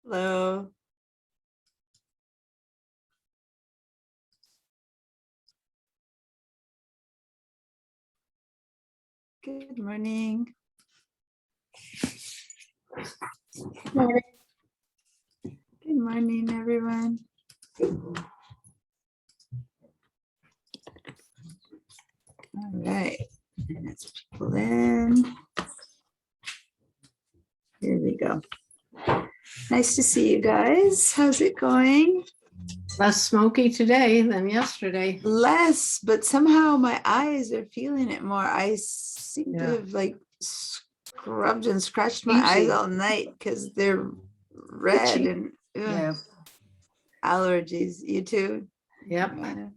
Hello. Good morning. Good morning, everyone. All right, and let's people in. Here we go. Nice to see you guys. How's it going? Less smoky today than yesterday. Less, but somehow my eyes are feeling it more. I seem to Yeah. have like scrubbed and scratched my eyes Easy. all night because they're red Itchy. and Yeah. allergies. You too? Yep. Yeah.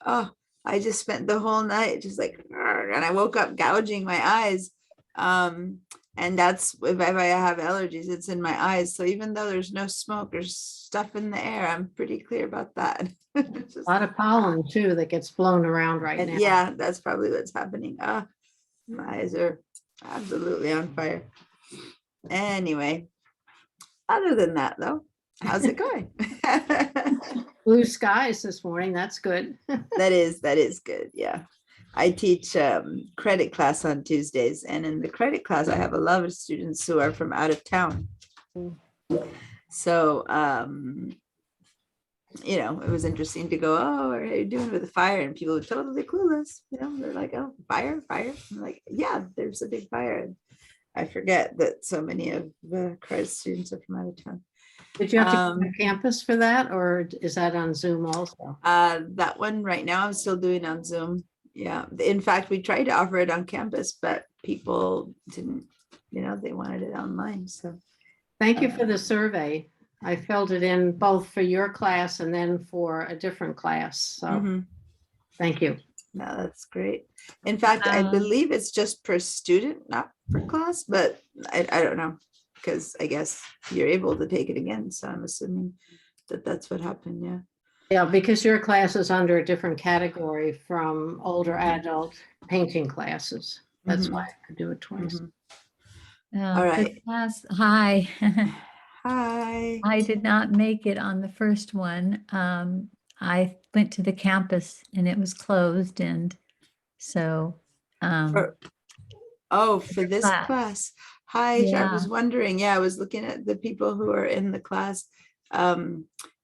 Oh, I just spent the whole night just like, and I woke up gouging my eyes. And that's if I have allergies, it's in my eyes. So even though there's no smoke or stuff in the air, I'm pretty clear about that. A lot of pollen too that gets blown around right And now. yeah, that's probably what's happening. My eyes are absolutely on fire. Anyway, other than that though, how's it going? Blue skies this morning. That's good. That is good. Yeah. I teach credit class on Tuesdays, and in the credit class, I have a lot of students who are from out of town. So, it was interesting to go, oh, what are you doing with the fire? And people are totally clueless. They're like, oh, fire. I'm like, yeah, there's a big fire. And I forget that so many of the credit students are from out of town. Did you have to go to campus for that, or is that on Zoom also? That one right now I'm still doing on Zoom. Yeah. In fact, we tried to offer it on campus, but people didn't, they wanted it online. So Thank you for the survey. I filled it in both for your class and then for a different class. So thank you. No, that's great. In fact, I believe it's just per student, not per class, but I don't know, because I guess you're able to take it again. So I'm assuming that that's what happened. Yeah. Yeah, because your class is under a different category from older adult painting classes. That's why I could do it twice. All right. Hi. Hi. I did not make it on the first one. I went to the campus and it was closed, and so For this class. Hi, I Yeah. was wondering. Yeah, I was looking at the people who are in the class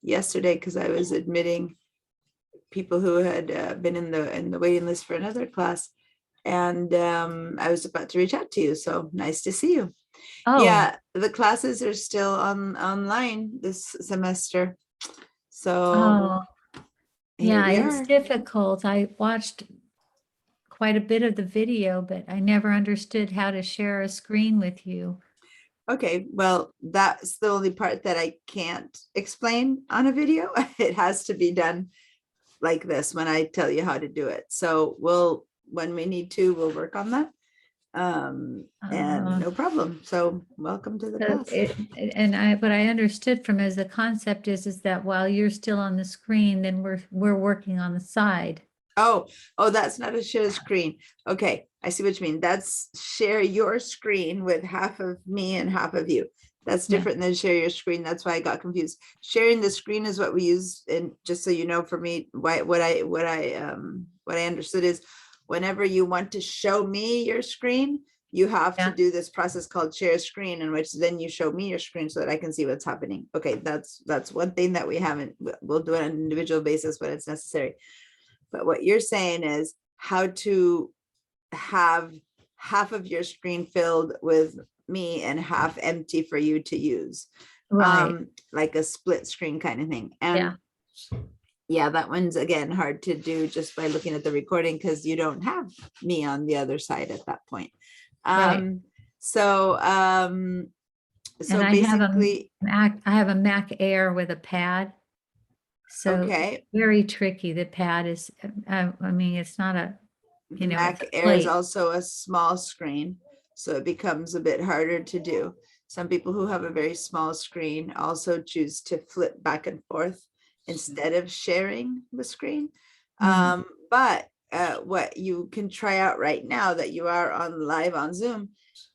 yesterday because I was admitting people who had been in the waiting list for another class, and I was about to reach out to you. So nice to see you. Oh, Yeah, the classes are still online this semester. So here yeah, we it's are. difficult. I watched quite a bit of the video, but I never understood how to share a screen with you. Okay, well, that's the only part that I can't explain on a video. It has to be done like this when I tell you how to do it. So when we need to, we'll work on that. And no problem. So welcome to the class. What I understood from as the concept is that while you're still on the screen, then we're working on the side. Oh, that's not a share screen. Okay, I see what you mean. That's share your screen with half of me and half of you. That's different than share your screen. That's why I got confused. Sharing the screen is what we use, and just so you know, for me, what I understood is whenever you want to show me your screen, you have to do this process called share screen, in which then you show me your screen so that I can see what's happening. Okay, that's one thing that we haven't. We'll do it on an individual basis when it's necessary. But what you're saying is how to have half of your screen filled with me and half empty for you to use. Right. Like a split screen kind of thing. And yeah, that one's again hard to do just by looking at the recording because you don't have me on the other side at that point. So basically I have a Mac Air with a pad. So very tricky. The pad is, I mean, it's not a, Mac Air is also a small screen, so it becomes a bit harder to do. Some people who have a very small screen also choose to flip back and forth instead of sharing the screen. But what you can try out right now that you are on live on Zoom,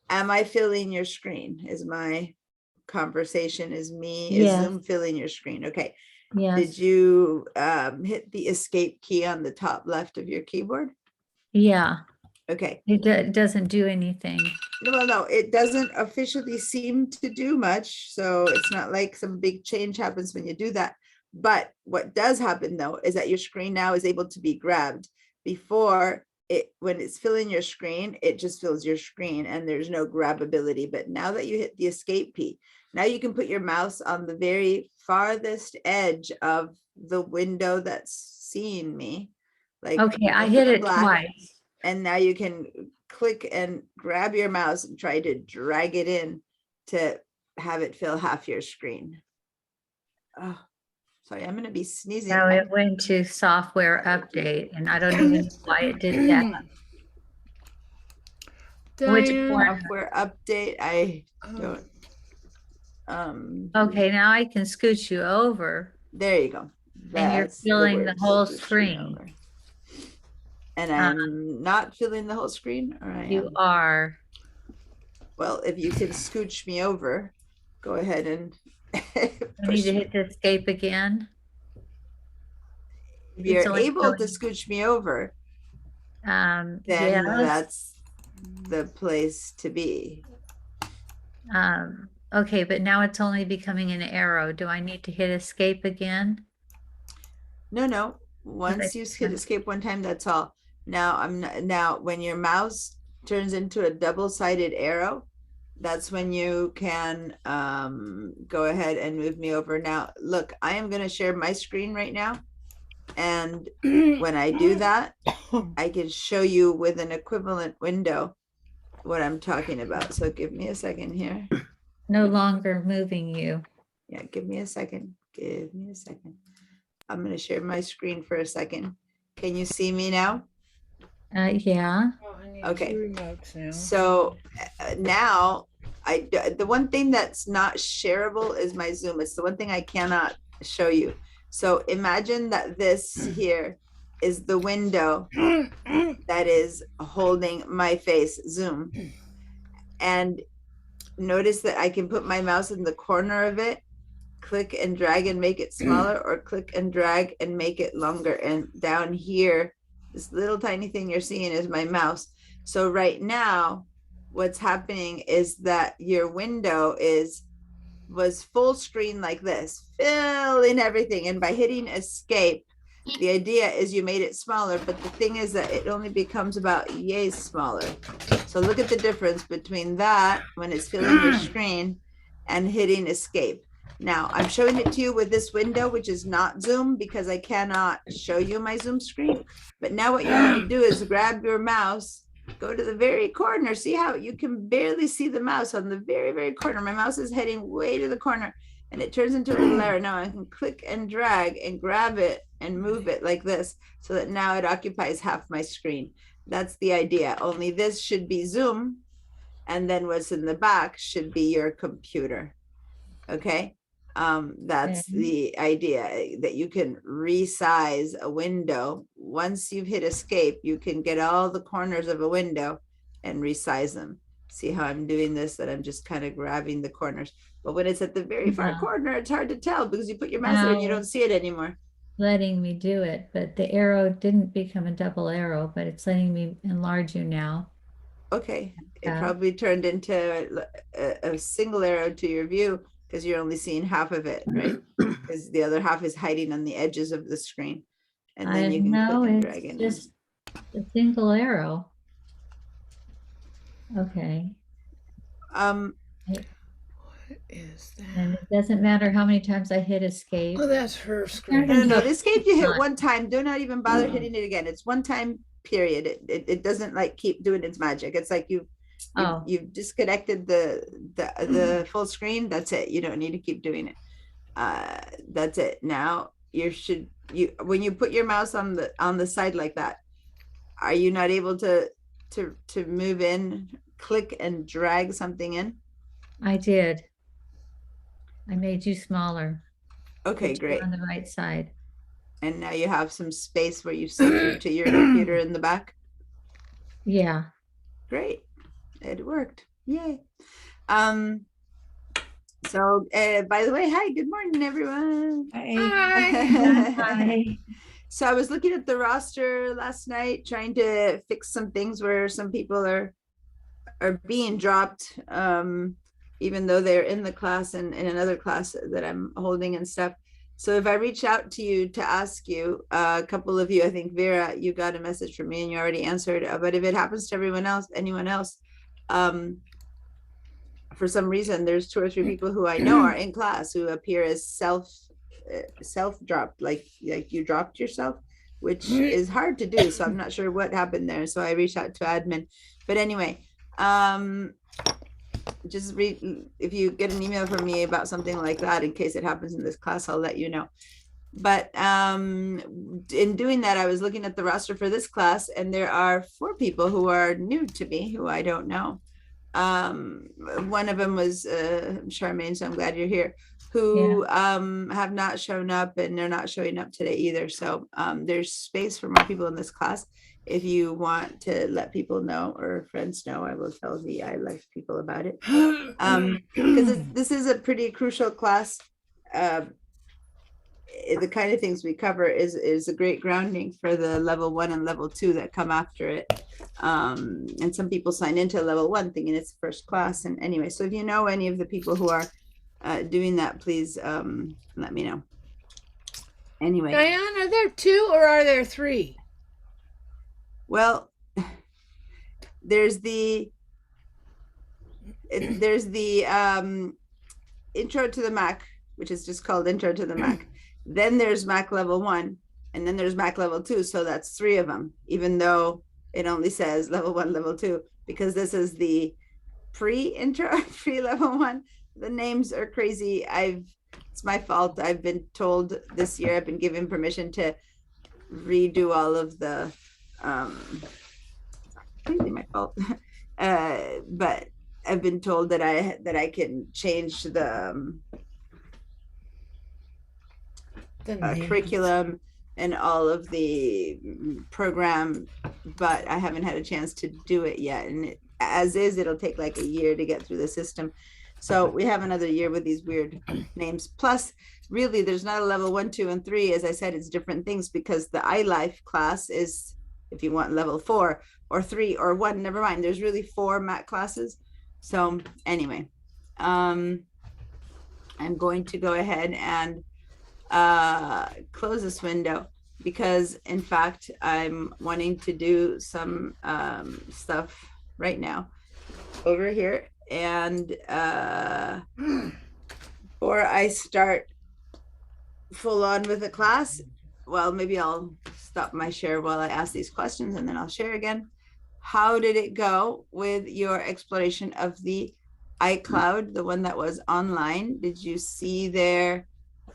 am I filling your screen is my conversation is me, is Yes. Zoom filling your screen? Okay. Yes, Did you hit the escape key on the top left of your keyboard? yeah, Okay. it doesn't do anything. No, it doesn't officially seem to do much. So it's not like some big change happens when you do that. But what does happen though, is that your screen now is able to be grabbed. Before it, when it's filling your screen, it just fills your screen and there's no grabbability. But now that you hit the escape key, now you can put your mouse on the very farthest edge of the window that's seeing me. Like Okay, I the hit it black. twice. And now you can click and grab your mouse and try to drag it in to have it fill half your screen. Oh, sorry, I'm gonna be sneezing. Now it went to software update and I don't even know why it did that. Which Diane, one? Software update, I don't. Okay, now I can scoot you over. There you go. And you're That's the filling the word, whole scoot screen. over. And I'm not filling the whole screen, or I You am? are. Well, if you can scooch me over, go ahead and I need push to me. hit the escape again. If it's you're only able to filling- scooch me over, then Yes. that's the place to be. Okay, but now it's only becoming an arrow. Do I need to hit escape again? No. Once you hit escape one time, that's all. Now now when your mouse turns into a double-sided arrow, that's when you can go ahead and move me over. Now, look, I am going to share my screen right now. And when I do that, I can show you with an equivalent window what I'm talking about. So give me a second here. No longer moving you. Yeah, give me a second. Give me a second. I'm going to share my screen for a second. Can you see me now? Yeah. Okay. Two remotes now. So now the one thing that's not shareable is my Zoom. It's the one thing I cannot show you. So imagine that this here is the window that is holding my face, Zoom. And notice that I can put my mouse in the corner of it, click and drag and make it smaller, or click and drag and make it longer. And down here, this little tiny thing you're seeing is my mouse. So right now, what's happening is that your window was full screen like this, filling everything. And by hitting escape, the idea is you made it smaller, but the thing is that it only becomes about yay smaller. So look at the difference between that when it's filling your screen and hitting escape. Now I'm showing it to you with this window, which is not Zoom because I cannot show you my Zoom screen. But now what you want to do is grab your mouse, go to the very corner. See how you can barely see the mouse on the very, very corner. My mouse is heading way to the corner and it turns into a little arrow. Now I can click and drag and grab it and move it like this so that now it occupies half my screen. That's the idea. Only this should be Zoom. And then what's in the back should be your computer. Okay. That's the idea, that you can resize a window. Once you've hit escape, you can get all the corners of a window and resize them. See how I'm doing this, that I'm just kind of grabbing the corners. But when it's at the very far corner, it's hard to tell because you put your mouse there and you don't see it anymore. Letting me do it, but the arrow didn't become a double arrow, but it's letting me enlarge you now. Okay, it probably turned into a single arrow to your view because you're only seeing half of it, right? Because the other half is hiding on the edges of the screen. And then you can click and drag it in. Just a single arrow. Okay. What is And that? it doesn't matter how many times I hit escape. Oh, that's her Turn screen. No, into- escape you hit Fine. one time. Do not even bother hitting it again. It's one time period. It doesn't like keep doing its magic. It's like you've disconnected the full screen. That's it. You don't need to keep doing it. That's it. Now when you put your mouse on the side like that, are you not able to move in, click and drag something in? I did. I made you smaller. Okay, Put you great. On the right side. And now you have some space where you centered to your computer in the back. Yeah. Great. It worked. Yay. So, by the way, hi, good morning, everyone. Hi. So I was looking at the roster last night, trying to fix some things where some people are being dropped, even though they're in the class and in another class that I'm holding and stuff. So if I reach out to you to ask you, a couple of you, I think Vera, you got a message from me and you already answered, but if it happens to anyone else, for some reason, there's 2 or 3 people who I know are in class who appear as self dropped, like you dropped yourself, which is hard to do. So I'm not sure what happened there. So I reached out to admin, but anyway, just read, if you get an email from me about something like that, in case it happens in this class, I'll let you know. But in doing that, I was looking at the roster for this class, and there are 4 people who are new to me who I don't know. One of them was Charmaine, so I'm glad you're here, who have not shown up, and they're not showing up today either. So there's space for more people in this class. If you want to let people know or friends know, I will tell the iLife people about it. Because this is a pretty crucial class. The kind of things we cover is a great grounding for the level 1 and level 2 that come after it. And some people sign into level 1 thinking it's the first class. And anyway, so if you know any of the people who are doing that, please let me know. Anyway, Diane, are there 2 or are there 3? well, there's the intro to the Mac, which is just called Intro to the Mac. Then there's Mac level 1, and then there's Mac level 2. So that's 3 of them, even though it only says level 1, level 2, because this is the pre-intro, pre-level 1. The names are crazy. It's my fault. I've been told this year, I've been given permission to redo all of the, completely my fault. But I've been told that I can change the curriculum and all of the program, but I haven't had a chance to do it yet. And as is, it'll take like a year to get through the system. So we have another year with these weird names. Plus, really, there's not a level 1, 2, and 3. As I said, it's different things, because the iLife class is, if you want, level 4 or 3 or 1, never mind. There's really 4 Mac classes. So anyway, I'm going to go ahead and close this window, because in fact I'm wanting to do some stuff right now over here, and before I start full on with the class, well, maybe I'll stop my share while I ask these questions, and then I'll share again. How did it go with your exploration of the iCloud, the one that was online? Did you see there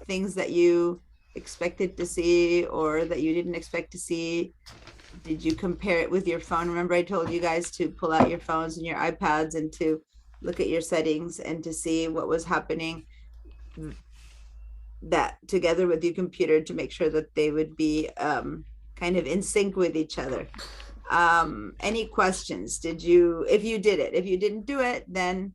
things that you expected to see or that you didn't expect to see? Did you compare it with your phone? Remember, I told you guys to pull out your phones and your iPads and to look at your settings and to see what was happening, that together with your computer, to make sure that they would be kind of in sync with each other. Any questions? Did you, if you did it, if you didn't do it, then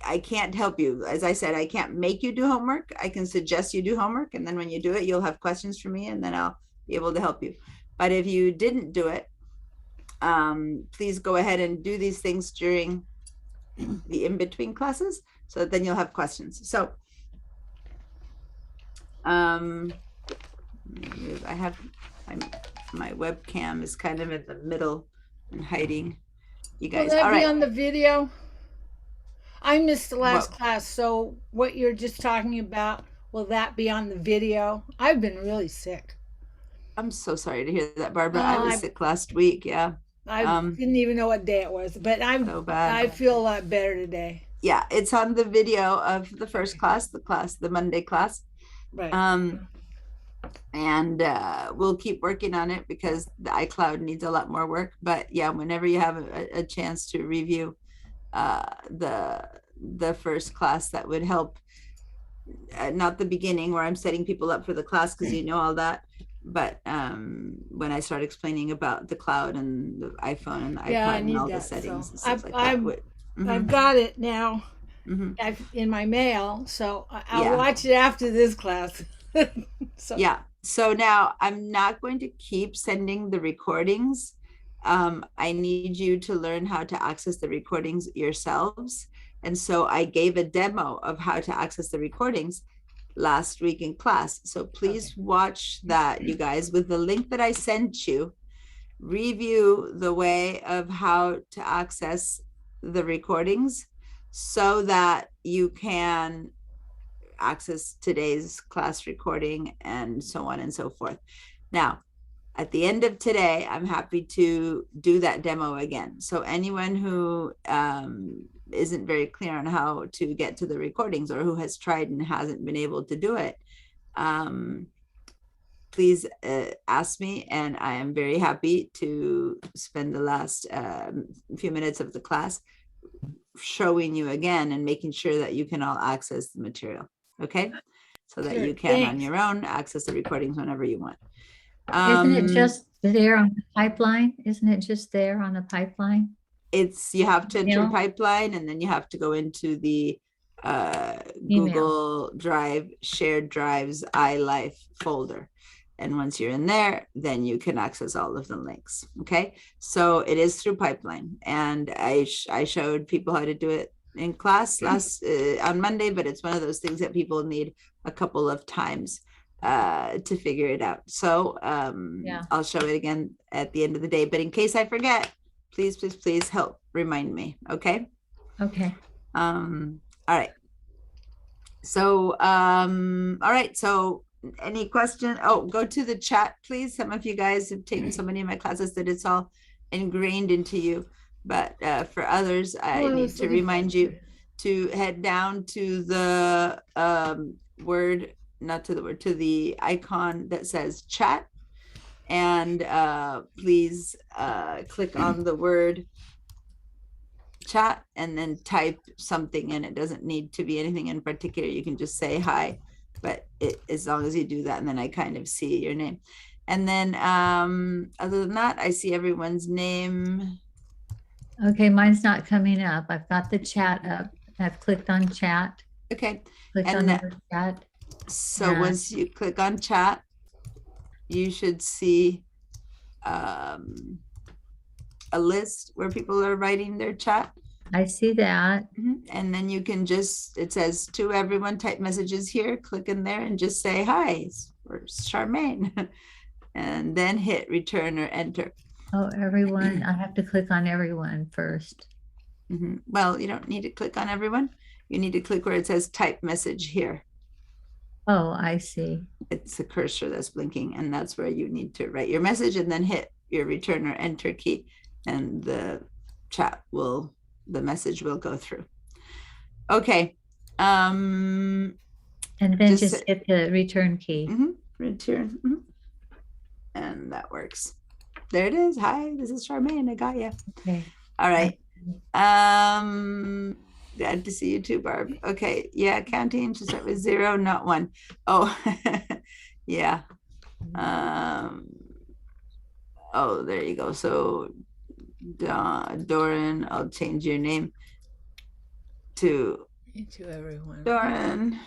I can't help you. As I said, I can't make you do homework. I can suggest you do homework, and then when you do it, you'll have questions for me, and then I'll be able to help you. But if you didn't do it, please go ahead and do these things during the in-between classes, so that then you'll have questions. So I have my webcam is kind of in the middle and hiding you guys. Will that All be right. on the video? I missed the last class, so what you're just talking about, will that be on the video? I've been really sick. I'm so sorry to hear that, Barbara. I was sick last week. Yeah. I didn't even know what day it was, but So bad. I feel a lot better today. Yeah, it's on the video of the first class, the Monday class. Right. And we'll keep working on it, because the iCloud needs a lot more work. But yeah, whenever you have a chance to review the first class, that would help. Not the beginning where I'm setting people up for the class, because you know all that, but when I start explaining about the cloud and the iPhone and the iPad and all the settings and stuff like that, I've got it now. Mhm. In my mail, so I'll Yeah. watch it after this class. So Yeah. So now I'm not going to keep sending the recordings. I need you to learn how to access the recordings yourselves. And so I gave a demo of how to access the recordings last week in class. So please watch that, you guys, with the link that I sent you. Review the way of how to access the recordings so that you can access today's class recording and so on and so forth. Now, at the end of today, I'm happy to do that demo again. So anyone who isn't very clear on how to get to the recordings or who has tried and hasn't been able to do it, please ask me, and I am very happy to spend the last few minutes of the class showing you again and making sure that you can all access the material. Okay, so that Sure, you can on thanks. your own access the recordings whenever you want. Isn't it just there on the pipeline? Isn't it just there on the pipeline? It's, you have to enter Email? pipeline, and then you have to go into the Google Drive shared drives iLife folder. And once you're in there, then you can access all of the links. Okay, so it is through pipeline, and I showed people how to do it in class last on Monday, but it's one of those things that people need a couple of times to figure it out. So Yeah. I'll show it again at the end of the day, but in case I forget, please help remind me. Okay. Okay. All right. So all right, so any question? Oh, go to the chat, please. Some of you guys have taken so many of my classes that it's all ingrained into you, but for others, I need to remind you to head down to the word, not to the word, to the icon that says chat, and please click on the word chat and then type something in. It doesn't need to be anything in particular. You can just say hi, but as long as you do that, and then I kind of see your name. And then other than that, I see everyone's name. Okay, mine's not coming up. I've got the chat up. I've clicked on chat. Okay, Clicked on and the word chat. so Yeah. once you click on chat, you should see a list where people are writing their chat. I see that. And then you can just, it says to everyone, type messages here, click in there and just say hi, or Charmaine, and then hit return or enter. Oh, everyone. I have to click on everyone first. Well, you don't need to click on everyone. You need to click where it says type message here. Oh, I see. It's a cursor that's blinking, and that's where you need to write your message and then hit your return or enter key, and the message will go through. Okay. And then just hit the return key. Return. And that works. There it is. Hi, this is Charmaine. I got you. Okay. All right. Glad to see you too, Barb. Okay. Yeah, counting should start with 0, not 1. Oh, yeah. Oh, there you go. So Doran, I'll change your name to everyone. Doran.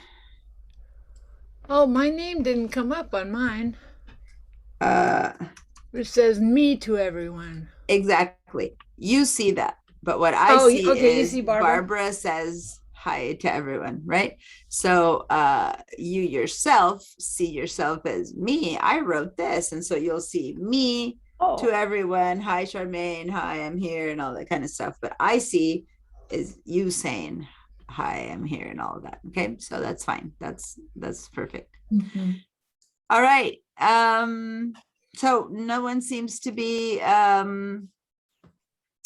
Oh, my name didn't come up on mine. It says me to everyone. Exactly. You see that. But what I see okay, is you see Barbara says hi to everyone, right? So you yourself see yourself as me. I wrote this. And so you'll see me to everyone. Hi, Charmaine. Hi, I'm here, and all that kind of stuff. But I see is you saying hi, I'm here, and all of that. Okay, so that's fine. That's perfect. All right. So no one seems to be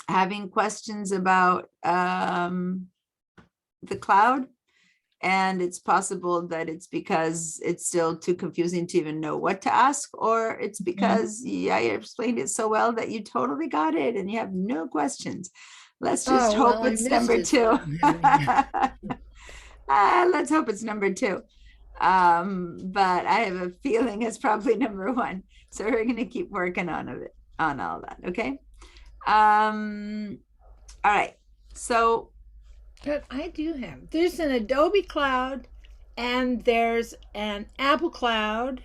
having questions about the cloud, and it's possible that it's because it's still too confusing to even know what to ask, or it's because I explained it so well that you totally got it and you have no questions. Let's just hope it's number 2. Let's hope it's number 2. But I have a feeling it's probably number 1. So we're going to keep working on all that. Okay. All right. So But I do have. There's an Adobe Cloud, and there's an Apple Cloud,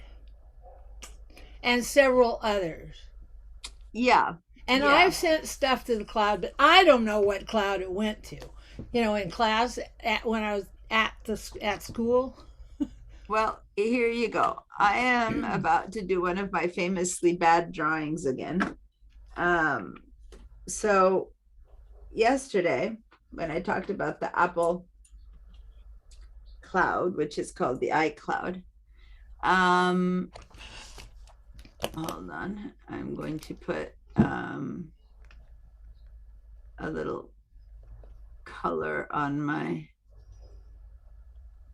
and several others. yeah, And Yeah. I've sent stuff to the cloud, but I don't know what cloud it went to. In class when I was at school. well, here you go. I am about to do one of my famously bad drawings again. So yesterday, when I talked about the Apple Cloud, which is called the iCloud, hold on, I'm going to put a little color on my,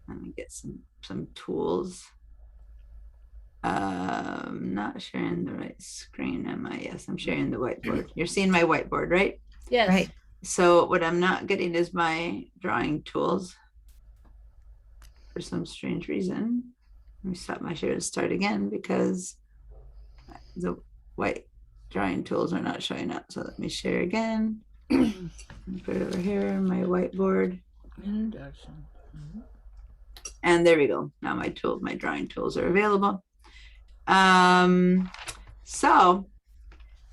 let me get some tools. Not sharing the right screen, am I? Yes, I'm sharing the whiteboard. You're seeing my whiteboard, right? Yes. Right. So what I'm not getting is my drawing tools for some strange reason. Let me stop my share and start again because the white drawing tools are not showing up. So let me share again. Put it over here, my whiteboard. Introduction. And there we go. Now my drawing tools are available. So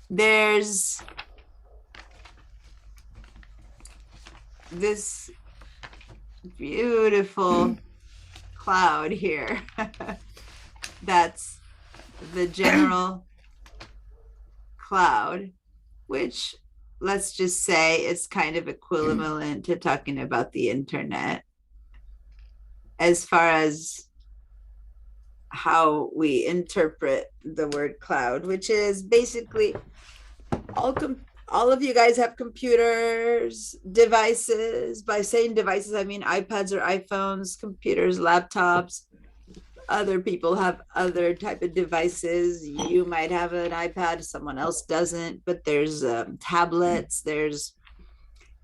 there's this beautiful cloud here. That's the general cloud, which let's just say is kind of equivalent to talking about the internet as far as how we interpret the word cloud, which is basically all of you guys have computers, devices. By saying devices, I mean iPads or iPhones, computers, laptops. Other people have other type of devices. You might have an iPad, someone else doesn't, but there's tablets, there's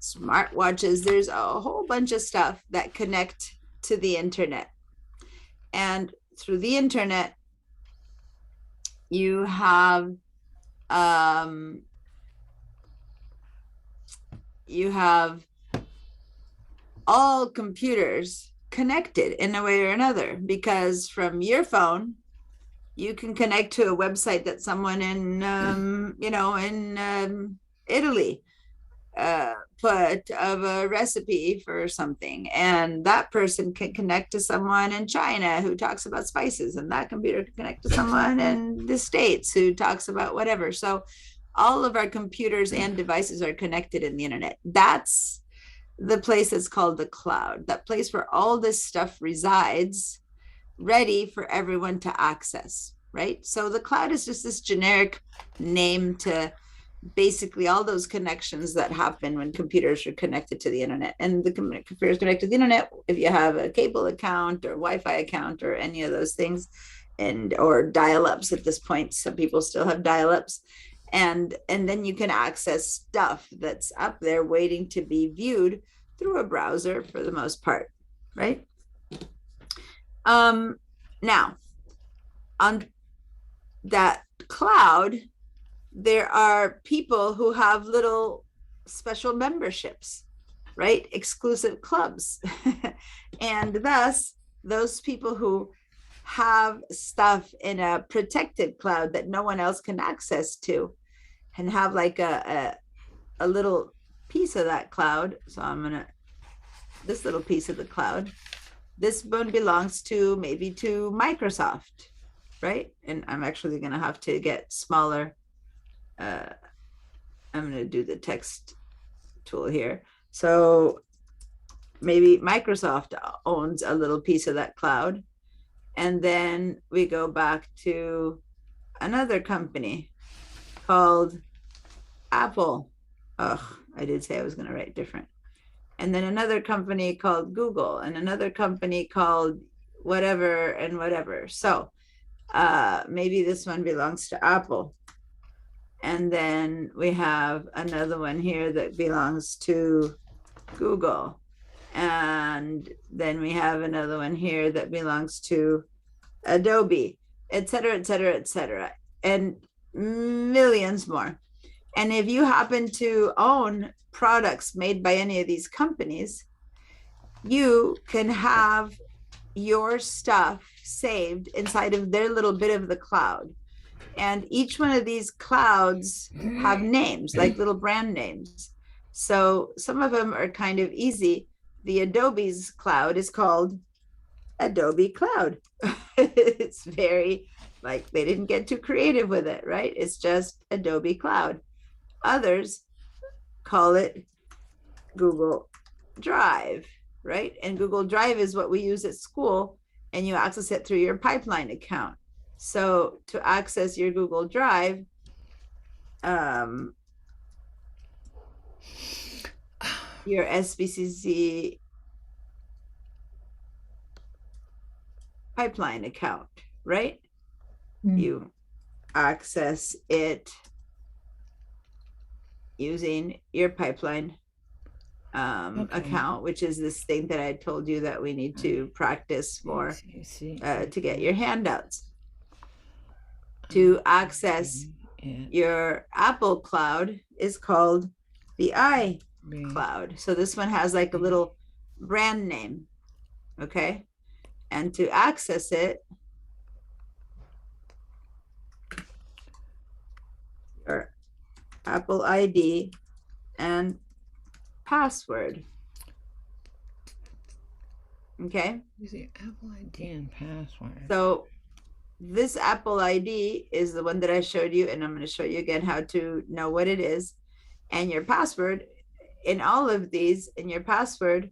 smartwatches, there's a whole bunch of stuff that connect to the internet. And through the internet, you have all computers connected in a way or another, because from your phone you can connect to a website that someone in Italy put of a recipe for something, and that person can connect to someone in China who talks about spices, and that computer can connect to someone in the States who talks about whatever. So all of our computers and devices are connected in the internet. That's the place that's called the cloud, that place where all this stuff resides, ready for everyone to access, right? So the cloud is just this generic name to basically all those connections that happen when computers are connected to the internet. And the computers connected to the internet, if you have a cable account or Wi-Fi account or any of those things, or dial-ups at this point, some people still have dial-ups, and then you can access stuff that's up there waiting to be viewed through a browser for the most part, right? Now, on that cloud, there are people who have little special memberships, right? Exclusive clubs. And thus, those people who have stuff in a protected cloud that no one else can access to, and have like a little piece of that cloud. So this little piece of the cloud, this one belongs to maybe to Microsoft, right? And I'm actually gonna have to get smaller. I'm gonna do the text tool here. So maybe Microsoft owns a little piece of that cloud. And then we go back to another company called Apple. Oh, I did say I was going to write different. And then another company called Google, and another company called whatever and whatever. So maybe this one belongs to Apple. And then we have another one here that belongs to Google. And then we have another one here that belongs to Adobe, et cetera, et cetera, et cetera, and millions more. And if you happen to own products made by any of these companies, you can have your stuff saved inside of their little bit of the cloud. And each one of these clouds have names, like little brand names. So some of them are kind of easy. The Adobe's cloud is called Adobe Cloud. It's very, like, they didn't get too creative with it, right? It's just Adobe Cloud. Others call it Google Drive, right? And Google Drive is what we use at school, and you access it through your Pipeline account. So to access your Google Drive, your SBCC Pipeline account, right? Mm. You access it using your Pipeline Okay. account, which is this thing that I told you that we need to practice for to get your handouts. To access your Apple Cloud is called the iCloud. So this one has like a little brand name, okay? And to access it, your Apple ID and password. Okay. Using Apple ID and password. So this Apple ID is the one that I showed you, and I'm going to show you again how to know what it is. And your password in all of these, and your password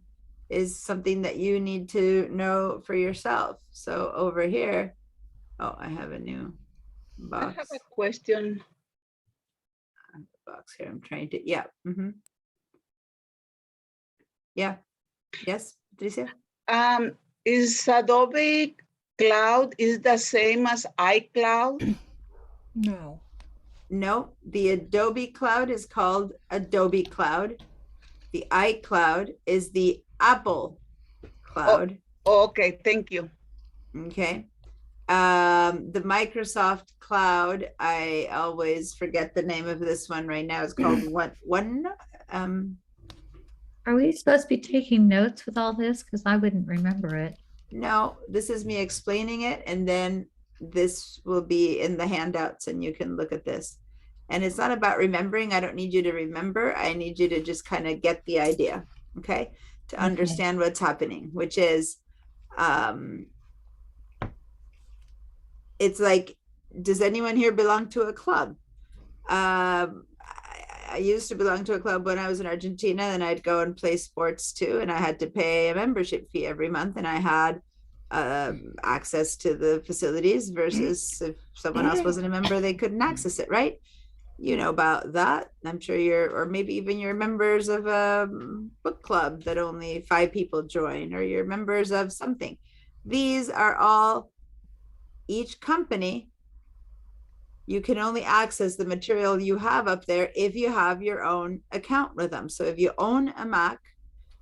is something that you need to know for yourself. So over here, oh, I have a new I box. have a question. Box here. I'm trying to, yeah. Yeah. Yes, Patricia? Is Adobe Cloud is the same as iCloud? No. No, the Adobe Cloud is called Adobe Cloud. The iCloud is the Apple Cloud. Okay, thank you. Okay. The Microsoft Cloud, I always forget the name of this one right now. It's called One. Are we supposed to be taking notes with all this? Because I wouldn't remember it. No, this is me explaining it, and then this will be in the handouts, and you can look at this. And it's not about remembering. I don't need you to remember. I need you to just kind of get the idea, okay? To Okay. understand what's happening, which is, it's like, does anyone here belong to a club? I used to belong to a club when I was in Argentina, and I'd go and play sports too, and I had to pay a membership fee every month, and I had access to the facilities, versus if someone else wasn't a member, they couldn't access it, right? You know about that. I'm sure or maybe even you're members of a book club that only 5 people join, or you're members of something. These are all, each company, you can only access the material you have up there if you have your own account with them. So if you own a Mac,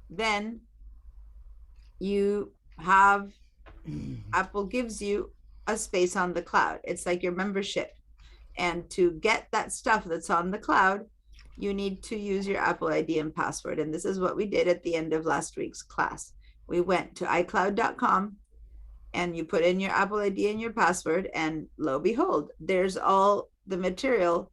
then you have, Apple gives you a space on the cloud. It's like your membership. And to get that stuff that's on the cloud, you need to use your Apple ID and password. And this is what we did at the end of last week's class. We went to iCloud.com, and you put in your Apple ID and your password, and lo and behold, there's all the material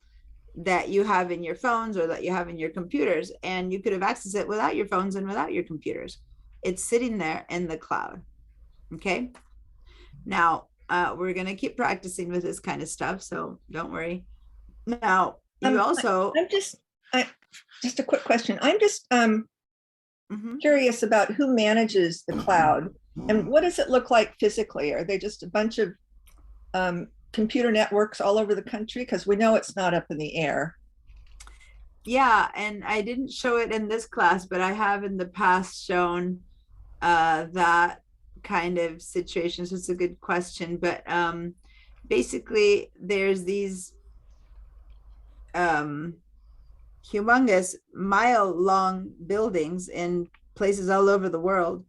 that you have in your phones or that you have in your computers, and you could have accessed it without your phones and without your computers. It's sitting there in the cloud. Okay. Now, we're going to keep practicing with this kind of stuff, so don't worry. Now, you also, I'm just a quick question. I'm just Mhm. curious about who manages the cloud, and what does it look like physically? Are they just a bunch of computer networks all over the country? Because we know it's not up in the air. Yeah, and I didn't show it in this class, but I have in the past shown that kind of situation. So it's a good question, but basically there's these humongous mile-long buildings in places all over the world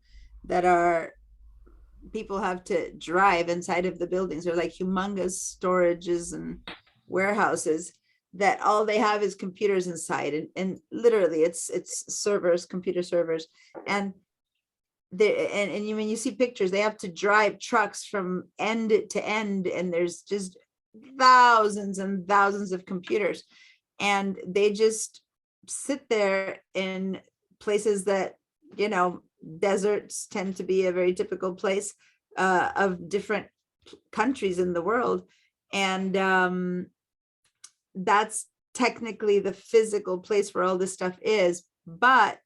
that are, people have to drive inside of the buildings. They're like humongous storages and warehouses that all they have is computers inside, and literally it's servers, computer servers. And when you see pictures, they have to drive trucks from end to end, and there's just thousands and thousands of computers, and they just sit there in places that, deserts tend to be a very typical place of different countries in the world. And that's technically the physical place where all this stuff is, but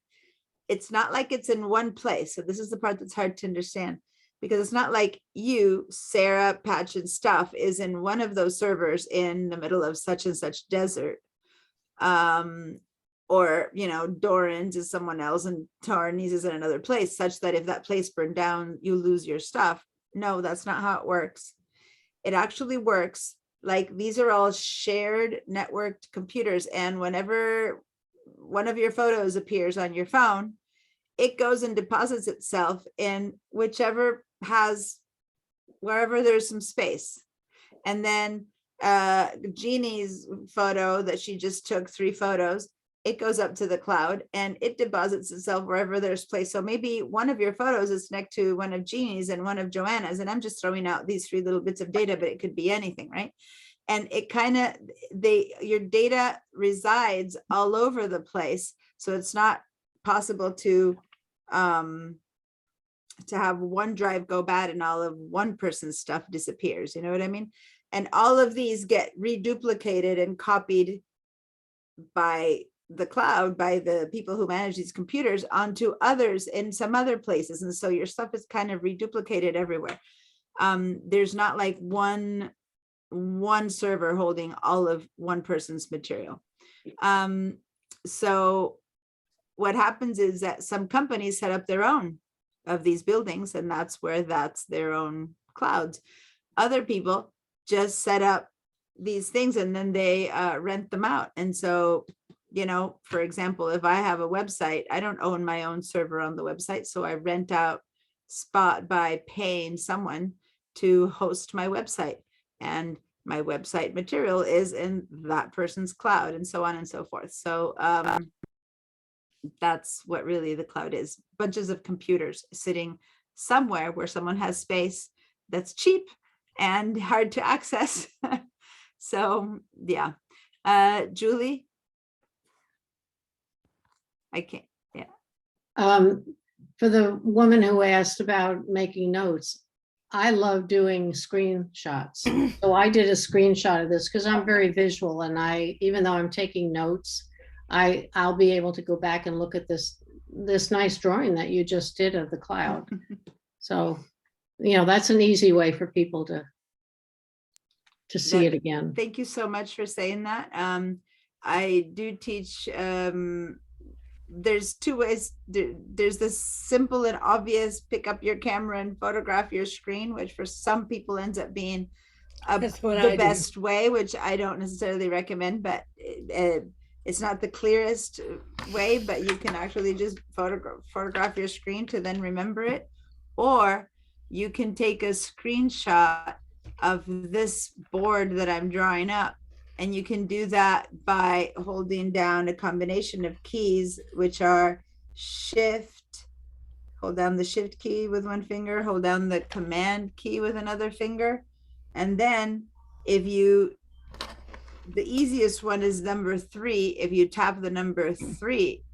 it's not like it's in one place. So this is the part that's hard to understand, because it's not like you, Sarah, Patch, and Stuff is in one of those servers in the middle of such and such desert. Or, Doran's is someone else and Tarney's is in another place, such that if that place burned down, you lose your stuff. No, that's not how it works. It actually works like these are all shared networked computers. And whenever one of your photos appears on your phone, it goes and deposits itself in wherever there's some space. And then Jeannie's photo that she just took, 3 photos, it goes up to the cloud and it deposits itself wherever there's place. So maybe one of your photos is next to one of Jeannie's and one of Joanna's, and I'm just throwing out these 3 little bits of data, but it could be anything, right? And it kind of, your data resides all over the place. So it's not possible to have one drive go bad and all of one person's stuff disappears. You know what I mean? And all of these get reduplicated and copied by the cloud, by the people who manage these computers, onto others in some other places. And so your stuff is kind of reduplicated everywhere. There's not like one server holding all of one person's material. So what happens is that some companies set up their own of these buildings, and that's their own clouds. Other people just set up these things and then they rent them out. And so, for example, if I have a website, I don't own my own server on the website. So I rent out Spot by paying someone to host my website. And my website material is in that person's cloud, and so on and so forth. So that's what really the cloud is. Bunches of computers sitting somewhere where someone has space that's cheap and hard to access. So yeah. Julie? I can't, yeah. For the woman who asked about making notes, I love doing screenshots. So I did a screenshot of this because I'm very visual, and even though I'm taking notes, I'll be able to go back and look at this nice drawing that you just did of the cloud. So, that's an easy way for people to see it again. Thank you so much for saying that. I do teach, there's 2 ways. There's this simple and obvious, pick up your camera and photograph your screen, which for some people ends up being the best way, which I don't necessarily recommend, but it's not the clearest way, but you can actually just photograph your screen to then remember it. Or you can take a screenshot of this board that I'm drawing up. And you can do that by holding down a combination of keys, which are Shift, hold down the Shift key with one finger, hold down the Command key with another finger. And then the easiest one is number 3. If you tap the number 3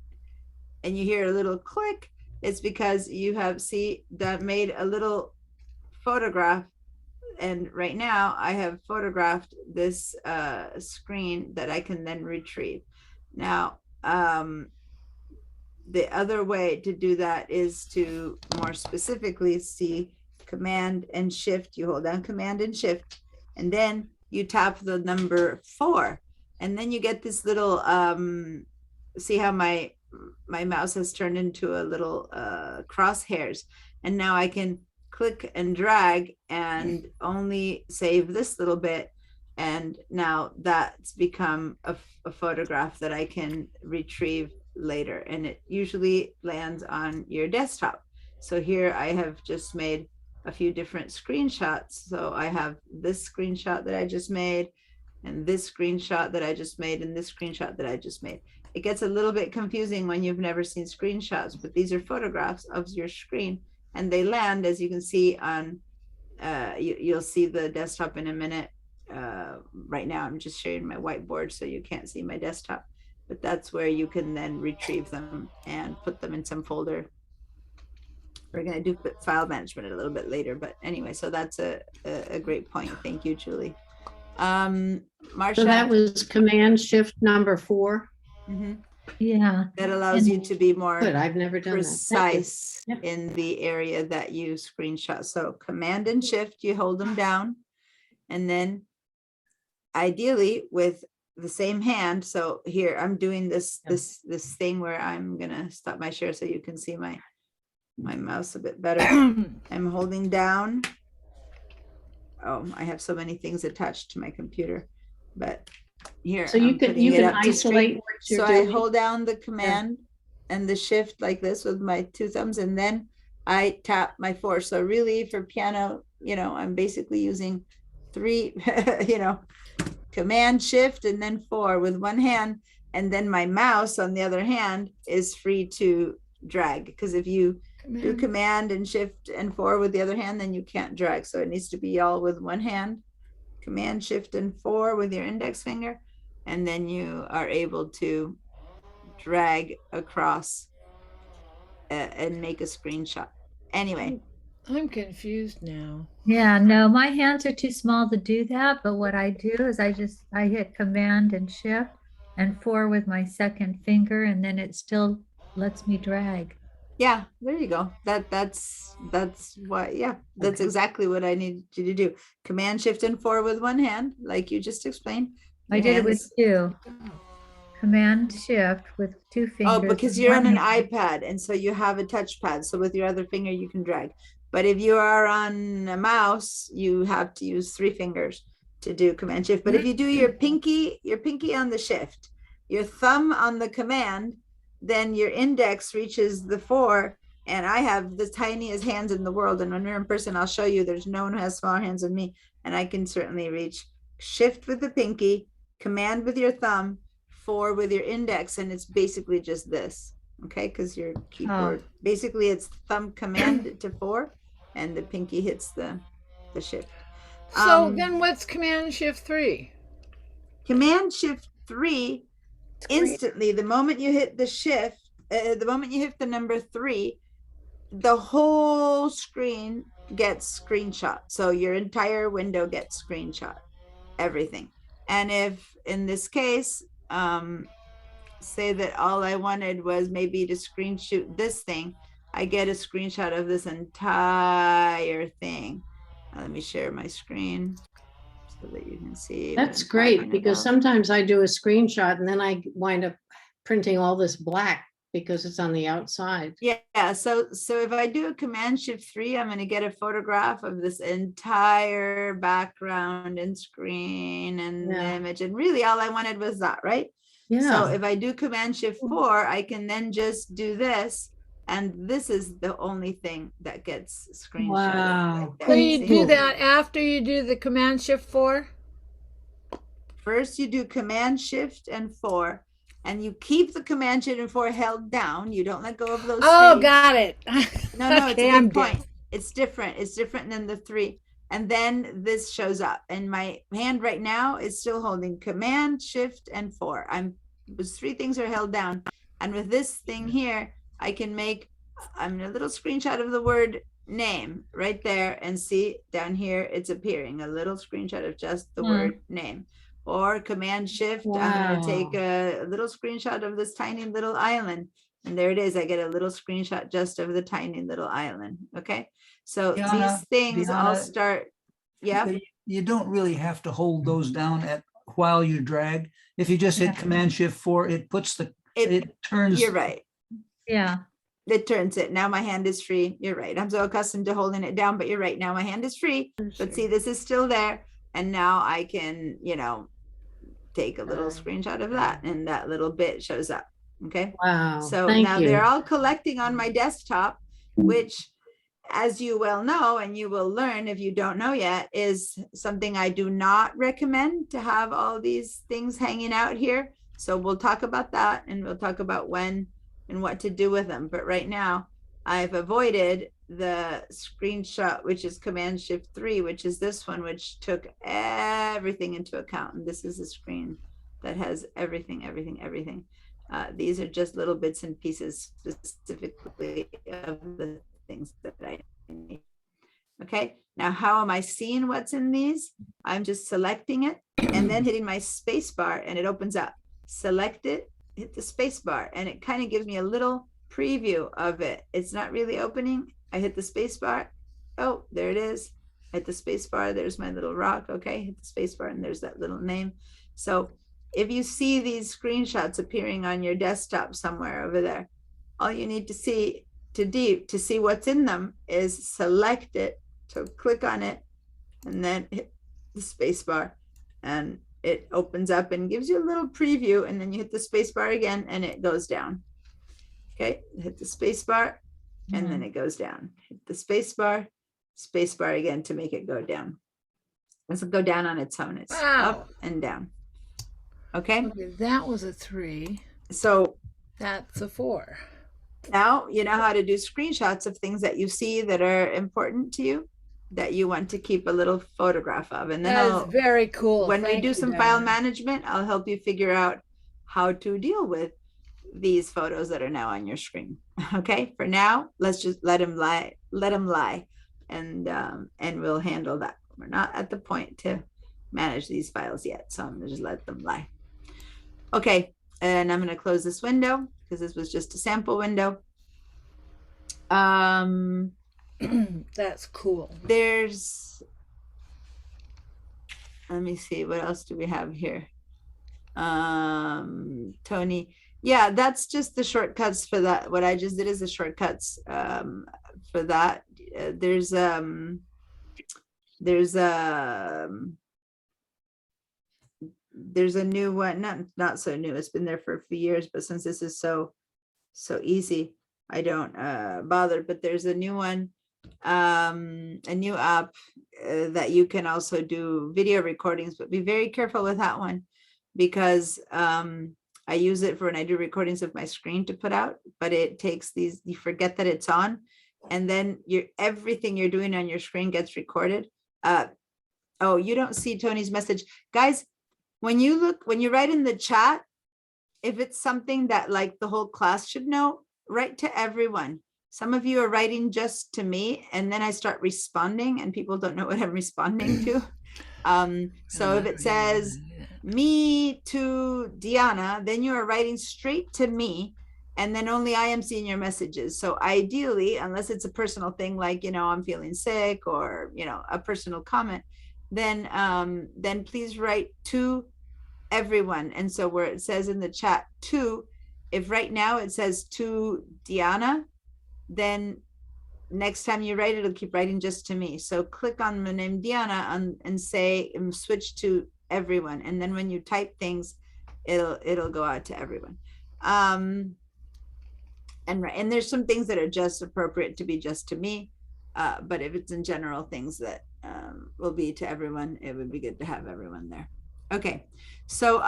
and you hear a little click, it's because you have that made a little photograph. And right now I have photographed this screen that I can then retrieve. Now, the other way to do that is to more specifically see Command and Shift. You hold down Command and Shift, and then you tap the number 4. And then you get this little, see how my mouse has turned into a little crosshairs. And now I can click and drag and only save this little bit. And now that's become a photograph that I can retrieve later. And it usually lands on your desktop. So here I have just made a few different screenshots. So I have this screenshot that I just made. and this screenshot that I just made and this screenshot that I just made. It gets a little bit confusing when you've never seen screenshots, but these are photographs of your screen, and they land, as you can see on, you'll see the desktop in a minute. Right now, I'm just sharing my whiteboard, so you can't see my desktop, but that's where you can then retrieve them and put them in some folder. We're gonna do file management a little bit later, but anyway, so that's a great point. Thank you, Julie. Marsha. So that was Command Shift number 4. Mhm. Yeah. That allows you to be more Good, I've never done that. Thank you. precise Yep. in the area that you screenshot. So Command and Shift, you hold them down, and then ideally with the same hand. So here I'm doing this this thing where I'm gonna stop my share so you can see my mouse a bit better. I'm holding down. Oh, I have so many things attached to my computer, but here. So you I'm can putting it up to isolate screen. what you're So I doing. hold down the Command and the Shift like this with my 2 thumbs, and then I tap my 4. So really for piano, I'm basically using 3, Command, Shift, and then 4 with one hand. And then my mouse, on the other hand, is free to drag, because if you do Command and Shift and 4 with the other hand, then you can't drag. So it needs to be all with one hand. Command, Shift, and 4 with your index finger, and then you are able to drag across and make a screenshot. Anyway, I'm confused now. Yeah, no, my hands are too small to do that, but what I do is I hit Command and Shift and 4 with my second finger, and then it still lets me drag. yeah, there you go. That's what, yeah, that's exactly what I need you to do. Command, Shift, and 4 with one hand, like you just explained. I Your did it with hands- 2. Command Shift with 2 fingers. Oh, because and you're one on an hand. iPad, and so you have a touchpad. So with your other finger, you can drag. But if you are on a mouse, you have to use 3 fingers to do Command Shift. But if you do your pinky on the Shift, your thumb on the Command, then your index reaches the 4. And I have the tiniest hands in the world. And when we're in person, I'll show you there's no one who has smaller hands than me. And I can certainly reach Shift with the pinky, Command with your thumb, 4 with your index. And it's basically just this. Okay, because your keyboard, basically it's thumb Command to 4, and the pinky hits the Shift. So then what's Command Shift 3? Command Shift 3, instantly, the moment you hit the Shift, the moment you hit the number 3, the whole screen gets screenshot. So your entire window gets screenshot, everything. And if in this case, say that all I wanted was maybe to screenshot this thing, I get a screenshot of this entire thing. Now, let me share my screen so that you can see. what That's I'm great, talking because about. sometimes I do a screenshot and then I wind up printing all this black because it's on the outside. Yeah, so if I do a Command Shift 3, I'm going to get a photograph of this entire background and screen and the Yeah. image. And really all I wanted was that, right? So Yeah, if I do Command Shift 4, I can then just do this. And this is the only thing that gets screenshot. Wow. So you do Cool. that after you do the Command Shift 4? First, you do Command Shift and 4, and you keep the Command Shift and 4 held down. You don't let go of those. Oh, 3. got it. No, it's Okay, a I'm good dead. point. It's different. It's different than the 3. And then this shows up, and my hand right now is still holding Command, Shift, and 4. Those 3 things are held down. And with this thing here, I can make a little screenshot of the word name right there, and see down here, it's appearing, a little screenshot of just the Hmm. word name. Or Command Shift, I'm going to take Wow. a little screenshot of this tiny little island. And there it is. I get a little screenshot just of the tiny little island. Okay. So Diana, these things all Diana, start. Yeah. You don't really have to hold those down while you drag. If you just hit Yeah. Command Shift 4, it puts It, it turns. you're right. Yeah. It turns it. Now my hand is free. You're right. I'm so accustomed to holding it down, but you're right. Now my hand is free. But see, this is still there. And now I can, take a little screenshot of that, and that little bit shows up. Okay. Wow. So Thank now you. they're all collecting on my desktop, which as you well know, and you will learn if you don't know yet, is something I do not recommend, to have all these things hanging out here. So we'll talk about that, and we'll talk about when and what to do with them. But right now, I've avoided the screenshot, which is Command Shift 3, which is this one, which took everything into account. And this is a screen that has everything. These are just little bits and pieces specifically of the things that I need. Okay, now how am I seeing what's in these? I'm just selecting it and then hitting my space bar, and it opens up. Select it, hit the space bar, and it kind of gives me a little preview of it. It's not really opening. I hit the space bar. Oh, there it is. Hit the space bar. There's my little rock. Okay, hit the space bar, and there's that little name. So if you see these screenshots appearing on your desktop somewhere over there, all you need to see to see what's in them is select it. So click on it and then hit the space bar, and it opens up and gives you a little preview, and then you hit the space bar again and it goes down. Okay, hit the space bar and then it goes down. Hit the space bar again to make it go down. It doesn't go down on its own. It's up and down. Okay, Okay, that was a 3. so That's a 4. now you know how to do screenshots of things that you see that are important to you, that you want to keep a little photograph of. And then That is very cool. when we Thank do you, some file Diana. management, I'll help you figure out how to deal with these photos that are now on your screen. Okay, for now, let's just let them lie, and we'll handle that. We're not at the point to manage these files yet, so I'm gonna just let them lie. Okay, and I'm gonna close this window because this was just a sample window. That's cool. There's, let me see, what else do we have here? Tony, yeah, that's just the shortcuts for that. What I just did is the shortcuts for that. There's a new one, not so new, it's been there for a few years, but since this is so easy, I don't bother. But there's a new one, a new app that you can also do video recordings, but be very careful with that one, because I use it for when I do recordings of my screen to put out, but it takes these, you forget that it's on, and then everything you're doing on your screen gets recorded. Oh, you don't see Tony's message. Guys, when you write in the chat, if it's something that like the whole class should know, write to everyone. Some of you are writing just to me, and then I start responding and people don't know what I'm responding to. So if it says me to Diana, then you are writing straight to me, and then only I am seeing your messages. So ideally, unless it's a personal thing, like, I'm feeling sick, or, a personal comment, then please write to everyone. And so where it says in the chat to, if right now it says to Diana, then next time you write, it'll keep writing just to me. So click on my name Diana and say, and switch to everyone. And then when you type things, it'll go out to everyone. And there's some things that are just appropriate to be just to me. But if it's in general things that will be to everyone, it would be good to have everyone there. Okay, so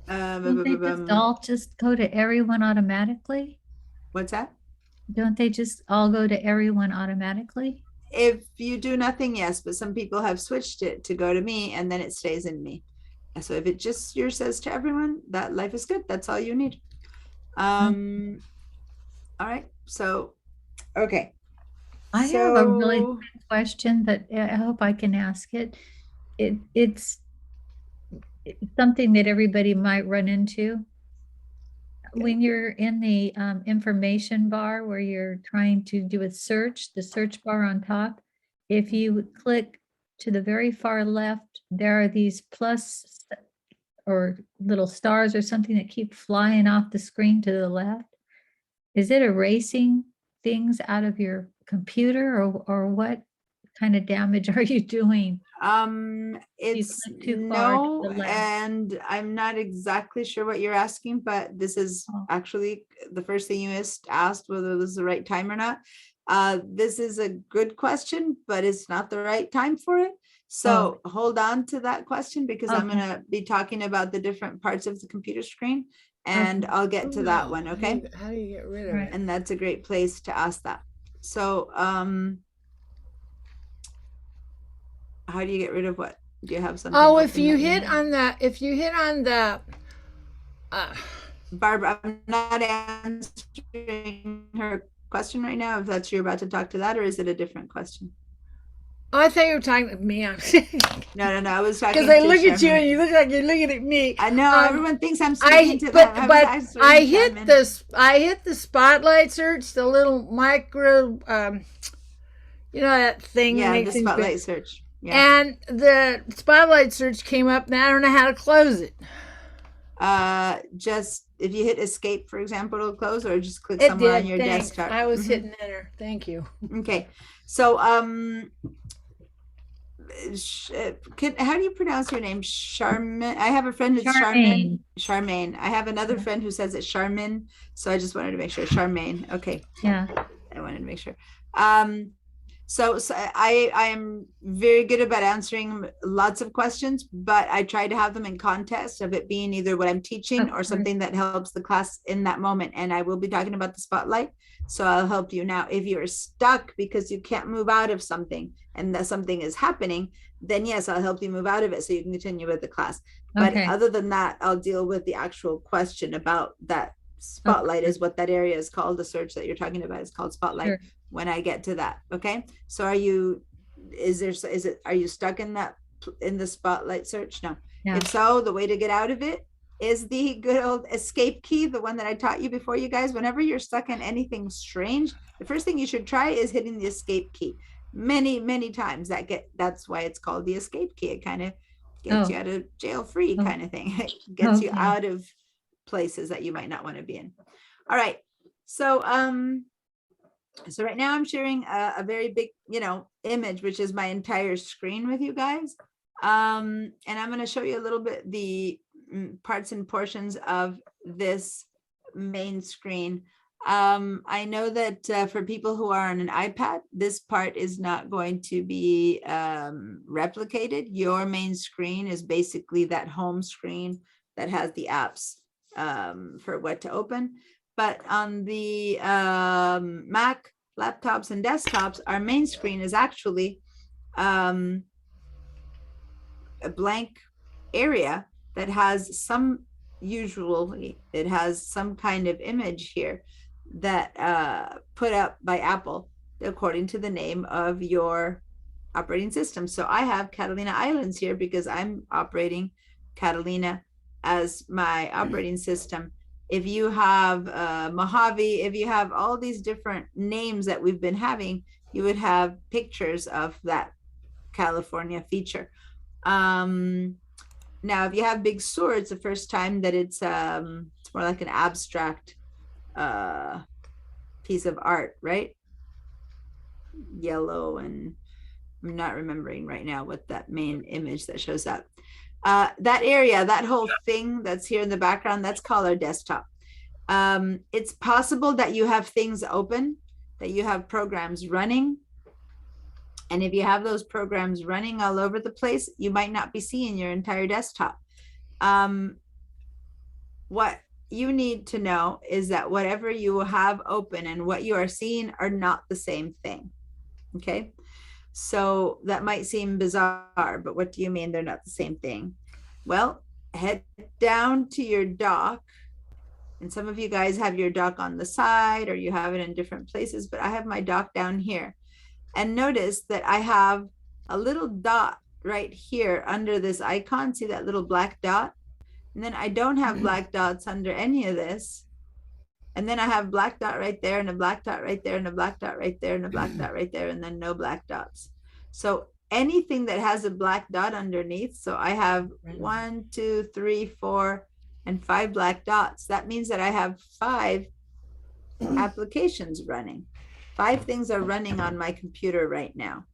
Don't they just all just go to everyone automatically? what's that? Don't they just all go to everyone automatically? If you do nothing, yes, but some people have switched it to go to me, and then it stays in me. So if it just yours says to everyone, that life is good. That's all you need. All right. So, okay. I have a really So- good question, but I hope I can ask it. It's something that everybody might run into. When you're in the information bar where you're trying to do a search, the search bar on top, if you click to the very far left, there are these plus or little stars or something that keep flying off the screen to the left. Is it erasing things out of your computer, or what kind of damage are you doing? It's click too far to no, the left. and I'm not exactly sure what you're asking, but this is Oh. actually the first thing you asked whether this is the right time or not. This is a good question, but it's not the right time for it. So hold on to that question because I'm Okay. gonna be talking about the different parts of the computer screen and I'll get to that one, okay? How do you get rid of Right. it? And that's a great place to ask that. So, how do you get rid of what? Do you have something? Oh, if open you that hit need? on the, Barbara, I'm not answering her question right now. If that's you're about to talk to that, or is it a different question? oh, I thought you were talking to me. No. I was talking Because I to look at you Sherman. and you look like you're looking at me. I know Um, everyone thinks I'm speaking to them. but answering I hit Sherman. this. I hit the spotlight search, the little micro, you know that thing that Yeah, makes the things big. spotlight search. Yeah. And the spotlight search came up, and I don't know how to close it. Just if you hit escape, for example, it'll close, or just click It somewhere did. on your Thanks. desktop. I was Mhm. hitting enter. Thank you. Okay, so how do you pronounce your name? Charmin. I have a friend who's Charmin. Charmaine. I have another Yeah. friend who says it's Charmin, so I just wanted to make sure. Charmaine. Okay, Yeah. I wanted to make sure. So I am very good about answering lots of questions, but I try to have them in context of it being either what I'm teaching Of or course. something that helps the class in that moment. And I will be talking about the spotlight. So I'll help you now. If you're stuck because you can't move out of something and that something is happening, then yes, I'll help you move out of it so you can continue with the class. But Okay. other than that, I'll deal with the actual question about that spotlight is what that area is called. The search that you're talking about is called spotlight. Sure. When I get to that. Okay. So are you stuck in the spotlight search? No. Yeah. If so, the way to get out of it is the good old escape key, the one that I taught you before, you guys. Whenever you're stuck in anything strange, the first thing you should try is hitting the escape key many times. That's why it's called the escape key. It kind of gets you out of jail free Oh. kind of thing. It gets you Okay. out of places that you might not want to be in. All right. So so right now I'm sharing a very big, image, which is my entire screen with you guys. And I'm going to show you a little bit the parts and portions of this main screen. I know that for people who are on an iPad, this part is not going to be replicated. Your main screen is basically that home screen that has the apps for what to open. But on the Mac, laptops, and desktops, our main screen is actually a blank area that has it has some kind of image here that put up by Apple according to the name of your operating system. So I have Catalina Islands here because I'm operating Catalina as my operating system. If you have Mojave, if you have all these different names that we've been having, you would have pictures of that California feature. Now, if you have Big Sur, it's the first time that it's more like an abstract piece of art, right? Yellow, and I'm not remembering right now what that main image that shows up. That area, that whole thing that's here in the background, that's called our desktop. It's possible that you have things open, that you have programs running. And if you have those programs running all over the place, you might not be seeing your entire desktop. What you need to know is that whatever you have open and what you are seeing are not the same thing. Okay. So that might seem bizarre, but what do you mean they're not the same thing? Well, head down to your dock. And some of you guys have your dock on the side or you have it in different places, but I have my dock down here. And notice that I have a little dot right here under this icon. See that little black dot? And then I don't have black dots under any of this. And then I have black dot right there and a black dot right there and a black dot right there and a black dot right there and then no black dots. So anything that has a black dot underneath, so I have 1, 2, 3, 4, and 5 black dots. That means that I have 5 applications running. 5 things are running on my computer right now.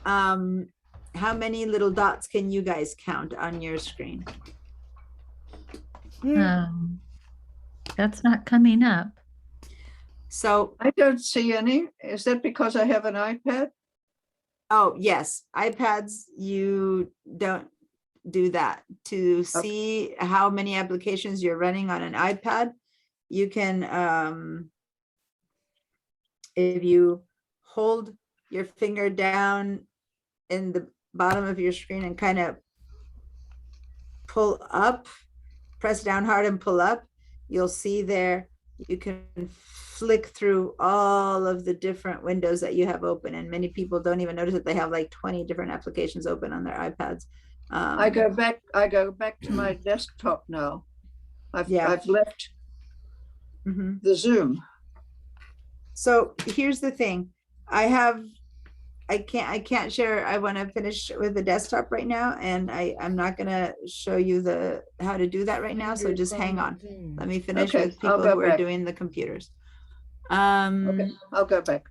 how many little dots can you guys count on your screen? That's not coming up. So, I don't see any. Is that because I have an iPad? oh, yes, iPads, you don't do that. To see how many applications you're running on an iPad, you can, if you hold your finger down in the bottom of your screen and kind of pull up, press down hard and pull up, you'll see there, you can flick through all of the different windows that you have open. And many people don't even notice that they have like 20 different applications open on their iPads. I go back to my desktop now. I've left Mhm. the Zoom. So here's the thing. I can't share. I want to finish with the desktop right now, and I'm not gonna show you how to do that right now. So just hang on. Let me finish Okay, with I'll people go who are back. doing the computers. Okay, I'll go back.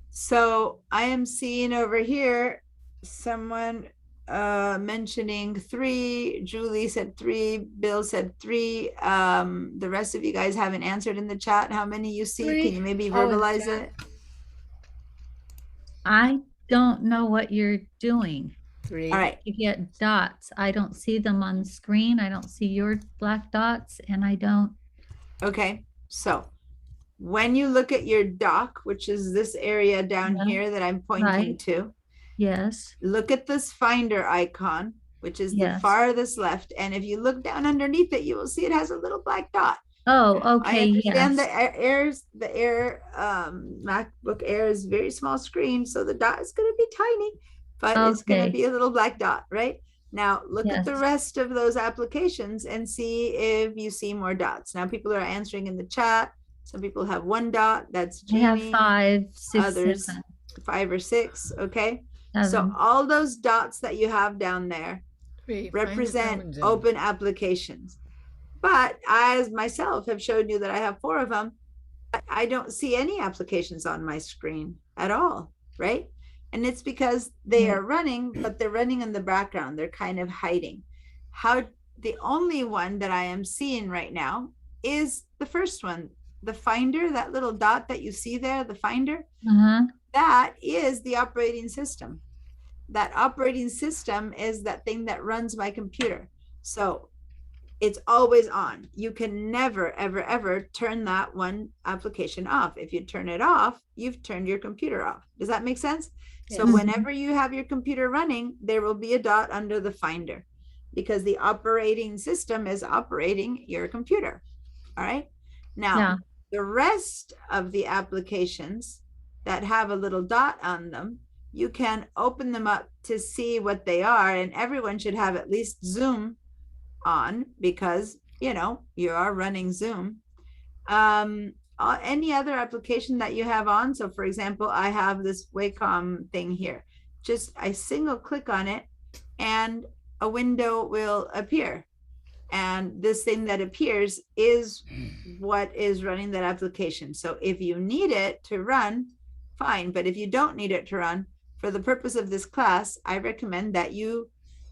So I am seeing over here someone mentioning 3. Julie said 3. Bill said 3. The rest of you guys haven't answered in the chat how many you see. 3. Can you maybe Oh, in the verbalize chat. it? I don't know what you're doing. 3. All right. You get dots. I don't see them on the screen. I don't see your black dots, and I don't. Okay. So when you look at your dock, which is this area down Yeah. here that I'm pointing Right. to, Yes. look at this finder icon, which is the Yes. farthest left. And if you look down underneath it, you will see it has a little black dot. Oh, I okay. understand Yes. the Air MacBook Air is very small screen, so the dot is going to be tiny, but it's going to Okay. be a little black dot, right? Now look at the Yes. rest of those applications and see if you see more dots. Now people are answering in the chat. Some people have 1 dot. That's I have Jamie. 5, 6, Others 7, 5 or 6. Okay. 7. So all those dots that you have down there 3. represent open applications. But as myself have showed you that I have 4 of them, I don't see any applications on my screen at all, right? And it's because they Right. are running, but they're running in the background. They're kind of hiding. The only one that I am seeing right now is the first one, the finder, that little dot that you see there, the finder, Uh-huh. that is the operating system. That operating system is that thing that runs my computer. So it's always on. You can never, ever, ever turn that one application off. If you turn it off, you've turned your computer off. Does that make sense? So Yes. whenever you have your computer running, there will be a dot under the finder because the operating system is operating your computer. All right. Now, Yeah. the rest of the applications that have a little dot on them, you can open them up to see what they are. And everyone should have at least Zoom on because, you are running Zoom. Any other application that you have on. So for example, I have this Wacom thing here. Just I single click on it and a window will appear. And this thing that appears is what is running that application. So if you need it to run, fine. But if you don't need it to run, for the purpose of this class, I recommend that you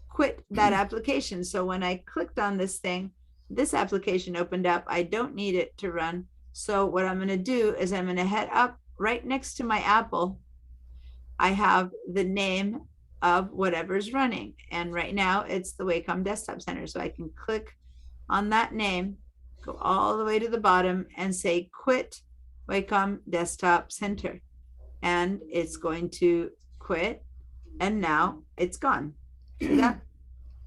quit that application. So when I clicked on this thing, this application opened up. I don't need it to run. So what I'm going to do is I'm going to head up right next to my Apple. I have the name of whatever's running. And right now it's the Wacom Desktop Center. So I can click on that name, go all the way to the bottom and say quit Wacom Desktop Center. And it's going to quit. And now it's gone. See that?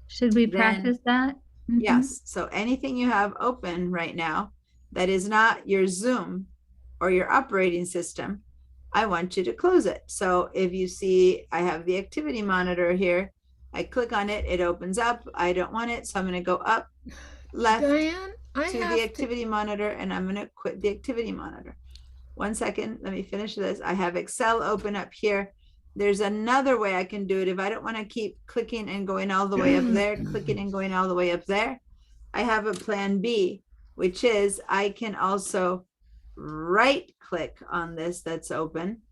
Should we Then- practice that? Mhm. Yes. So anything you have open right now that is not your Zoom or your operating system, I want you to close it. So if you see, I have the activity monitor here. I click on it, it opens up. I don't want it. So I'm going to go up left Diane, I to have the activity monitor and I'm going to quit the activity monitor. 1 second. Let me finish this. I have Excel open up here. There's another way I can do it. If I don't want to keep clicking and going all the way up there, clicking and going all the way up there, I have a plan B, which is I can also right click on this that's open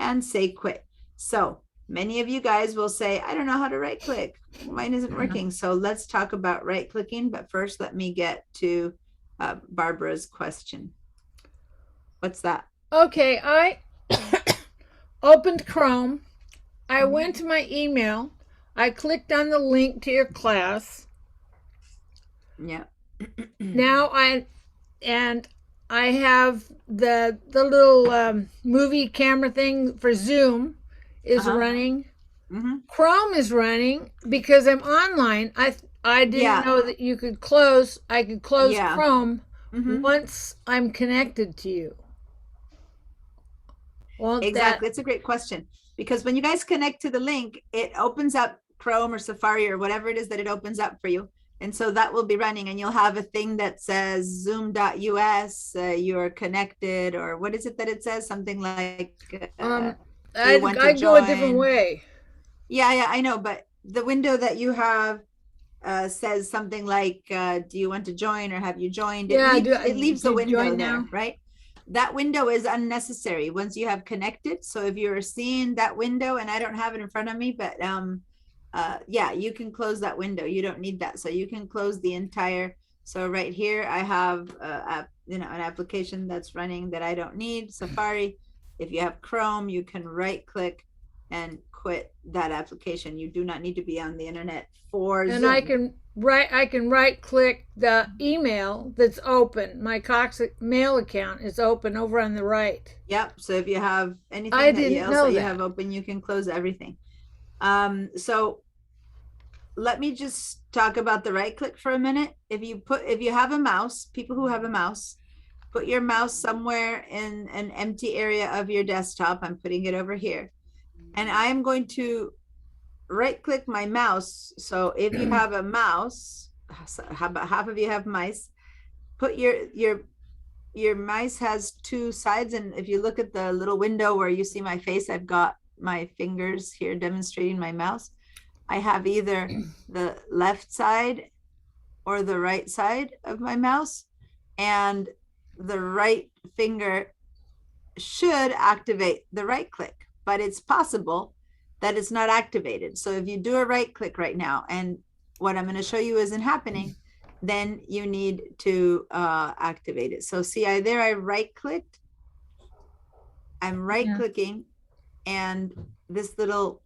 and say quit. So Many of you guys will say, I don't know how to right click. Mine isn't working. So let's talk about right clicking. But first, let me get to Barbara's question. What's that? Okay, I opened Chrome. I went to my email. I clicked on the link to your class. Yeah. Now I have the little movie camera thing for Zoom is Uh-huh. running. Mm-hmm. Chrome is running because I'm online. I didn't Yeah. know that you could close. I could close Yeah. Chrome Mm-hmm. once I'm connected to you. Well, Exactly. It's a great question because when you guys connect to the link, it opens up Chrome or Safari or whatever it is that it opens up for you. And so that will be running and you'll have a thing that says zoom.us, you're connected, or what is it that it says? Something like, I want to go a different join? way. yeah, I know. But the window that you have says something like, do you want to join or have you joined? Yeah, It leaves do a you window join there, now? right? That window is unnecessary once you have connected. So if you're seeing that window, and I don't have it in front of me, but yeah, you can close that window. You don't need that. So you can close the entire. So right here, I have an application that's running that I don't need, Safari. If you have Chrome, you can right click and quit that application. You do not need to be on the internet for And Zoom. I can right click the email that's open. My Cox mail account is open over on the right. Yep. So if you have anything I that didn't else know that you that. have open, you can close everything. So let me just talk about the right click for a minute. If you have a mouse, people who have a mouse, put your mouse somewhere in an empty area of your desktop. I'm putting it over here. And I am going to right click my mouse. So if you have a mouse, how about half of you have mice, put your mice has two sides. And if you look at the little window where you see my face, I've got my fingers here demonstrating my mouse. I have either the left side or the right side of my mouse, and the right finger should activate the right click, but it's possible that it's not activated. So if you do a right click right now, and what I'm going to show you isn't happening, then you need to activate it. So see, I right clicked. I'm right clicking, and this little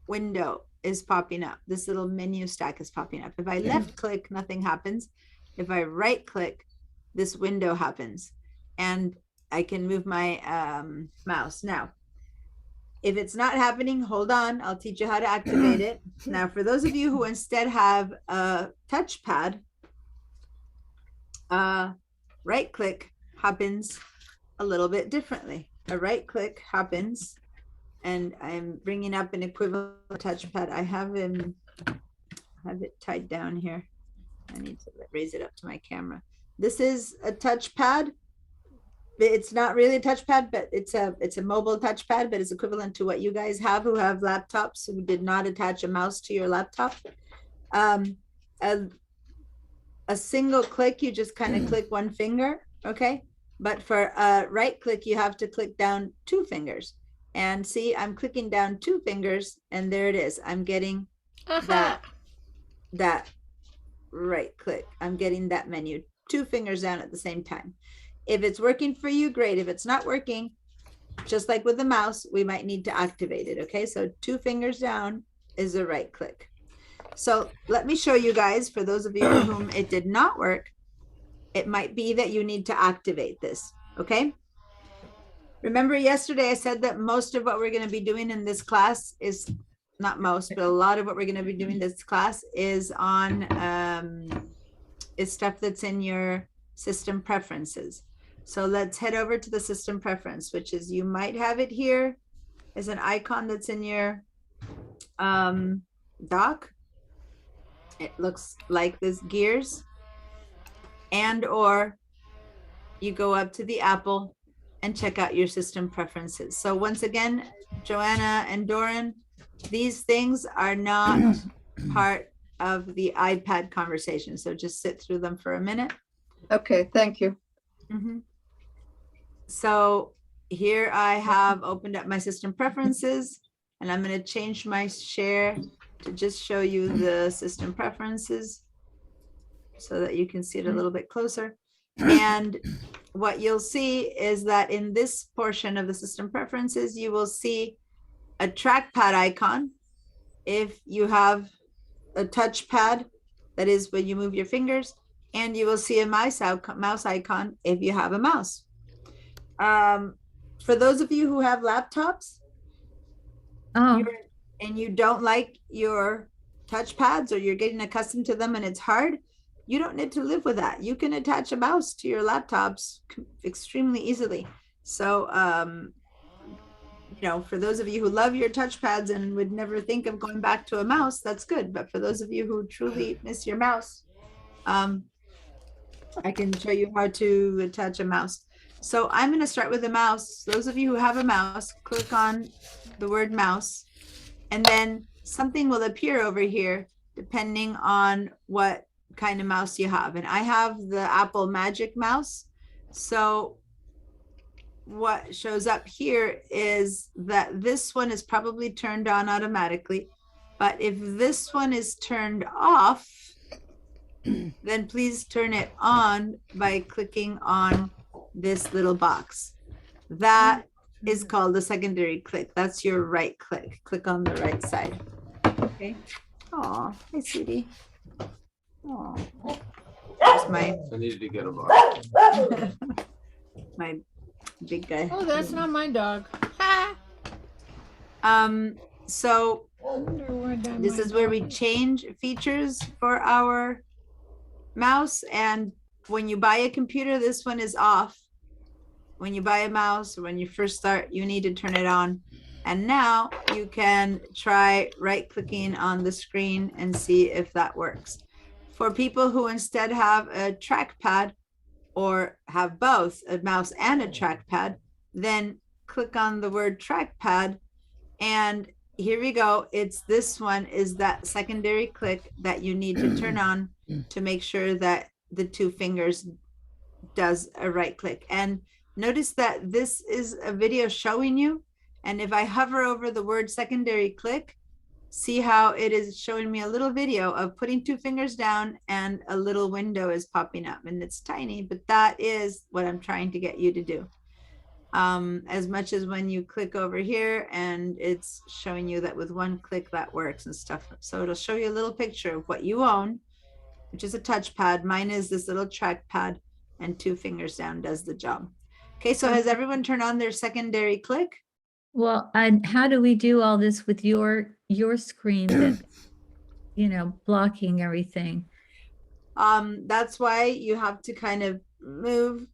window is popping up. This little menu stack is popping up. If I left click, nothing happens. If I right click, this window happens, and I can move my mouse. Now, if it's not happening, hold on. I'll teach you how to activate it. Now, for those of you who instead have a touchpad, right click happens a little bit differently. A right click happens, and I'm bringing up an equivalent touchpad. I have it tied down here. I need to raise it up to my camera. This is a touchpad. It's not really a touchpad, but it's a mobile touchpad, but it's equivalent to what you guys have who have laptops who did not attach a mouse to your laptop. A single click, you just kind of click one finger, okay? But for a right click, you have to click down two fingers. And see, I'm clicking down two fingers, and there it is. I'm getting that right click. I'm getting that menu, two fingers down at the same time. If it's working for you, great. If it's not working, just like with the mouse, we might need to activate it. Okay, so two fingers down is a right click. So let me show you guys, for those of you for whom it did not work, it might be that you need to activate this. Okay. Remember yesterday I said that most of what we're going to be doing in this class is not most, but a lot of what we're going to be doing in this class is on is stuff that's in your system preferences. So let's head over to the system preference, which is, you might have it here as an icon that's in your dock. It looks like this gears, and or you go up to the Apple and check out your system preferences. So once again, Joanna and Doran, these things are not part of the iPad conversation. So just sit through them for a minute. Okay, thank you. So here I have opened up my system preferences. And I'm going to change my share to just show you the system preferences so that you can see it a little bit closer. And what you'll see is that in this portion of the system preferences, you will see a trackpad icon. If you have a touchpad, that is when you move your fingers, and you will see a mouse icon if you have a mouse. For those of you who have laptops, Oh, and you don't like your touchpads, or you're getting accustomed to them and it's hard, you don't need to live with that. You can attach a mouse to your laptops extremely easily. So, you know, for those of you who love your touchpads and would never think of going back to a mouse, that's good. But for those of you who truly miss your mouse, I can show you how to attach a mouse. So I'm going to start with a mouse. Those of you who have a mouse, click on the word mouse, and then something will appear over here depending on what kind of mouse you have. And I have the Apple Magic Mouse. So what shows up here is that this one is probably turned on automatically. But if this one is turned off, then please turn it on by clicking on this little box. That is called the secondary click. That's your right click. Click on the right side. Okay. Oh, hi, sweetie. Oh, there's my I needed to get a box. my big guy. Oh, that's not my dog. Ha! So Wonder where that this might is where go. we change features for our mouse. And when you buy a computer, this one is off. When you buy a mouse, or when you first start, you need to turn it on. And now you can try right clicking on the screen and see if that works. For people who instead have a trackpad, or have both a mouse and a trackpad, then click on the word trackpad. And here we go. It's this one is that secondary click that you need to turn on to make sure that the two fingers does a right click. And notice that this is a video showing you. And if I hover over the word secondary click, see how it is showing me a little video of putting two fingers down and a little window is popping up, and it's tiny, but that is what I'm trying to get you to do. As much as when you click over here and it's showing you that with one click that works and stuff. So it'll show you a little picture of what you own, which is a touchpad. Mine is this little trackpad, and two fingers down does the job. Okay, so has everyone turned on their secondary click? well, and how do we do all this with your screen that's, you know, blocking everything? That's why you have to kind of move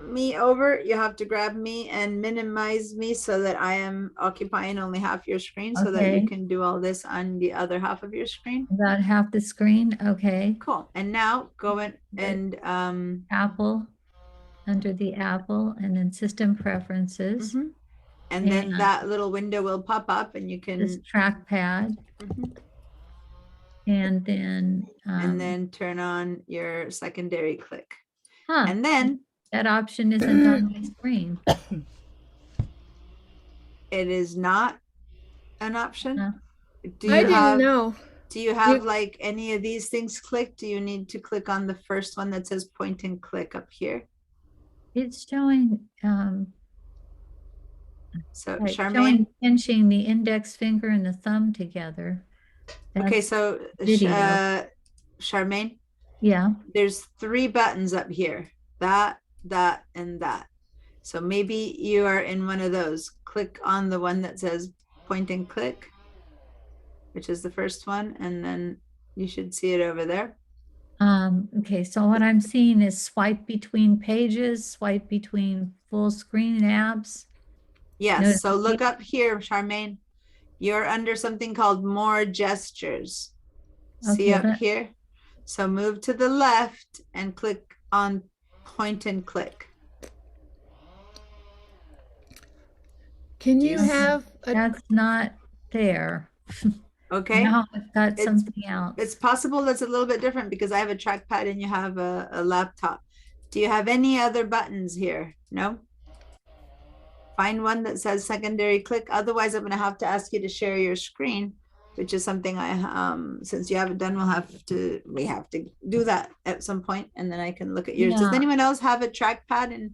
me over. You have to grab me and minimize me so that I am occupying only half your screen, so that Okay. you can do all this on the other half of your screen. About half the screen, okay. Cool. And now go in and Apple, under the Apple, and then system preferences, mhm. And then Yeah. that little window will pop up and you this can trackpad, mhm. and then, And then turn on your secondary click. huh, And then that option isn't on my screen. it is not an option. No. Do I you didn't have know. Do you have like any of these things clicked? Do you need to click on the first one that says point and click up here? It's showing, So right, Charmaine, showing pinching the index finger and the thumb together. okay, That's- so video. Charmaine, Yeah, there's three buttons up here, that, and that. So maybe you are in one of those. Click on the one that says point and click, which is the first one, and then you should see it over there. okay, so what I'm seeing is swipe between pages, swipe between full screen apps. Yes, so look Notification. up here, Charmaine. You're under something called more gestures. See Okay, up that- here? So move to the left and click on point and click. Can you Yes. have a That's not there. Okay? Now I've got It's- something else. It's possible that's a little bit different because I have a trackpad and you have a laptop. Do you have any other buttons here? No? find one that says secondary click. Otherwise, I'm gonna have to ask you to share your screen, which is something since you haven't done, we have to do that at some point, and then I can look at yours. Does Yeah. anyone else have a trackpad and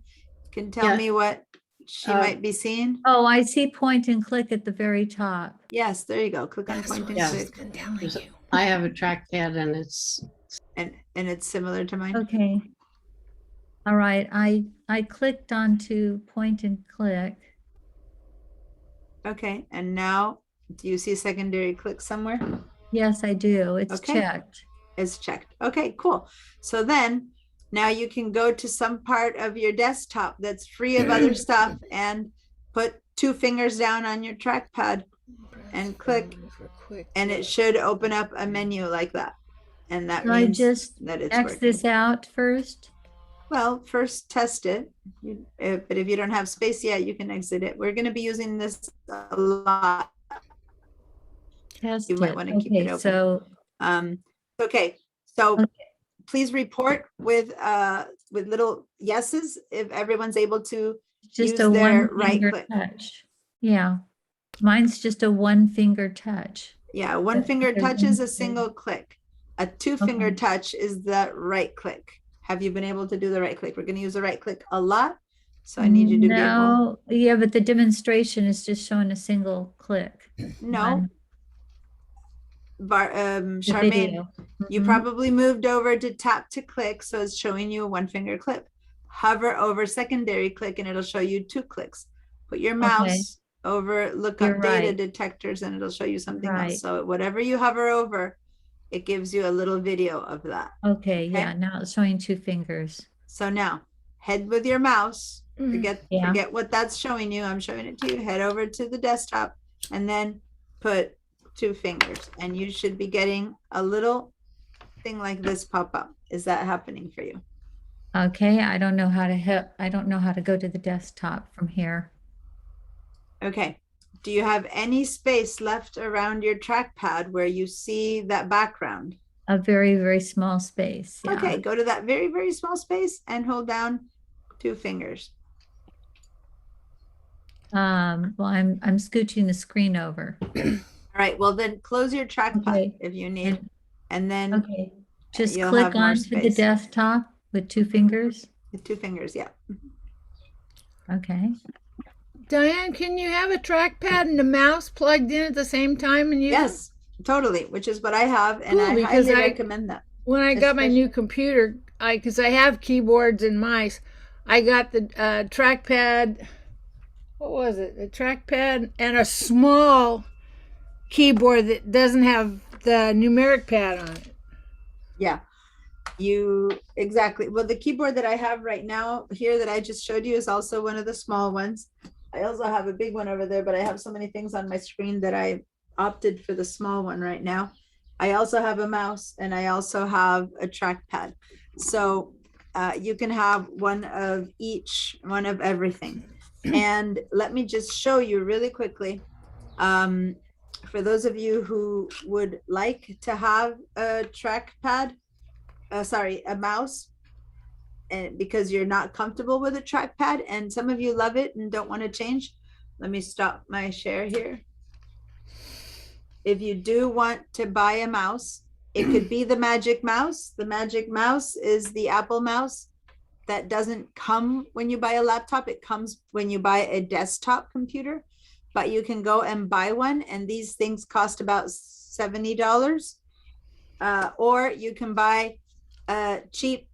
can tell Yeah. me what she Uh, might be seeing? Oh, I see point and click at the very top. Yes, there you go. Click on That's point what and Yeah. she's click, been telling Is it- you. I have a trackpad and it's, and it's similar to mine. Okay. All right, I clicked onto point and click. Okay, and now, do you see secondary click somewhere? Yes, I do. It's Okay. checked. Is checked. Okay, cool. So then now you can go to some part of your desktop that's free of other stuff and put 2 fingers down on your trackpad and click, and it should open up a menu like that. And that So I means just that it's X working. this out first. Well, first test it, but if you don't have space yet, you can exit it. We're going to be using this a lot. Test You might it. wanna keep it Okay, open. so Okay, so Okay. please report with little yeses if everyone's able to. just Use a their one right finger click. touch. Yeah. Mine's just a one finger touch. Yeah, one That's finger because touch is a then- single click. A 2-finger Okay. touch is the right click. Have you been able to do the right click? We're going to use the right click a lot. So I need you to be able. No, yeah, but the demonstration is just showing a single click. No, on the Charmaine, video. you Mhm. probably moved over to tap to click. So it's showing you a 1-finger click. Hover over secondary click and it'll show you 2 clicks. Put your mouse over, look You're up data right. detectors and it'll show you something Right. else. So whatever you hover over, it gives you a little video of that. Okay, yeah, now it's showing 2 fingers. So now head with your mouse, Mhm. Yeah. forget what that's showing you. I'm showing it to you. Head over to the desktop and then put 2 fingers and you should be getting a little thing like this pop up. Is that happening for you? Okay, I don't know how to I don't know how to go to the desktop from here. Okay. Do you have any space left around your trackpad where you see that background? A very, very small space. Yeah. Okay, go to that very, very small space and hold down 2 fingers. Well, I'm scooching the screen over. All right, well then close your trackpad Okay. if you need, And- and then Okay, just you'll click have more onto the space. desktop with 2 fingers. with 2 fingers, yeah. Okay. Diane, can you have a trackpad and a mouse plugged in at the same time and use it? Yes, totally, which is what I have, and Cool, I because highly I- recommend that. When I got my Especially- new computer, because I have keyboards and mice, I got the trackpad. What was it? A trackpad and a small keyboard that doesn't have the numeric pad on it. Yeah, exactly. Well, the keyboard that I have right now here that I just showed you is also one of the small ones. I also have a big one over there, but I have so many things on my screen that I opted for the small one right now. I also have a mouse and I also have a trackpad. So you can have one of each, one of everything. And let me just show you really quickly. For those of you who would like to have a trackpad, a mouse, and because you're not comfortable with a trackpad, and some of you love it and don't want to change, let me stop my share here. If you do want to buy a mouse, it could be the Magic Mouse. The Magic Mouse is the Apple mouse that doesn't come when you buy a laptop. It comes when you buy a desktop computer, but you can go and buy one, and these things cost about $70. Or you can buy a cheap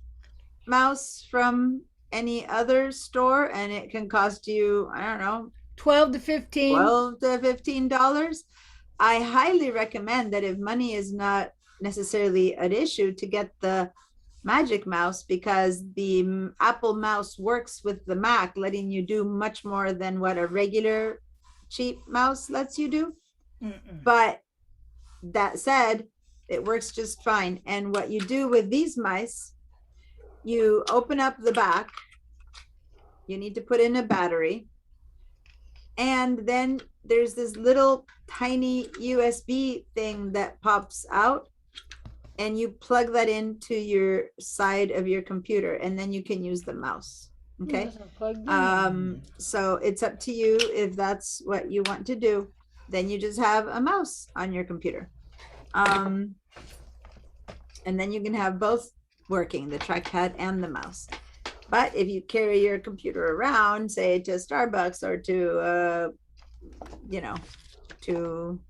mouse from any other store, and it can cost you, I don't know, 12 to 15. $12 to $15. I highly recommend that if money is not necessarily an issue, to get the Magic Mouse, because the Apple mouse works with the Mac, letting you do much more than what a regular cheap mouse lets you do. But that said, it works just fine. And what you do with these mice, you open up the back, you need to put in a battery, and then there's this little tiny USB thing that pops out, and you plug that into your side of your computer, and then you can use the mouse. Okay. Wasn't plugged in. So it's up to you if that's what you want to do. Then you just have a mouse on your computer. And then you can have both working, the trackpad and the mouse. But if you carry your computer around, say to Starbucks or to, to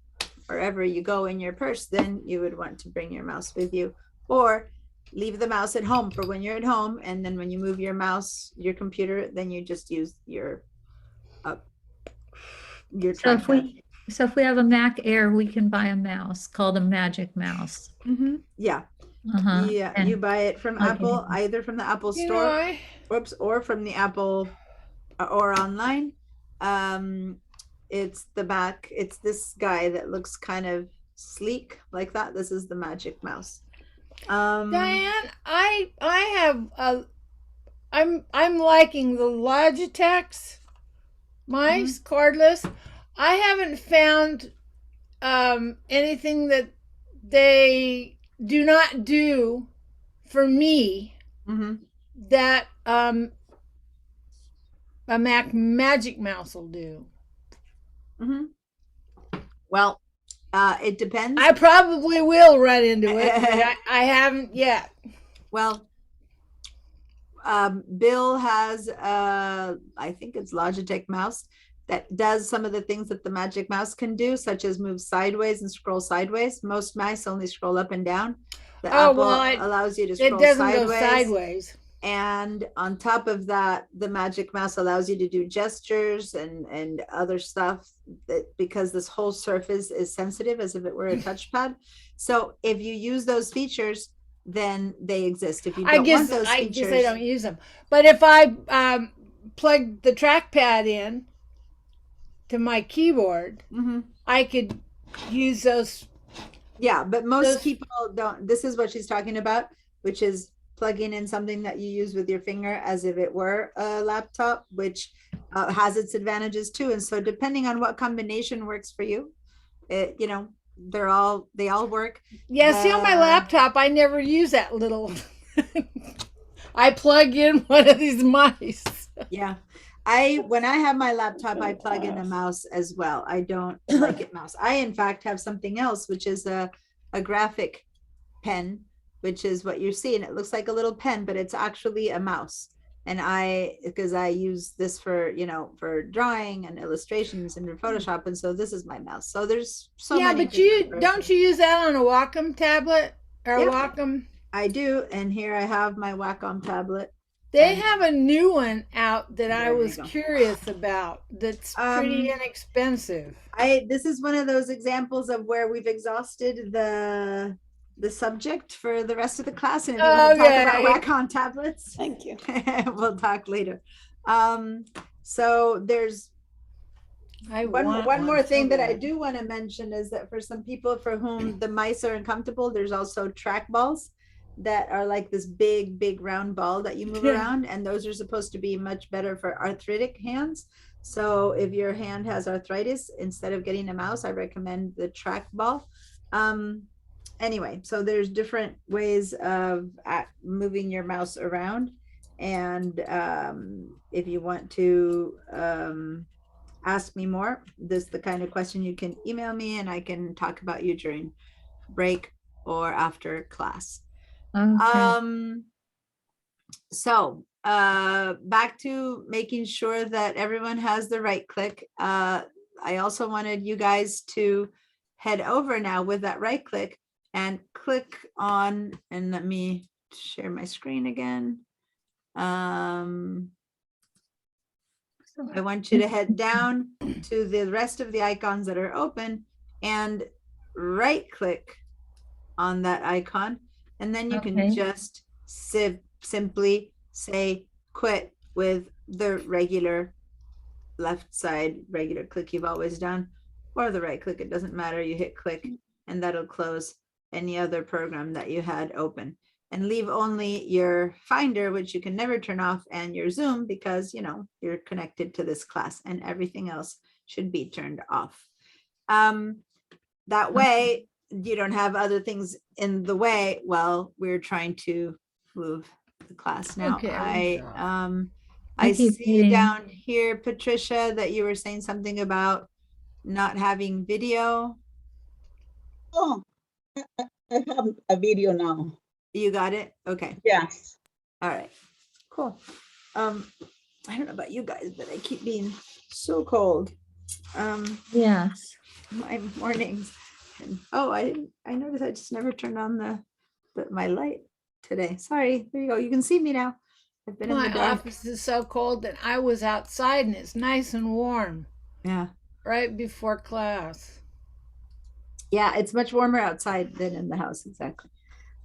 wherever you go in your purse, then you would want to bring your mouse with you, or leave the mouse at home for when you're at home. And then when you move your mouse, your computer, then you just use your So trackpad. if we have a Mac Air, we can buy a mouse called a Magic Mouse. Yeah, Uh-huh. yeah, and you buy it from plug it Apple, in. either from the Apple You know, store, or from the Apple or online. It's the Mac. It's this guy that looks kind of sleek like that. This is the Magic Mouse. Diane, I have I'm liking the Logitech's mice cordless. I haven't found anything that they do not do for me that a Magic Mouse will do. Well, it depends. I probably will run into it, but I haven't yet. Well, Bill has I think it's Logitech mouse that does some of the things that the Magic Mouse can do, such as move sideways and scroll sideways. Most mice only scroll up and down. The Apple allows you to scroll It doesn't sideways. go sideways. And on top of that, the Magic Mouse allows you to do gestures and other stuff, that because this whole surface is sensitive as if it were a touchpad. So if you use those features, then they exist. If you don't want those I features, guess I don't use them. But if I plug the trackpad in to my keyboard, I could use those. Yeah, but most Those- people don't. This is what she's talking about, which is plugging in something that you use with your finger as if it were a laptop, which has its advantages too. And so depending on what combination works for you, they all work. Yeah, see on my laptop, I never use that little. I plug in one of these mice. Yeah. When I have my laptop, I plug in a mouse as well. I don't like it mouse. I, in fact, have something else, which is a graphic pen, which is what you're seeing. It looks like a little pen, but it's actually a mouse. And because I use this for drawing and illustrations and for Photoshop. And so this is my mouse. So there's so many. But don't you use that on a Wacom tablet or Yeah. Wacom? I do. And here I have my Wacom tablet. They have a new one out that I There you was go. curious about. That's pretty inexpensive. This is one of those examples of where we've exhausted the subject for the rest of the class. And if you want to talk about Okay. Wacom tablets, Thank you. we'll talk later. So there's one more thing that I do want to mention is that for some people for whom the mice are uncomfortable, there's also track balls that are like this big round ball that you move around, and those are supposed to be much better for arthritic hands. So if your hand has arthritis, instead of getting a mouse, I recommend the track ball. Anyway, so there's different ways of moving your mouse around, and if you want to ask me more, this is the kind of question you can email me, and I can talk about you during break or after class. Okay. So back to making sure that everyone has the right click. I also wanted you guys to head over now with that right click and click on, and let me share my screen again. I want you to head down to the rest of the icons that are open and right click on that icon. And then you Okay. can just simply say quit with the regular left side, regular click you've always done, or the right click. It doesn't matter. You hit click and that'll close any other program that you had open, and leave only your Finder, which you can never turn off, and your Zoom, because you're connected to this class, and everything else should be turned off. That way you don't have other things in the way while we're trying to move the class. Now, Okay. I I keep see reading. down here, Patricia, that you were saying something about not having video. Oh, I have a video now. You got it? Okay. Yes. All right. Cool. I don't know about you guys, but I keep being so cold. Yes. My mornings. And, oh, I noticed I just never turned on my light today. Sorry. There you go. You can see me now. I've been in My the dark. office is so cold that I was outside and it's nice and warm Yeah. right before class. Yeah, it's much warmer outside than in the house. Exactly.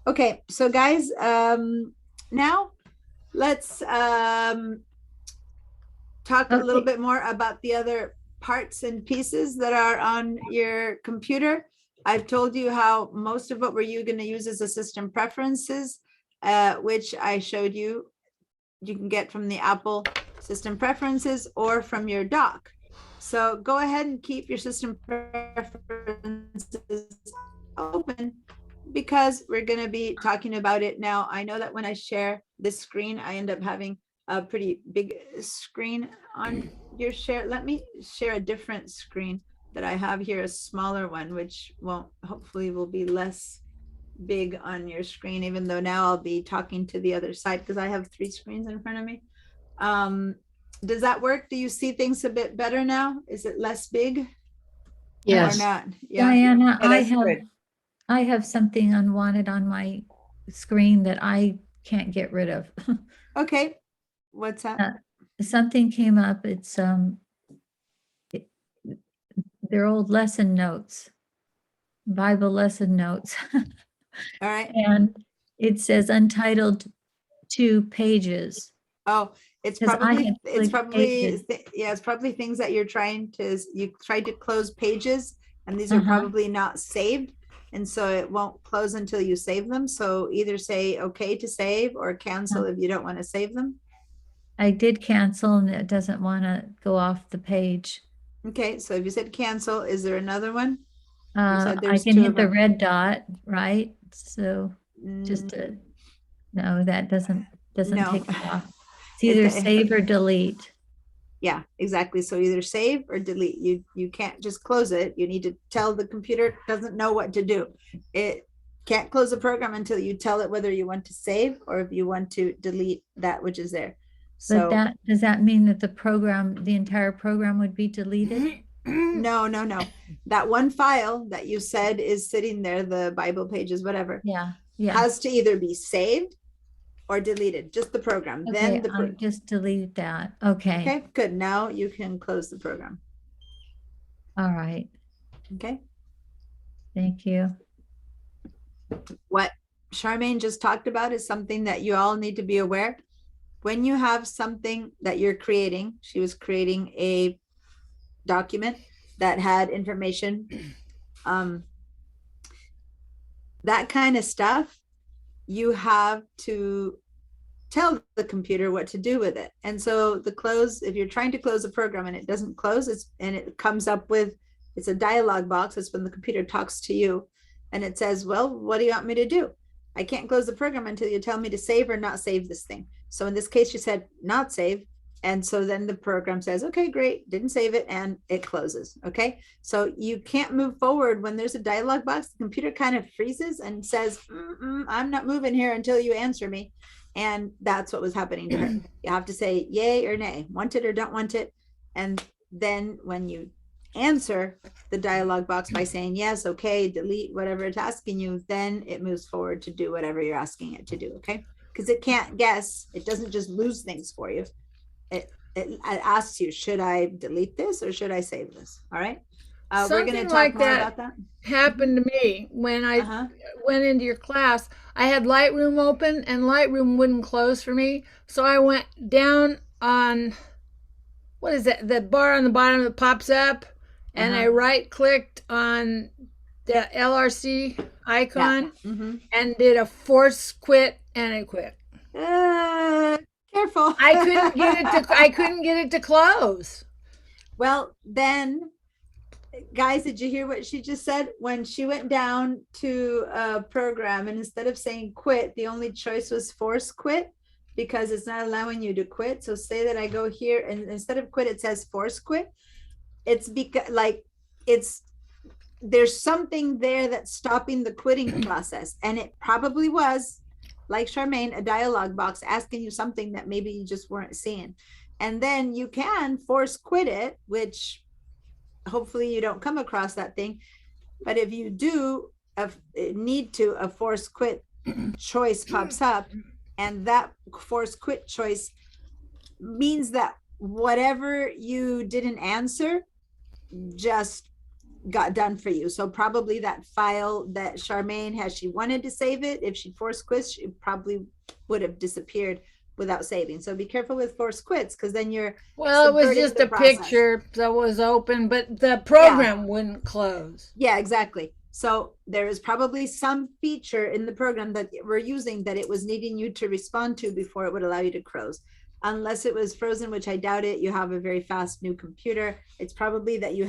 Okay, so guys, now let's talk a little Okay. bit more about the other parts and pieces that are on your computer. I've told you how most of what we're going to use is the system preferences, which I showed you. You can get from the Apple system preferences or from your dock. So go ahead and keep your system preferences open because we're going to be talking about it now. I know that when I share this screen, I end up having a pretty big screen on your share. Let me share a different screen that I have here, a smaller one, which won't, hopefully will be less big on your screen, even though now I'll be talking to the other side because I have 3 screens in front of me. Does that work? Do you see things a bit better now? Is it less big? Yes. Or not? Yeah. Diana, Yeah, that's good. I have something unwanted on my screen that I can't get rid of. Okay. What's that? Something came up. It's it- they're old lesson notes, Bible lesson notes. All right. And it says untitled 2 pages. Oh, it's 'Cause I probably, had it's clicked probably, pages. yeah, it's probably things that you're trying to, you tried to close pages and these are Uh-huh. probably not saved. And so it won't close until you save them. So either say okay to save or cancel if you don't want to save them. I did cancel and it doesn't want to go off the page. Okay, so if you said cancel, is there another one? said I there's can 2 hit of the them. red dot, right? So just Mm, no, that doesn't No. take it off. It's either save or delete. Yeah, exactly. So either save or delete. You can't just close it. You need to tell the computer it doesn't know what to do. It can't close the program until you tell it whether you want to save or if you want to delete that which is there. But So does that mean that the entire program would be deleted? no. That one file that you said is sitting there, the Bible pages, whatever, Yeah, yeah. has to either be saved or deleted, just the program. Okay, Then the I'll just delete that. Okay, okay, good. Now you can close the program. all right. Okay. Thank you. What Charmaine just talked about is something that you all need to be aware. When you have something that you're creating, she was creating a document that had information, that kind of stuff, you have to tell the computer what to do with it. And so the close, if you're trying to close a program and it doesn't close, and it comes up with, it's a dialog box. It's when the computer talks to you and it says, well, what do you want me to do? I can't close the program until you tell me to save or not save this thing. So in this case, you said not save. And so then the program says, okay, great, didn't save it, and it closes. Okay. So you can't move forward when there's a dialog box. The computer kind of freezes and says, I'm not moving here until you answer me. And that's what was happening to her. You have to say yay or nay, want it or don't want it. And then when you answer the dialog box by saying yes, okay, delete, whatever it's asking you, then it moves forward to do whatever you're asking it to do. Okay. Because it can't guess. It doesn't just lose things for you. It asks you, should I delete this or should I save this? All right. We're going to Something talk like more that about that. happened to me when I Uh-huh. went into your class. I had Lightroom open and Lightroom wouldn't close for me. So I went down on, what is that? The bar on the bottom that pops up. And I right clicked on the LRC icon and did a force quit and I quit. Careful. I couldn't get it to close. Well, then, guys, did you hear what she just said? When she went down to a program and instead of saying quit, the only choice was force quit. because it's not allowing you to quit. So say that I go here and instead of quit, it says force quit. It's because like there's something there that's stopping the quitting process. And it probably was, like Charmaine, a dialogue box asking you something that maybe you just weren't seeing. And then you can force quit it, which hopefully you don't come across that thing. But if you do need to, a force quit choice pops up, and that force quit choice means that whatever you didn't answer just got done for you. So probably that file that Charmaine has, she wanted to save it. If she force quits, she probably would have disappeared without saving. So be careful with force quits, because then you're Well, it was subverting just the a process. picture that was open, but the program wouldn't close. Yeah, exactly. So there is probably some feature in the program that we're using that it was needing you to respond to before it would allow you to close. Unless it was frozen, which I doubt it. You have a very fast new computer. It's probably that you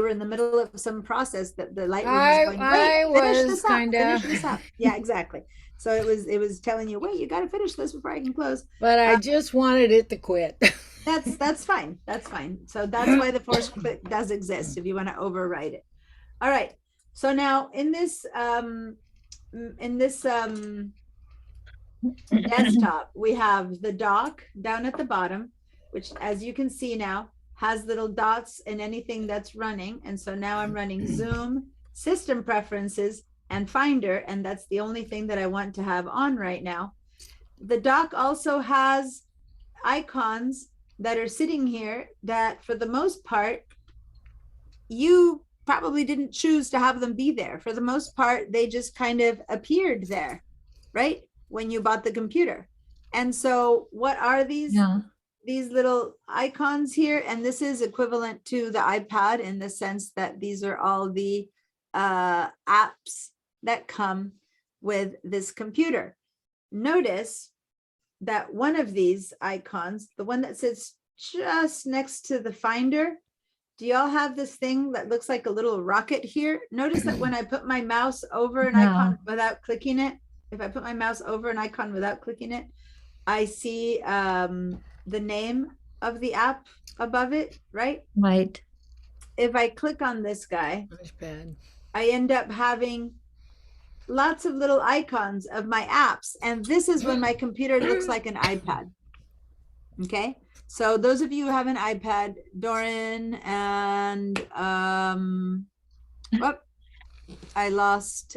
were in the middle of some process that the light was going, I wait, finish was this up, kinda- finish this up. Yeah, exactly. So it was telling you, wait, you got to finish this before I can close. But I just wanted it to quit. That's fine. That's fine. So that's why the force quit does exist if you want to override it. All right. So now in this desktop, we have the dock down at the bottom, which as you can see now has little dots and anything that's running. And so now I'm running Zoom, system preferences, and Finder, and that's the only thing that I want to have on right now. The dock also has icons that are sitting here that for the most part, you probably didn't choose to have them be there. For the most part, they just kind of appeared there, right? When you bought the computer. And so what are these? Yeah. These little icons here, and this is equivalent to the iPad in the sense that these are all the apps that come with this computer. Notice that one of these icons, the one that sits just next to the Finder, do y'all have this thing that looks like a little rocket here? Notice that when I put my mouse over an icon without clicking it, if I put my mouse over an icon without clicking it, I see the name of the app above it, right? Right. If I click on this guy, Touchpad. I end up having lots of little icons of my apps. And this is when my computer looks like an iPad. Okay. So those of you who have an iPad, Doran and I lost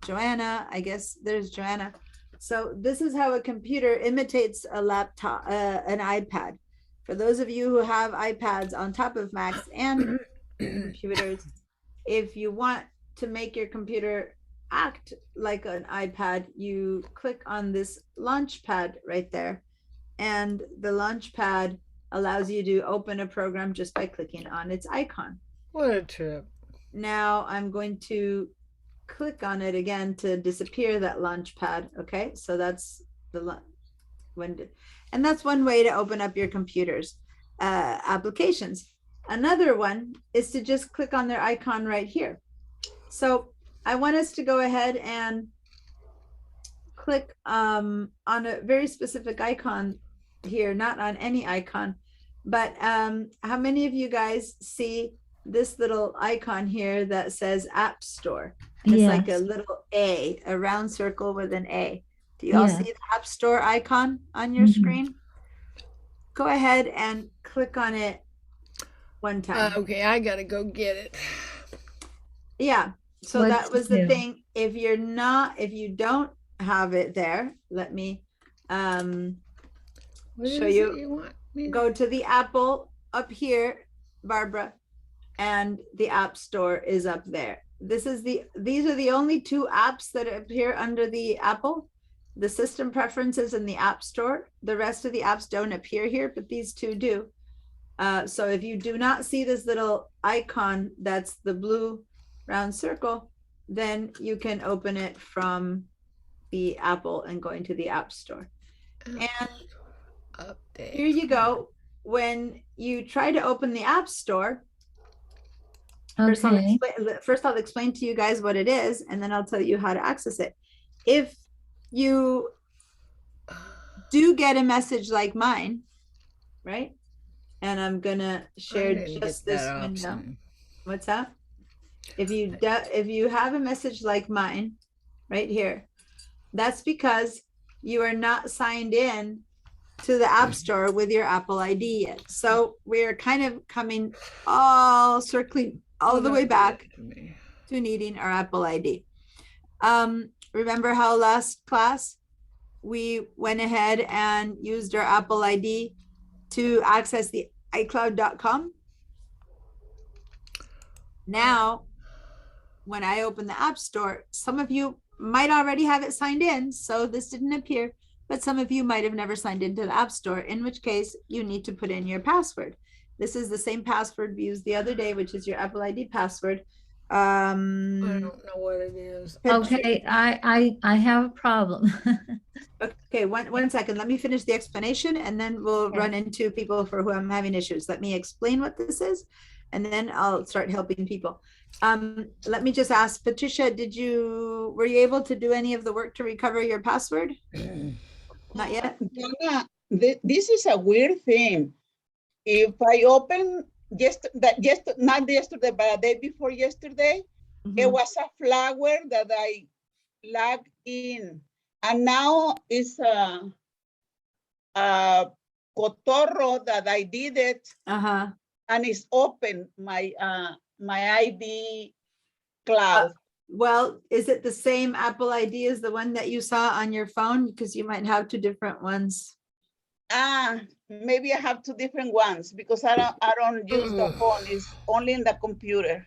Joanna. I guess there's Joanna. So this is how a computer imitates a laptop, an iPad. For those of you who have iPads on top of Macs and computers, if you want to make your computer act like an iPad, you click on this launch pad right there. And the launch pad allows you to open a program just by clicking on its icon. What a trip. Now I'm going to click on it again to disappear that launch pad. Okay, so that's the and that's one way to open up your computer's applications. Another one is to just click on their icon right here. So I want us to go ahead and click on a very specific icon here, not on any icon, but how many of you guys see this little icon here that says App Store? It's like a little A, a round circle with an A. Do you all see the App Store icon on your screen? Go ahead and click on it one time. Okay, I gotta go get it. Yeah. So What that to was the do? thing. If you don't have it there, let me What show is you. it want me to- Go to the Apple up here, Barbara, and the App Store is up there. These are the only two apps that appear under the Apple, the system preferences and the App Store. The rest of the apps don't appear here, but these two do. So if you do not see this little icon, that's the blue round circle, then you can open it from the Apple and go into the App Store. And Update. here you go. When you try to open the App Store, first I'll explain to you guys what it is, and then I'll tell you how to access it. If you do get a message like mine, right? And I'm gonna share didn't just get this that window. option. What's that? If you have a message like mine, right here, that's because you are not signed in to the App Store with your Apple ID yet. So we're kind of coming all circling all the way back to needing our Apple ID. Remember how last class we went ahead and used our Apple ID to access the iCloud.com? Now, when I open the App Store, some of you might already have it signed in, so this didn't appear, but some of you might have never signed into the App Store, in which case you need to put in your password. This is the same password we used the other day, which is your Apple ID password. I don't know what it is. Okay, I have a problem. Okay, one second. Let me finish the explanation and then we'll Okay. run into people for who I'm having issues. Let me explain what this is and then I'll start helping people. Let me just ask, Patricia, were you able to do any of the work to recover your password? Not yet? Diana, this is a weird thing. If I open not yesterday, but a day before yesterday, it Mhm. was a flower that I logged in. And now it's a cotorro that I did it Uh-huh. and it's open, my ID cloud. Well, is it the same Apple ID as the one that you saw on your phone? Because you might have two different ones. Maybe I have two different ones because I don't use the phone. It's only in the computer.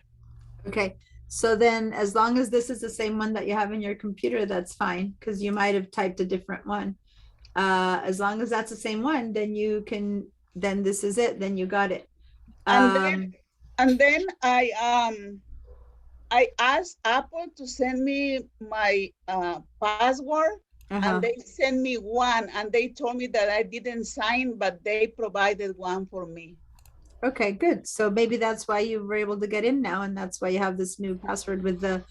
Okay, so then as long as this is the same one that you have in your computer, that's fine, because you might have typed a different one. As long as that's the same one, then then this is it, then you got it. And then I asked Apple to send me my password, Uh-huh. and they sent me one, and they told me that I didn't sign, but they provided one for me. Okay, good. So maybe that's why you were able to get in now, and that's why you have this new password with the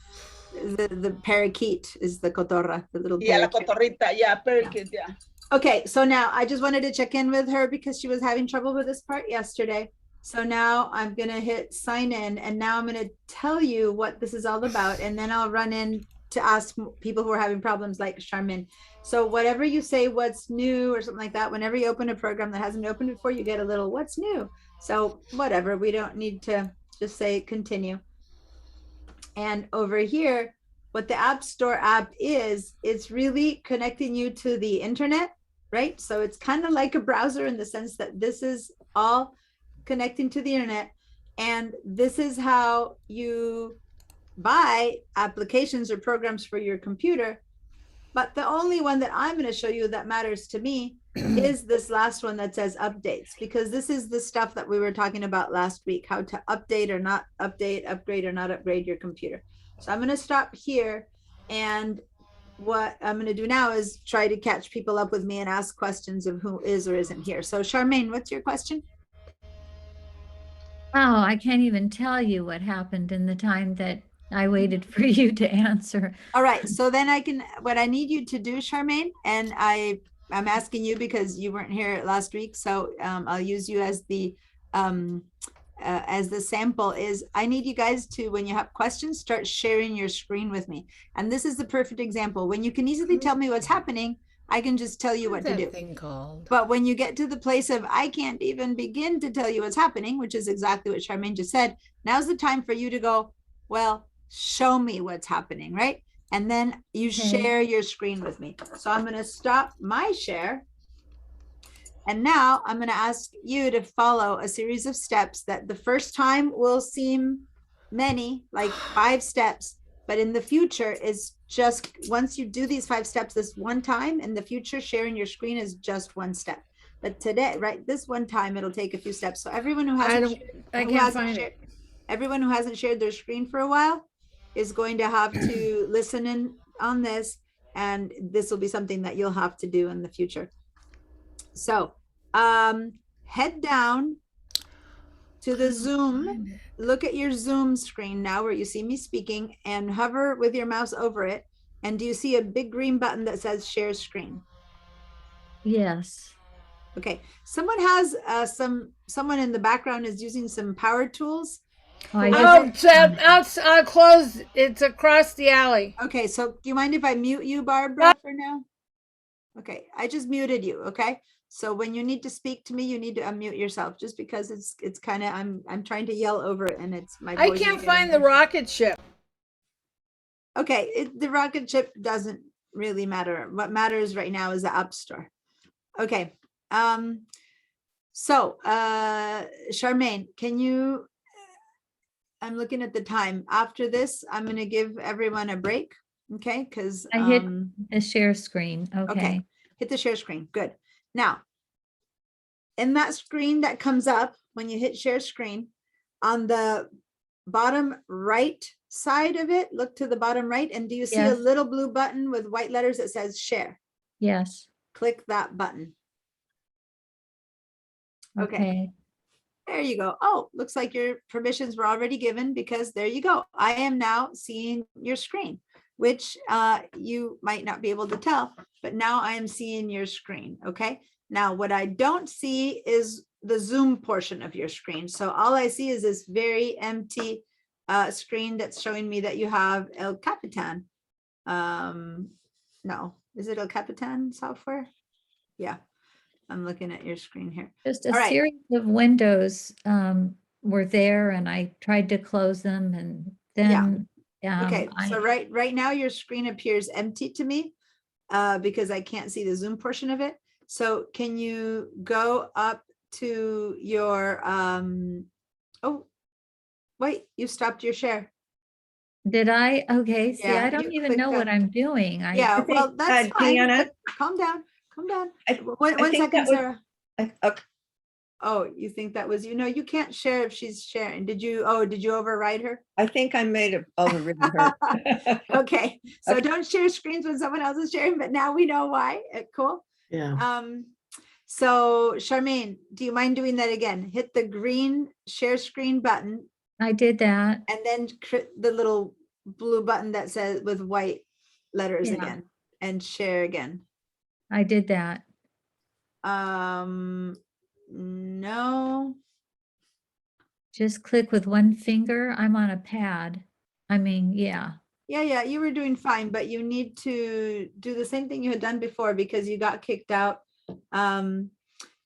parakeet is the cotorra, the little Yeah, la parakeet. cotorrita, yeah, parakeet, yeah. Okay, so now I just wanted to check in with her because she was having trouble with this part yesterday. So now I'm gonna hit sign in, and now I'm gonna tell you what this is all about, and then I'll run in to ask people who are having problems like Charmin. So whatever you say, what's new or something like that, whenever you open a program that hasn't opened before, you get a little what's new. So whatever, we don't need to just say continue. And over here, what the App Store app is, it's really connecting you to the internet, right? So it's kind of like a browser in the sense that this is all connecting to the internet. And this is how you buy applications or programs for your computer. But the only one that I'm going to show you that matters to me is this last one that says updates, because this is the stuff that we were talking about last week, how to update or not update, upgrade or not upgrade your computer. So I'm going to stop here. And what I'm going to do now is try to catch people up with me and ask questions of who is or isn't here. So Charmaine, what's your question? Oh, I can't even tell you what happened in the time that I waited for you to answer. All right, so then what I need you to do, Charmaine, and I'm asking you because you weren't here last week, so I'll use you as the sample, is I need you guys to, when you have questions, start sharing your screen with me. And this is the perfect example. When you can easily tell me what's happening, I can just tell you what What's to that do. thing called? But when you get to the place of I can't even begin to tell you what's happening, which is exactly what Charmaine just said, now's the time for you to go, well, show me what's happening, right? And then you share your screen with me. So I'm going to stop my share. And now I'm going to ask you to follow a series of steps that the first time will seem many, like 5 steps, but in the future is just, once you do these 5 steps this one time, in the future, sharing your screen is just 1 step. But today, right, this one time, it'll take a few steps. So everyone who hasn't everyone who hasn't shared their screen for a while is going to have to listen in on this, and this will be something that you'll have to do in the future. So head down to the Zoom, look at your Zoom screen now where you see me speaking, and hover with your mouse over it. And do you see a big green button that says share screen? Yes. Okay, someone has someone in the background is using some power tools. Oh, I Oh, just- I'll close. It's across the alley. Okay, so do you mind if I mute you, Barbara, for now? Okay, I just muted you, okay? So when you need to speak to me, you need to unmute yourself, just because it's kind of, I'm trying to yell over it and it's my I voice is can't getting find the worse. rocket ship. Okay, the rocket ship doesn't really matter. What matters right now is the App Store. Okay, so Charmaine, can you, I'm looking at the time. After this, I'm gonna give everyone a break, okay? Because I hit the share screen. okay, Okay. hit the share screen, good. Now, in that screen that comes up when you hit share screen, on the bottom right side of it, look to the bottom right, and do you see a Yes. little blue button with white letters that says share? Yes. Click that button. Okay. Okay. There you go. Oh, looks like your permissions were already given, because there you go. I am now seeing your screen, which you might not be able to tell, but now I am seeing your screen. Okay. Now what I don't see is the Zoom portion of your screen. So all I see is this very empty screen that's showing me that you have El Capitan. No, is it El Capitan software? Yeah, I'm looking at your screen here. Just a All right. series of windows were there and I tried to close them and then Okay, so I right now your screen appears empty to me because I can't see the Zoom portion of it. So can you go up to your, oh, wait, you stopped your share. did I? Okay, see, Yeah, I don't you even clicked know what on- I'm doing. Yeah, think, well, that's fine. Deanna- but Calm down, calm down. I One think second, that was- Sarah. Okay. Oh, you think that was, you know, you can't share if she's sharing. Did you override her? I think I may have overridden her. Okay, so Okay. don't share screens when someone else is sharing, but now we know why. Cool. Yeah. So Charmaine, do you mind doing that again? Hit the green share screen button I did that. and then the little blue button that says with white letters Yeah. again and share again. I did that. No. Just click with one finger. I'm on a pad. I mean, yeah. Yeah, you were doing fine, but you need to do the same thing you had done before because you got kicked out.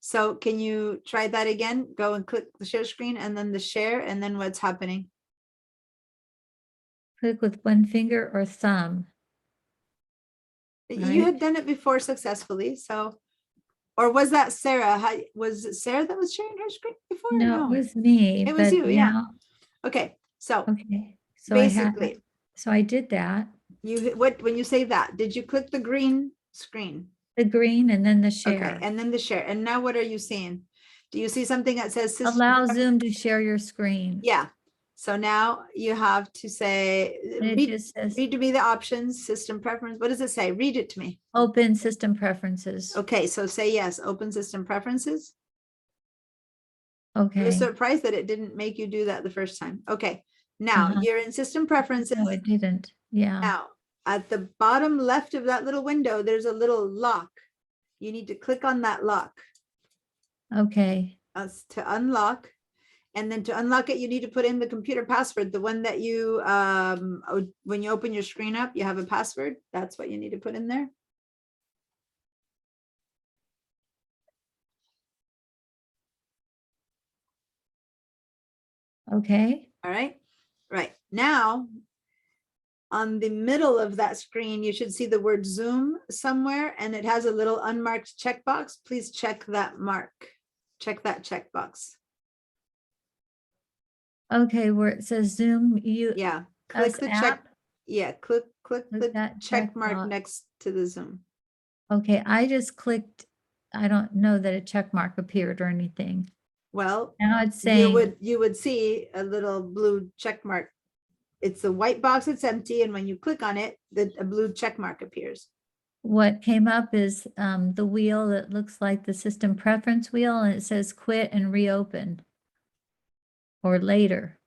So can you try that again? Go and click the share screen and then the share and then what's happening? Click with one finger or thumb. You Right. had done it before successfully, so, or was that Sarah? Was it Sarah that was sharing her screen before? No, it was me. It was but you, yeah. now- Okay, so Okay, so I had, basically, so I did that, when you say that, did you click the green screen? the green and then the Okay, share. and then the share. And now what are you seeing? Do you see something that says? system Allow pref- Zoom to share your screen. Yeah, so now you have to say, And it read just says to me the options, system preference. What does it say? Read it to me. open system preferences. Okay, so say yes, open system preferences. I was Okay, surprised that it didn't make you do that the first time. Okay, now Uh-huh. you're in system preferences. no, it didn't. Yeah, Now, at the bottom left of that little window, there's a little lock. You need to click on that lock okay, to unlock. And then to unlock it, you need to put in the computer password, the one that you, when you open your screen up, you have a password. That's what you need to put in there. okay, All right, right now, on the middle of that screen, you should see the word Zoom somewhere, and it has a little unmarked checkbox. Please check that mark. Check that checkbox. okay, where it says Zoom, you, Yeah, click us the check. app, Yeah, click Click the that check mark checkbox. next to the Zoom. Okay, I just clicked, I don't know that a check mark appeared or anything. Well, Now it's saying, you would see a little blue check mark. It's a white box, it's empty, and when you click on it, a blue check mark appears. what came up is the wheel that looks like the system preference wheel, and it says quit and reopen. Or later.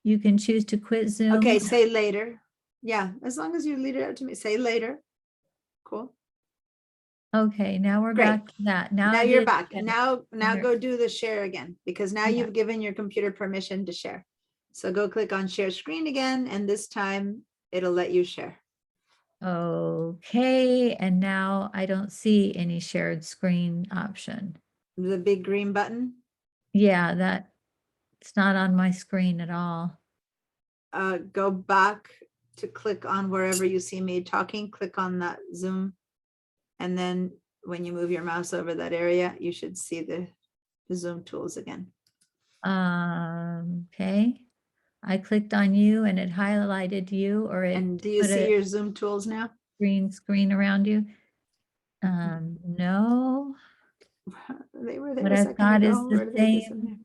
You can choose to quit Zoom. Okay, say later. Yeah, as long as you lead it out to me, say later. Cool. Okay, now we're Great. back to that. Now Now I you're did back. get it. Now There. go do the share again, because now Yeah. you've given your computer permission to share. So go click on share screen again, and this time it'll let you share. Okay, and now I don't see any shared screen option. The big green button. Yeah, that it's not on my screen at all. Go back to click on wherever you see me talking, click on that Zoom. And then when you move your mouse over that area, you should see the Zoom tools again. Okay. I clicked on you and it highlighted you, or it And do you put see a your Zoom tools now? green screen around you. No, They were there what a I've second got is ago. the Where did they same. disappear?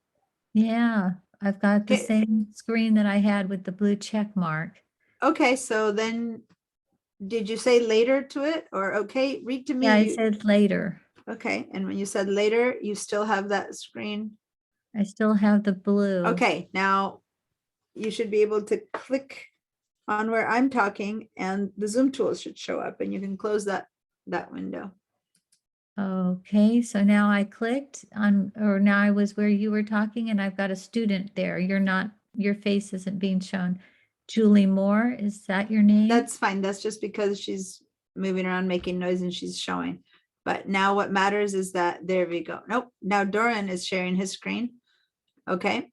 Yeah, I've got the Okay. same screen that I had with the blue check mark. Okay, so then, did you say later to it, or okay, read to me? Yeah, I you- said later. Okay, and when you said later, you still have that screen? I still have the blue. Okay, now you should be able to click on where I'm talking and the Zoom tools should show up, and you can close that window. Okay, so now I clicked on, or now I was where you were talking and I've got a student there. You're not, your face isn't being shown. Julie Moore, is that your name? That's fine. That's just because she's moving around, making noise, and she's showing. But now what matters is that, there we go. Nope, now Doran is sharing his screen. Okay,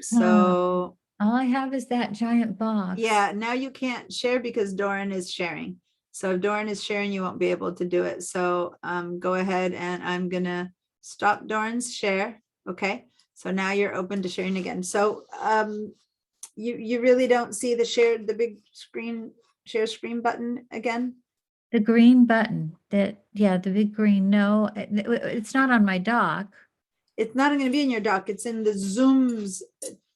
so All I have is that giant box. yeah, now you can't share because Doran is sharing. So if Doran is sharing, you won't be able to do it. So go ahead, and I'm gonna stop Doran's share. Okay, so now you're open to sharing again. So you really don't see the big screen, share screen button again? The green button that, yeah, the big green, no, it's not on my dock. It's not going to be in your dock. It's in the Zoom's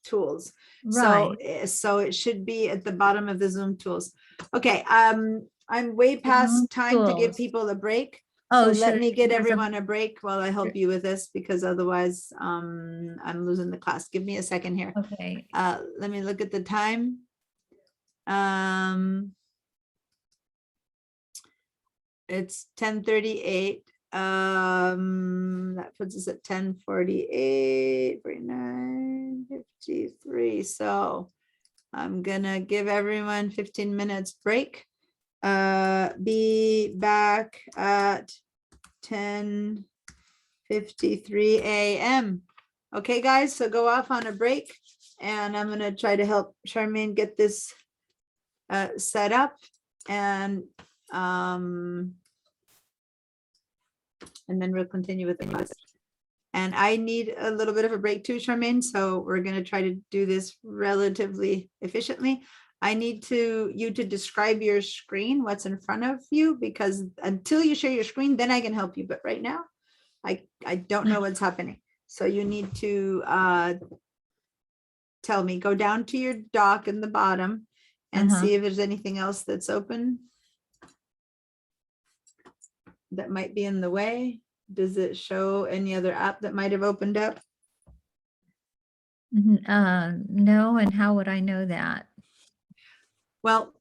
tools. Right. So it should be at the bottom of the Zoom tools. Okay, I'm way past Zoom time to give tools. people a break. Oh, So let should me I- get there's a- everyone a break while I help you with this, because otherwise I'm losing the class. Give me a second here. Okay, Let me look at the time. It's 10:38. That puts us at 10:48, 49, 53. So I'm gonna give everyone 15 minutes break. Be back at 10:53 a.m. Okay, guys, so go off on a break, and I'm gonna try to help Charmaine get this set up, and then we'll continue with the class. And I need a little bit of a break too, Charmaine, so we're gonna try to do this relatively efficiently. I need you to describe your screen, what's in front of you, because until you share your screen, then I can help you. But right now, I don't know what's happening. So you need to tell me, go down to your dock in the bottom and see if there's anything else that's open that might be in the way. Does it show any other app that might have opened up? no, and how would I know that? Well,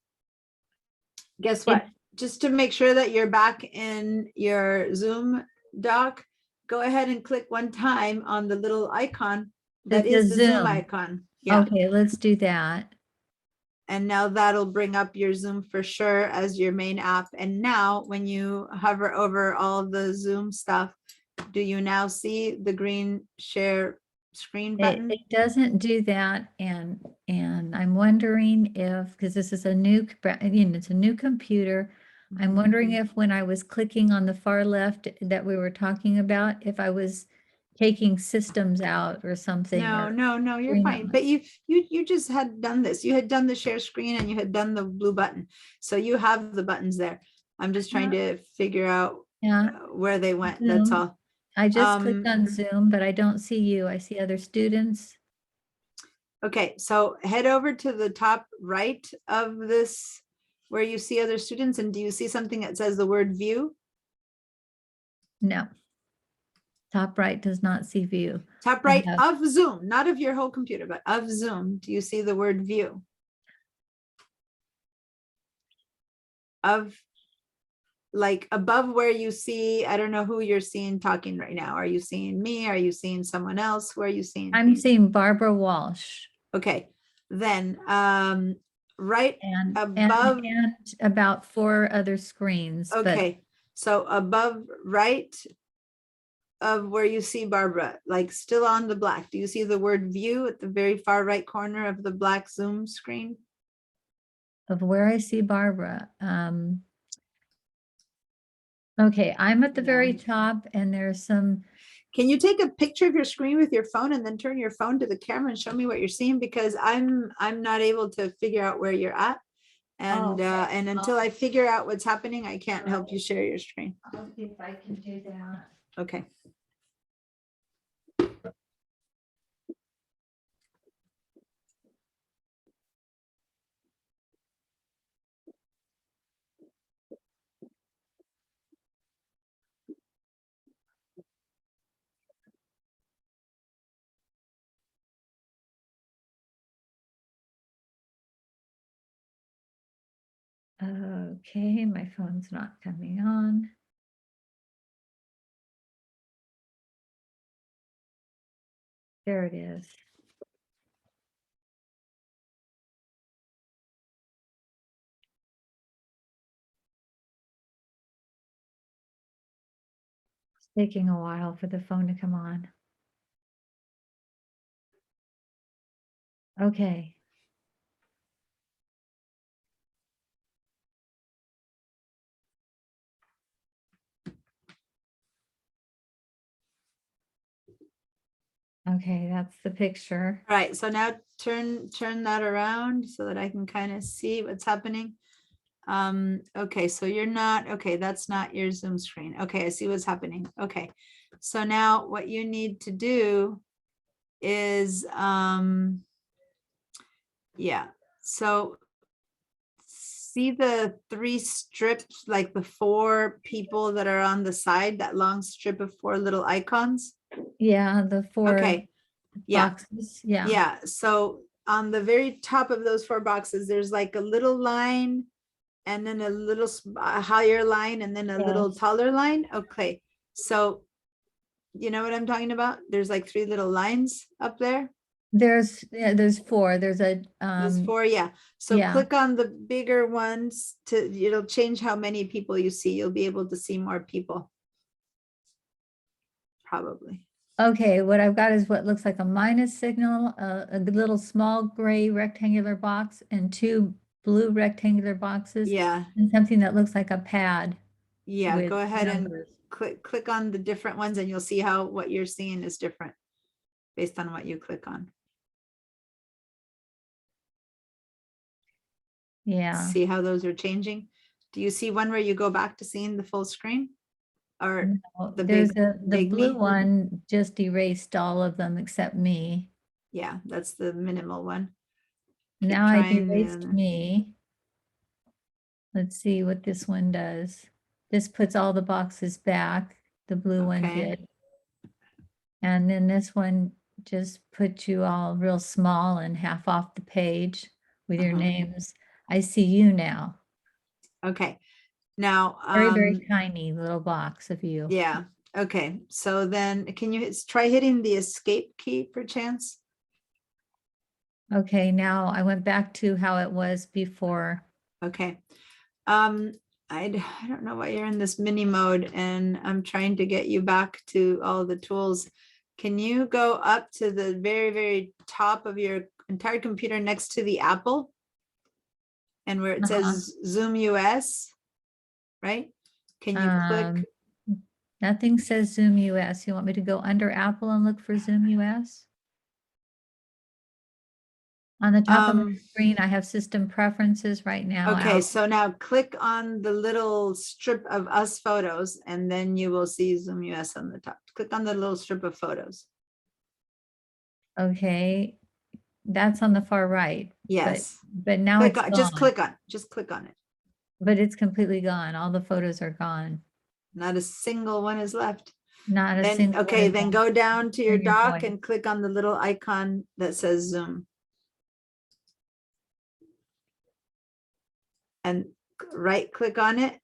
guess what? Just to make sure that you're back in your Zoom dock, go ahead and click one time on the little icon that The is the Zoom Zoom. icon. Yeah. Okay, let's do that. And now that'll bring up your Zoom for sure as your main app. And now when you hover over all the Zoom stuff, do you now see the green share screen button? It doesn't do that, and I'm wondering if, because this is a new, it's a new computer. I'm wondering if when I was clicking on the far left that we were talking about, if I was taking systems out or something. No, or no, you're screen fine. on. But you just had done this. You had done the share screen and you had done the blue button. So you have the buttons there. I'm just trying to figure out Yeah, where they went. That's Zoom. all. I just clicked on Zoom, but I don't see you. I see other students. Okay, so head over to the top right of this where you see other students, and do you see something that says the word view? No. Top right does not see view. Top I right have- of Zoom, not of your whole computer, but of Zoom. Do you see the word view? Of like above where you see, I don't know who you're seeing talking right now. Are you seeing me? Are you seeing someone else? Who are you seeing? I'm seeing Barbara Walsh Okay, then, right and above, about 4 other screens, but okay, so above right of where you see Barbara, like still on the black, do you see the word view at the very far right corner of the black Zoom screen? of where I see Barbara. Okay, I'm at the very top and there's some, Can you take a picture of your screen with your phone and then turn your phone to the camera and show me what you're seeing? Because I'm not able to figure out where you're at. And, okay. and until I figure out what's happening, I can't help you share your screen. I'll see if I can do that. Okay. Okay, my phone's not coming on. There it is. It's taking a while for the phone to come on. Okay. Okay, that's the picture. All right, so now turn that around so that I can kind of see what's happening. Okay, so you're not, okay, that's not your Zoom screen. Okay, I see what's happening. Okay, so now what you need to do is, yeah, so see the 3 strips, like the 4 people that are on the side, that long strip of 4 little icons? Yeah, the 4 Okay, yeah. boxes. Yeah. Yeah, so on the very top of those 4 boxes, there's like a little line and then a little higher line and then a little Yes. taller line. Okay, so you know what I'm talking about? There's like 3 little lines up there. There's 4. There's a There's 4, yeah. So yeah. click on the bigger ones to, it'll change how many people you see. You'll be able to see more people. Probably. Okay, what I've got is what looks like a minus signal, a little small gray rectangular box and 2 blue rectangular boxes. Yeah, And something that looks like a pad. yeah, with go ahead and numbers. click on the different ones and you'll see how what you're seeing is different based on what you click on. Yeah. See how those are changing? Do you see one where you go back to seeing the full screen? Or No, the there's big- the big blue me? one just erased all of them except me. yeah, that's the minimal one. Keep Now I've trying the erased other. me. Let's see what this one does. This puts all the boxes back. The blue one Okay. did. And then this one just puts you all real small and half off the page with your Uh-huh. names. I see you now. Okay, now, Very, very tiny little box of you. yeah, okay, so then can you try hitting the escape key perchance? Okay, now I went back to how it was before. Okay. I don't know why you're in this mini mode and I'm trying to get you back to all the tools. Can you go up to the very, very top of your entire computer next to the Apple? And where it says Zoom US, right? Can you click? Nothing says Zoom US. You want me to go under Apple and look for Zoom US? On the top of the screen, I have system preferences right now. Okay, out. so now click on the little strip of us photos and then you will see Zoom US on the top. Click on the little strip of photos. Okay, that's on the far right. Yes. But now Click it's on, just gone. click on it. But it's completely gone. All the photos are gone. Not a single one is left. Not a Then, single one okay, is then left. go down to your Turn your dock point. and click on the little icon that says Zoom. And right click on it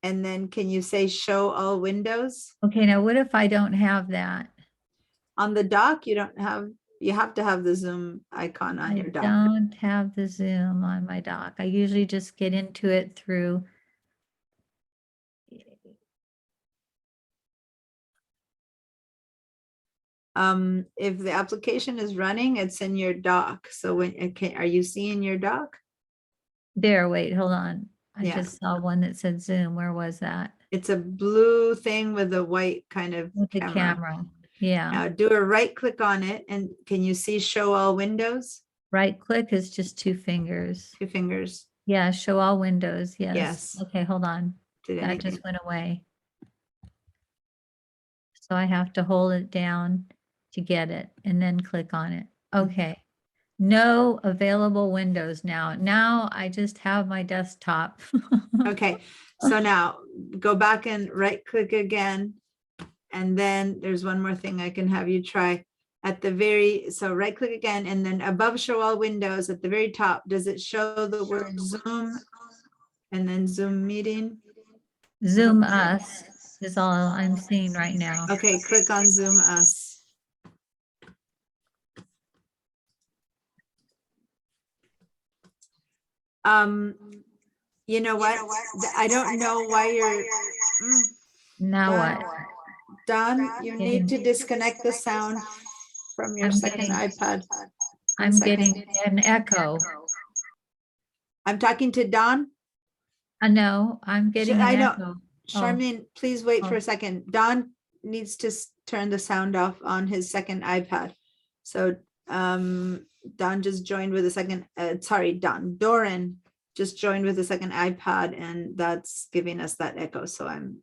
And then can you say show all windows? Okay, now what if I don't have that? On the dock, you don't have, you have to have the Zoom icon on I your dock. don't have the Zoom on my dock. I usually just get into it through. If the application is running, it's in your dock. So when, okay, are you seeing your dock? There, wait, hold on. I Yeah. just saw one that said Zoom. Where was that? It's a blue thing with a white kind of With the camera. camera. Yeah. Now do a right click on it and can you see show all windows? Right click is just 2 fingers. 2 fingers. Yeah, show all windows. Yes. Yes. Okay, hold on. Did That anything? just went away. So I have to hold it down to get it and then click on it. Okay. No available windows now. Now I just have my desktop. Okay, so now go back and right click again. And then there's one more thing I can have you try. At the very, so right click again and then above show all windows at the very top, does it show the word Zoom? And then Zoom meeting? Zoom us is all I'm seeing right now. Okay, click on Zoom us. You know what? I don't know why you're, Now Done. what? Don, you need to disconnect the sound from your I'm second getting- iPad. I'm second. getting an echo. I'm talking to Don. No, I'm getting I an know. echo. Charmaine, please wait for Oh. a second. Don needs to turn the sound off on his second iPad. So Don just joined with a second, sorry, Doran just joined with a second iPad and that's giving us that echo. So I'm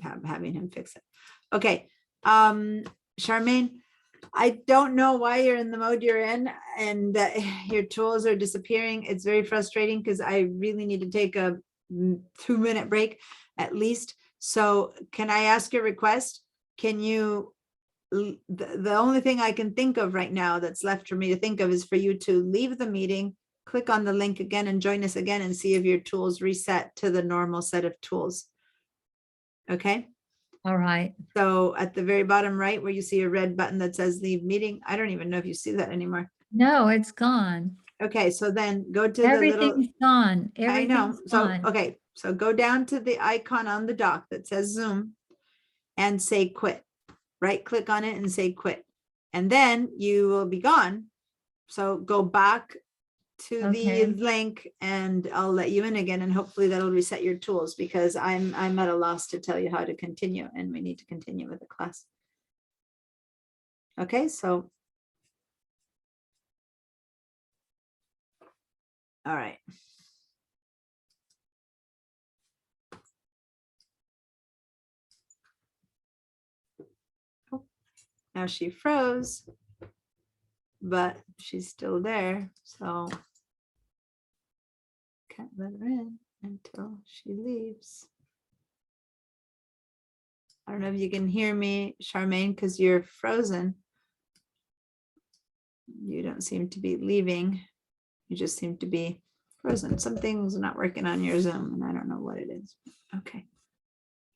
having him fix it. Okay. Charmaine, I don't know why you're in the mode you're in and that your tools are disappearing. It's very frustrating because I really need to take a 2-minute break at least. So can I ask your request? Can you, the only thing I can think of right now that's left for me to think of is for you to leave the meeting, click on the link again and join us again and see if your tools reset to the normal set of tools. Okay. All right. So at the very bottom right where you see a red button that says leave meeting, I don't even know if you see that anymore. No, it's gone. Okay, so then go to the little, Everything's gone. I know, Everything's so, gone. okay, so go down to the icon on the dock that says Zoom and say quit. Right click on it and say quit. And then you will be gone. So go back to Okay. the link and I'll let you in again and hopefully that'll reset your tools because I'm at a loss to tell you how to continue and we need to continue with the class. Okay, so. All right. Oh, now she froze, but she's still there, so can't let her in until she leaves. I don't know if you can hear me, Charmaine, because you're frozen. You don't seem to be leaving. You just seem to be frozen. Something's not working on your Zoom, and I don't know what it is. Okay.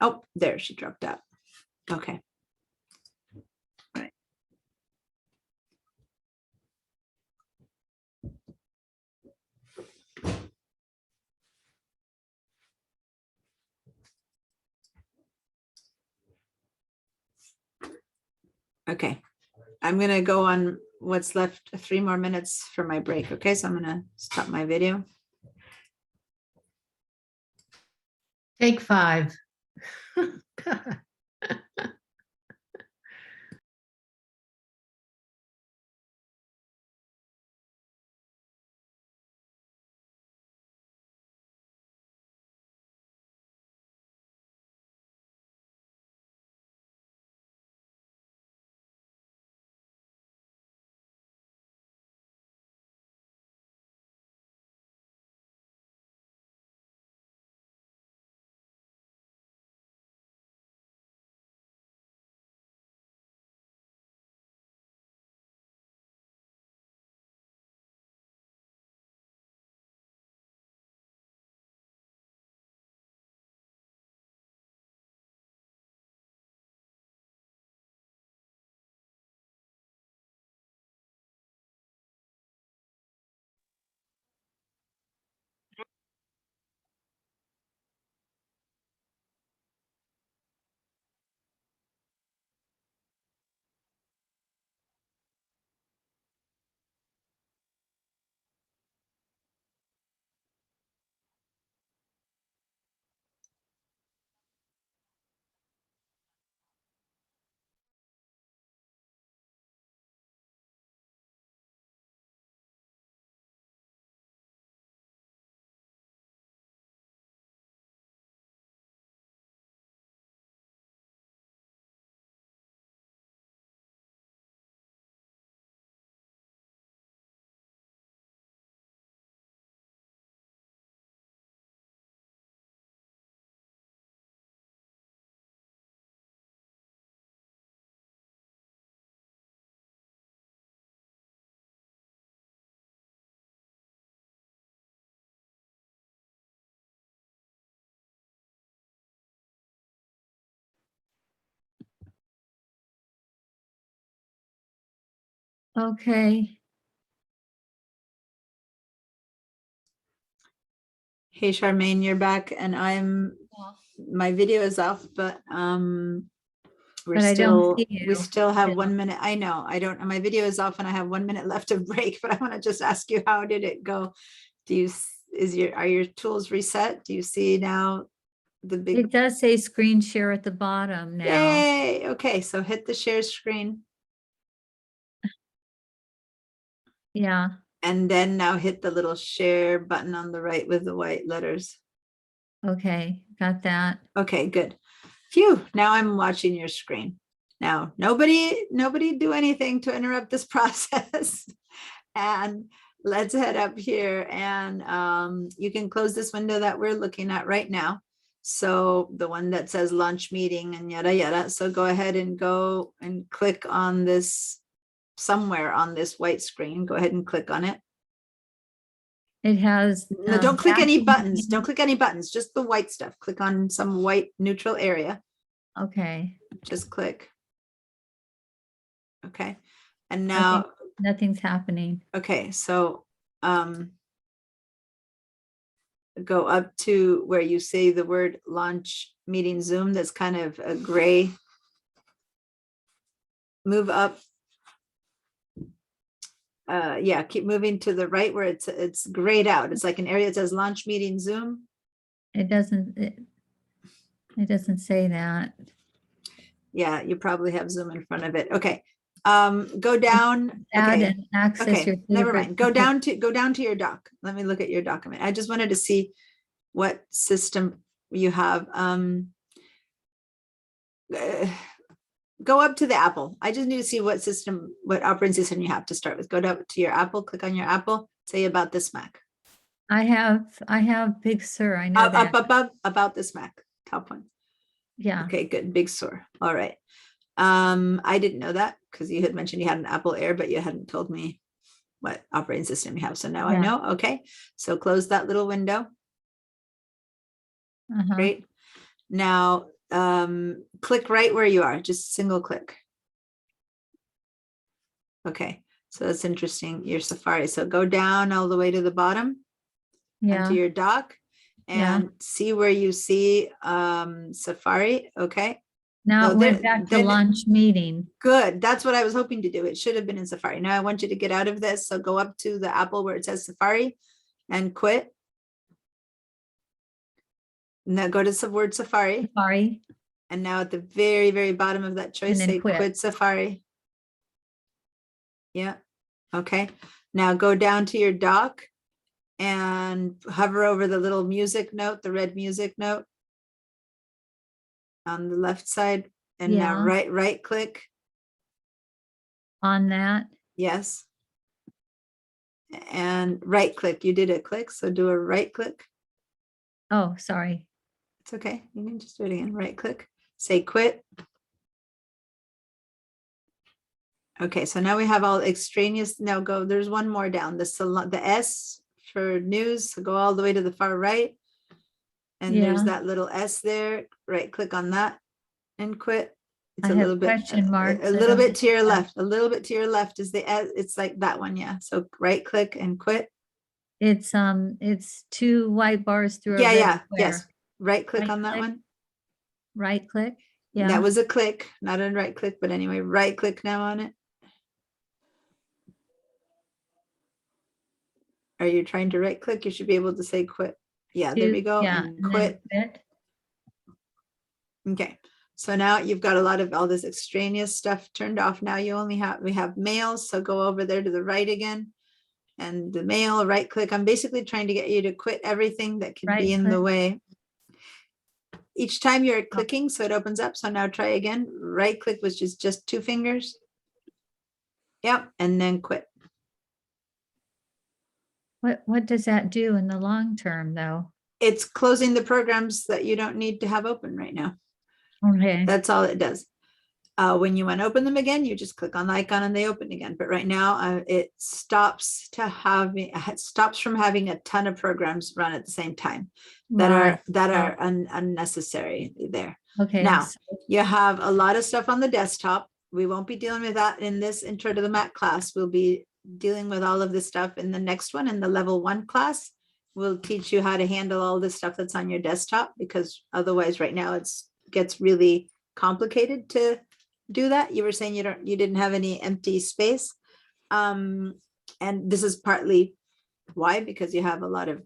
Oh, there, she dropped out. Okay. All right. Okay, I'm gonna go on what's left, 3 more minutes for my break. Okay, so I'm gonna stop my video. Take 5. Okay. Hey, Charmaine, you're back and my video is off, but we're But I don't still, see we you. still have Yeah. 1 minute. I know, I don't, my video is off and I have 1 minute left of break, but I want to just ask you, how did it go? Do you, are your tools reset? Do you see now the big, It does say screen share at the bottom now. yay, okay, so hit the share screen Yeah, and then now hit the little share button on the right with the white letters. okay, got that. Okay, good. Phew, now I'm watching your screen. Now, nobody do anything to interrupt this process. And let's head up here and you can close this window that we're looking at right now. So the one that says launch meeting and yada yada. So go ahead and go and click on this somewhere on this white screen. Go ahead and click on it. It has. No, don't click any backing buttons. Don't meeting. click any buttons, just the white stuff. Click on some white neutral area. Okay, Just click. Okay. And now, nothing's happening. okay, so go up to where you say the word launch meeting Zoom, that's kind of a gray. Move up. Yeah, keep moving to the right where it's grayed out. It's like an area that says launch meeting Zoom. It doesn't, it doesn't say that. Yeah, you probably have Zoom in front of it. Okay. Go down. Add Okay. and access your Okay, never favorite mind. Go down to your doc. Let me look at your document. I just wanted to see what system you have. Go up to the Apple. I just need to see what system, what operating system you have to start with. Go to your Apple, click on your Apple, say about this Mac. I have Big Sur, I know that. Up, about this Mac, top one. Yeah, Okay, good, Big Sur. All right. I didn't know that because you had mentioned you had an Apple Air, but you hadn't told me what operating system you have. So now I Yeah. know. Okay, so close that little window. uh-huh. Great. Now, click right where you are, just single click. Okay, so that's interesting, your Safari. So go down all the way to the bottom Yeah, onto your dock Yeah. and see where you see Safari. Okay, now so it went there- back to then- launch meeting. good. That's what I was hoping to do. It should have been in Safari. Now I want you to get out of this. So go up to the Apple where it says Safari and quit. Now go to the word Safari. Safari, And now at the very, very bottom of that choice, then say quit. quit Safari. Yeah, okay. Now go down to your dock and hover over the little music note, the red music note on the left side. And now Yeah. right click, on that. yes. And right click, you did a click, so do a right click. Oh, sorry. It's okay, you can just do it again, right click, say quit. Okay, so now we have all extraneous, now go, there's one more down, the S for news, so go all the way to the far right. And there's Yeah. that little S there, right click on that and quit. It's I a have little bit, question marks. a I little don't bit to your see that. left, a little bit to your left is the S, it's like that one, yeah. So right click and quit. It's two white bars through a Yeah, red yeah, yes. square. Right click Right on that click. one. Right click, yeah. That was a click, not a right click, but anyway, right click now on it. Are you trying to right click? You should be able to say quit. Yeah, there Two- we go, yeah, and then quit. quit. Okay, so now you've got a lot of all this extraneous stuff turned off. Now you only have, we have mails, so go over there to the right again. And the mail, right click. I'm basically trying to get you to quit everything that could be Right in the click. way. Each time you're clicking, so it opens up. So now try again. Right click, which is just 2 fingers. Yep, and then quit. What does that do in the long term, though? It's closing the programs that you don't need to have open right now. Okay, That's all it does. When you want to open them again, you just click on the icon and they open again. But right now, it stops from having a ton of programs run at the same time that right, are unnecessary there. okay. now, so- You have a lot of stuff on the desktop. we won't be dealing with that in this intro to the Mac class. We'll be dealing with all of this stuff in the next one, in the level 1 class. We'll teach you how to handle all this stuff that's on your desktop, because otherwise right now gets really complicated to do that. You were saying you didn't have any empty space. And this is partly why, because you have a lot of,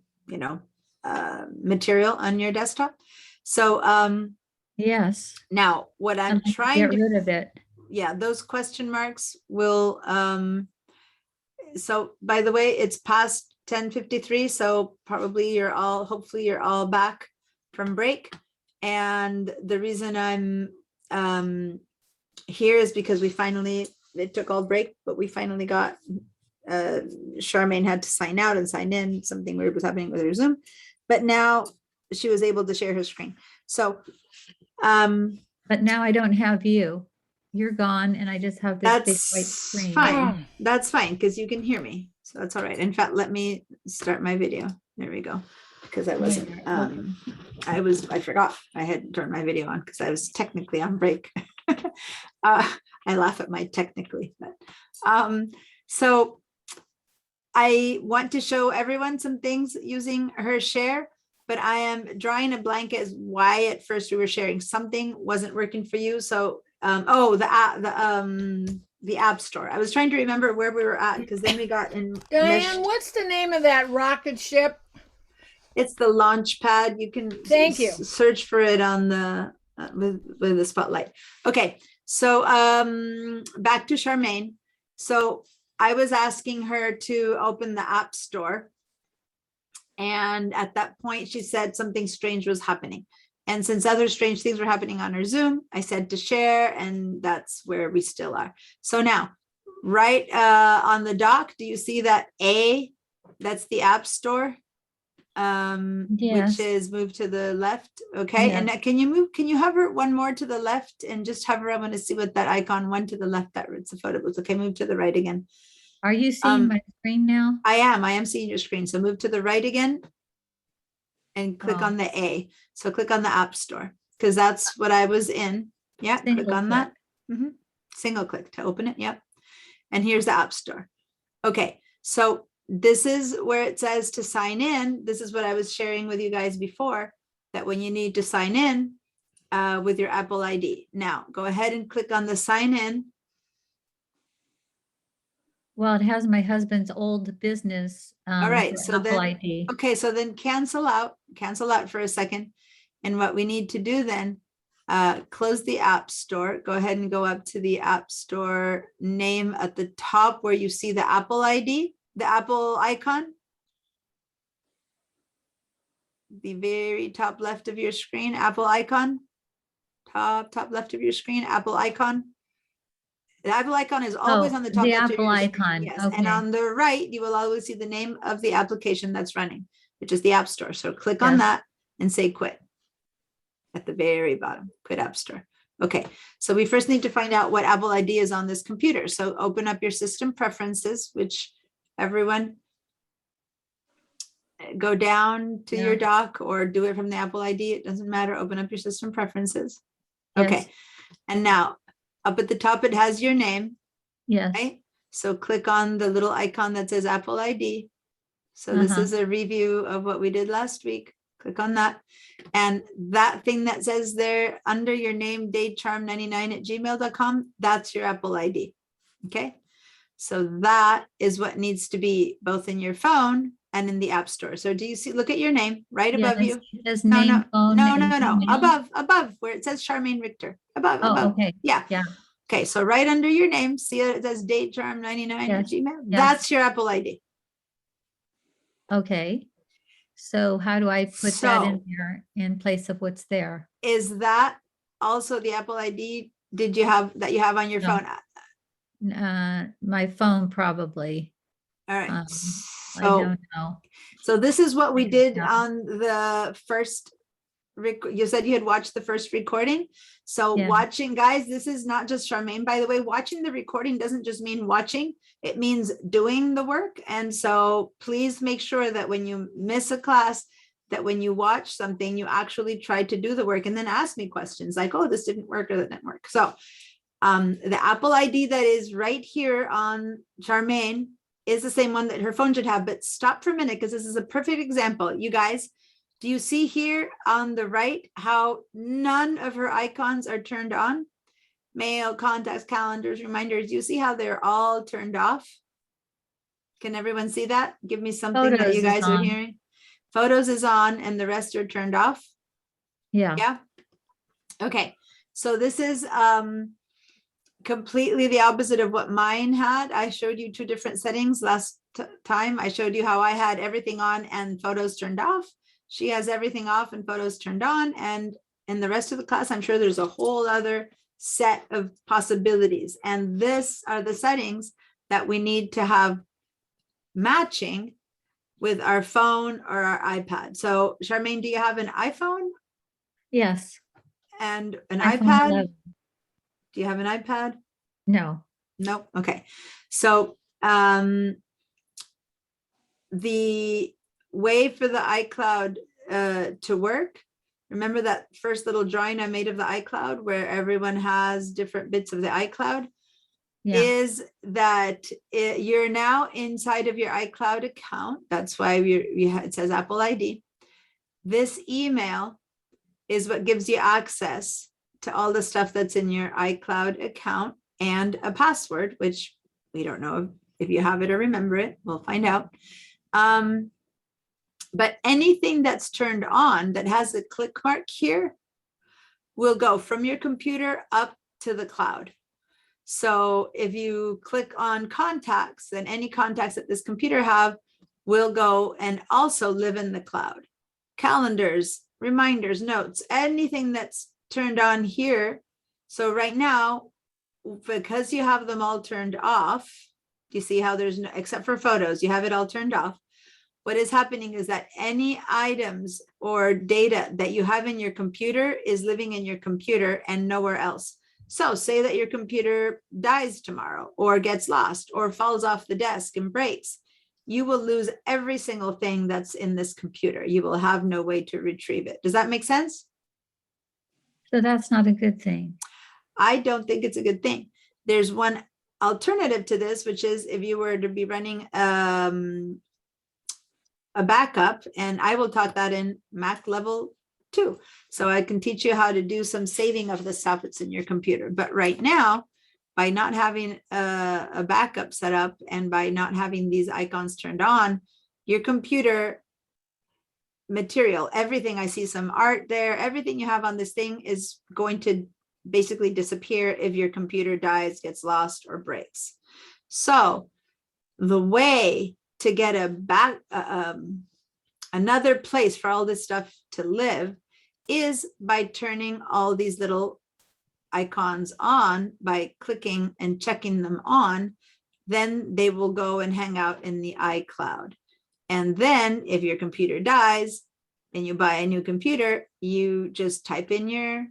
material on your desktop. So Yes. now what I'm I'd like to trying get to rid of it. yeah, those question marks will, so by the way, it's past 10:53, so probably hopefully you're all back from break. And the reason I'm here is because it took all break, but we finally got, Charmaine had to sign out and sign in. Something weird was happening with her Zoom, but now she was able to share her screen. So, But now I don't have you. You're gone and I just have this big white that's screen. fine. That's fine, because you can hear me. So that's all right. In fact, let me start my video. There we go. Because I wasn't, I forgot I had turned my video on because I was technically on break. I laugh at my technically, but so I want to show everyone some things using her share, but I am drawing a blank as why at first we were sharing something wasn't working for you. So the App Store. I was trying to remember where we were at, because then we got in. Diane, what's the name of that rocket ship? It's the launch pad. You can Thank you. search for it on the with the spotlight. Okay, so back to Charmaine. So I was asking her to open the App Store, and at that point she said something strange was happening. And since other strange things were happening on her Zoom, I said to share, and that's where we still are. So now, right on the dock, do you see that A? That's the App Store, Yes. which is moved to the left. Okay, and can you hover one more to the left and just hover? I want to see what that icon, one to the left, that it's a photo booth. Okay, move to the right again. Are you seeing my screen now? I am seeing your screen. So move to the right again and click on the A. So click on the App Store, because that's what I was in. Yeah, click Single on that. Single click to open it. Yep. And here's the App Store. Okay, so this is where it says to sign in. This is what I was sharing with you guys before, that when you need to sign in with your Apple ID. Now go ahead and click on the sign in. Well, it has my husband's old business. All right, for so Apple then, ID. okay, so then cancel out for a second. And what we need to do then, close the App Store, go ahead and go up to the App Store name at the top where you see the Apple ID, the Apple icon. The very top left of your screen, Apple icon. Top left of your screen, Apple icon. The Apple icon is always on the top the left of Apple your screen. icon, Yes, okay. and on the right, you will always see the name of the application that's running, which is the App Store. So click on Yes. that and say quit at the very bottom, quit App Store. Okay, so we first need to find out what Apple ID is on this computer. So open up your system preferences, which everyone go down to your dock or do it from the Apple ID. It doesn't matter. Open up your system preferences. Okay, Yes. and now up at the top, it has your name. Yes. Right? So click on the little icon that says Apple ID. So this is a review of what we did last week. Click on that. And that thing that says there under your name, datecharm99@gmail.com, that's your Apple ID. Okay. So that is what needs to be both in your phone and in the App Store. So do you see, look at your name right above you. It says No, name, phone, and email. above where it says Charmaine Richter, above. Okay. Yeah. Yeah. Okay, so right under your name, see it says datecharm99@gmail. That's your Apple ID. Okay. So how do I put that in So- there in place of what's there? Is that also the Apple ID you have on your No. phone? My phone probably. All right. I So, don't know. so this is what we I did don't know. on the first, you said you had watched the first recording. So Yeah. watching, guys, this is not just Charmaine, by the way. Watching the recording doesn't just mean watching, it means doing the work. And so please make sure that when you miss a class, that when you watch something, you actually try to do the work and then ask me questions like, oh, this didn't work or that didn't work. So The Apple ID that is right here on Charmaine is the same one that her phone should have, but stop for a minute because this is a perfect example. You guys, do you see here on the right how none of her icons are turned on? Mail, contacts, calendars, reminders. Do you see how they're all turned off? Can everyone see that? Give me something that Photos you is guys are on. hearing. Photos is on and the rest are turned off. Yeah. Yeah. Okay. So this is completely the opposite of what mine had. I showed you two different settings last time. I showed you how I had everything on and photos turned off. She has everything off and photos turned on. And in the rest of the class, I'm sure there's a whole other set of possibilities. And this are the settings that we need to have matching with our phone or our iPad. So Charmaine, do you have an iPhone Yes. and an iPhone iPad? 11. Do you have an iPad? No. No. Okay. So the way for the iCloud to work, remember that first little drawing I made of the iCloud where everyone has different bits of the iCloud? Yeah. Is that you're now inside of your iCloud account. That's why it says Apple ID. This email is what gives you access to all the stuff that's in your iCloud account and a password, which we don't know if you have it or remember it. We'll find out. But anything that's turned on that has a click mark here will go from your computer up to the cloud. So if you click on contacts, then any contacts that this computer have will go and also live in the cloud. Calendars, reminders, notes, anything that's turned on here. So right now, because you have them all turned off, do you see how there's no, except for photos, you have it all turned off. What is happening is that any items or data that you have in your computer is living in your computer and nowhere else. So say that your computer dies tomorrow or gets lost or falls off the desk and breaks. You will lose every single thing that's in this computer. You will have no way to retrieve it. Does that make sense? So that's not a good thing. I don't think it's a good thing. There's one alternative to this, which is if you were to be running a backup, and I will talk that in Mac level 2. So I can teach you how to do some saving of the stuff that's in your computer. But right now, by not having a backup set up and by not having these icons turned on, your computer material, everything, I see some art there, everything you have on this thing is going to basically disappear if your computer dies, gets lost, or breaks. So the way to get another place for all this stuff to live is by turning all these little icons on, by clicking and checking them on. Then they will go and hang out in the iCloud. And then if your computer dies and you buy a new computer, you just type in your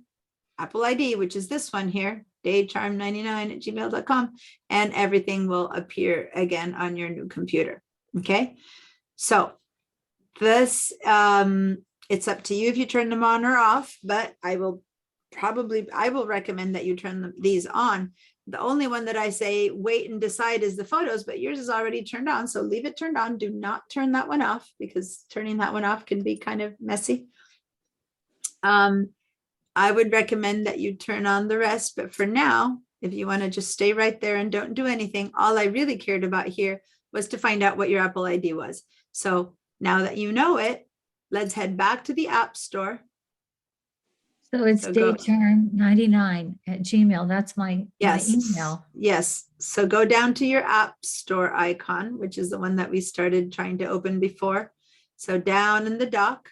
Apple ID, which is this one here, daycharm99@gmail.com, and everything will appear again on your new computer. Okay. So this, it's up to you if you turn them on or off, but I will recommend that you turn these on. The only one that I say wait and decide is the photos, but yours is already turned on. So leave it turned on. Do not turn that one off because turning that one off can be kind of messy. I would recommend that you turn on the rest, but for now, if you want to just stay right there and don't do anything, all I really cared about here was to find out what your Apple ID was. So now that you know it, let's head back to the App Store. So it's So go- daycharm99@gmail. That's my email. Yes. So go down to your App Store icon, which is the one that we started trying to open before. So down in the dock.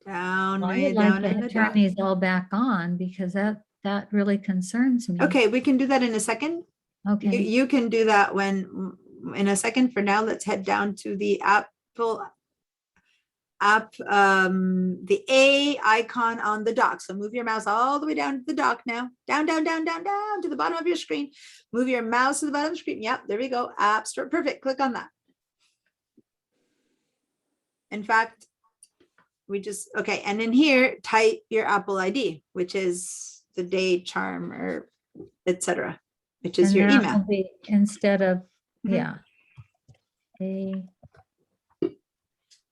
Down, Well, I way would like down in to the turn dock. these all back on because that really concerns me. Okay, we can do that in a second. Okay. You can do that in a second. For now, let's head down to the Apple app, the A icon on the dock. So move your mouse all the way down to the dock now. Down to the bottom of your screen. Move your mouse to the bottom of the screen. Yep, there we go. App Store. Perfect. Click on that. In fact, okay. And in here, type your Apple ID, which is the Day Charm or etc., which is And your that email. will be instead of, Mhm. yeah. A,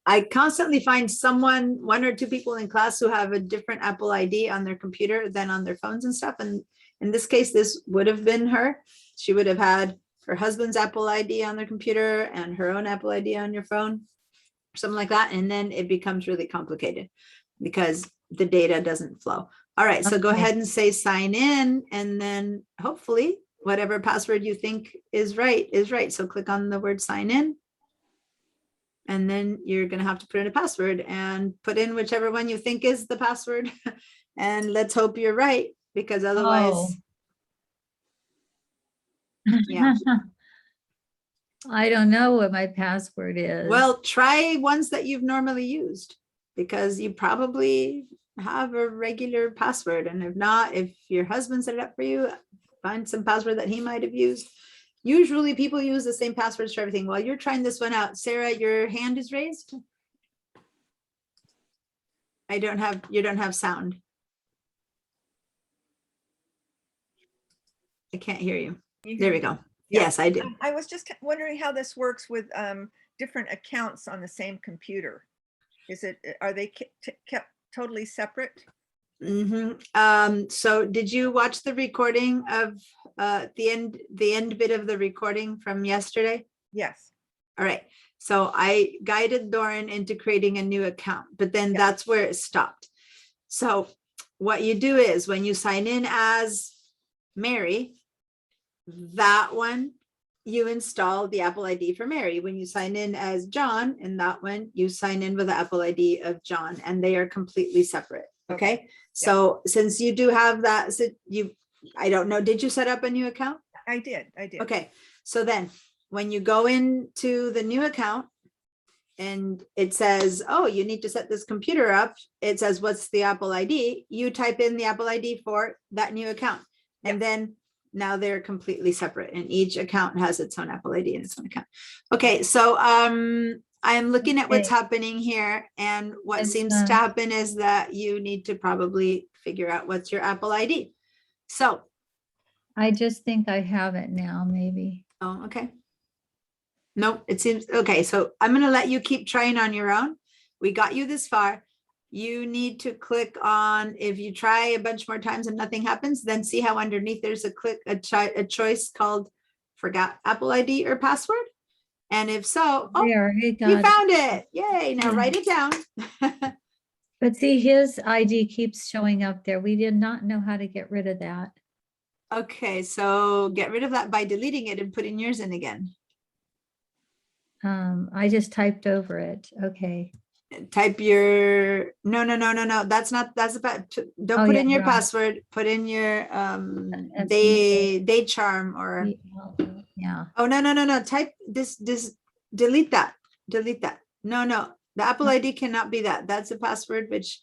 I constantly find someone, one or two people in class who have a different Apple ID on their computer than on their phones and stuff. And in this case, this would have been her. She would have had her husband's Apple ID on their computer and her own Apple ID on your phone, something like that. And then it becomes really complicated because the data doesn't flow. All right, so go Okay. ahead and say sign in, and then hopefully whatever password you think is right is right. So click on the word sign in. And then you're gonna have to put in a password and put in whichever one you think is the password. And let's hope you're right, because otherwise, Oh. yeah. I don't know what my password is. Well, try ones that you've normally used, because you probably have a regular password. And if not, if your husband set it up for you, find some password that he might have used. Usually people use the same passwords for everything. While you're trying this one out, Sarah, your hand is raised. You don't have sound. I can't hear you. You There hear we me? go. Yeah. Yes, I did. I was just wondering how this works with different accounts on the same computer. Are they kept totally separate? So did you watch the recording of the end bit of the recording from yesterday? Yes. All right. So I guided Doran into creating a new account, but then Yeah. that's where it stopped. So what you do is when you sign in as Mary, that one, you install the Apple ID for Mary. When you sign in as John, in that one, you sign in with the Apple ID of John, and they are completely separate. Okay. So since you do have that, so I don't know, did you set up a new account? I did. Okay. So then when you go into the new account and it says, oh, you need to set this computer up, it says, what's the Apple ID? You type in the Apple ID for that new account. And then now they're completely separate, and each account has its own Apple ID and its own account. Okay, so I'm looking at what's Okay. happening here, and what It's, seems to happen is that you need to probably figure out what's your Apple ID. So, I just think I have it now, maybe. oh, okay. Nope, it seems, okay, so I'm gonna let you keep trying on your own. We got you this far. You need to click on, if you try a bunch more times and nothing happens, then see how underneath there's a choice called forgot Apple ID or password. And if so, oh, There, it you got it. found it. Yay, now write it down. But see, his ID keeps showing up there. We did not know how to get rid of that. Okay, so get rid of that by deleting it and putting yours in again. I just typed over it. Okay. Type your, no, that's about, don't Oh, put yeah, in your you're right. password, put in your That's day charm or, Yeah. oh, no, type this, delete that. No, the Apple ID cannot be that. That's a password, which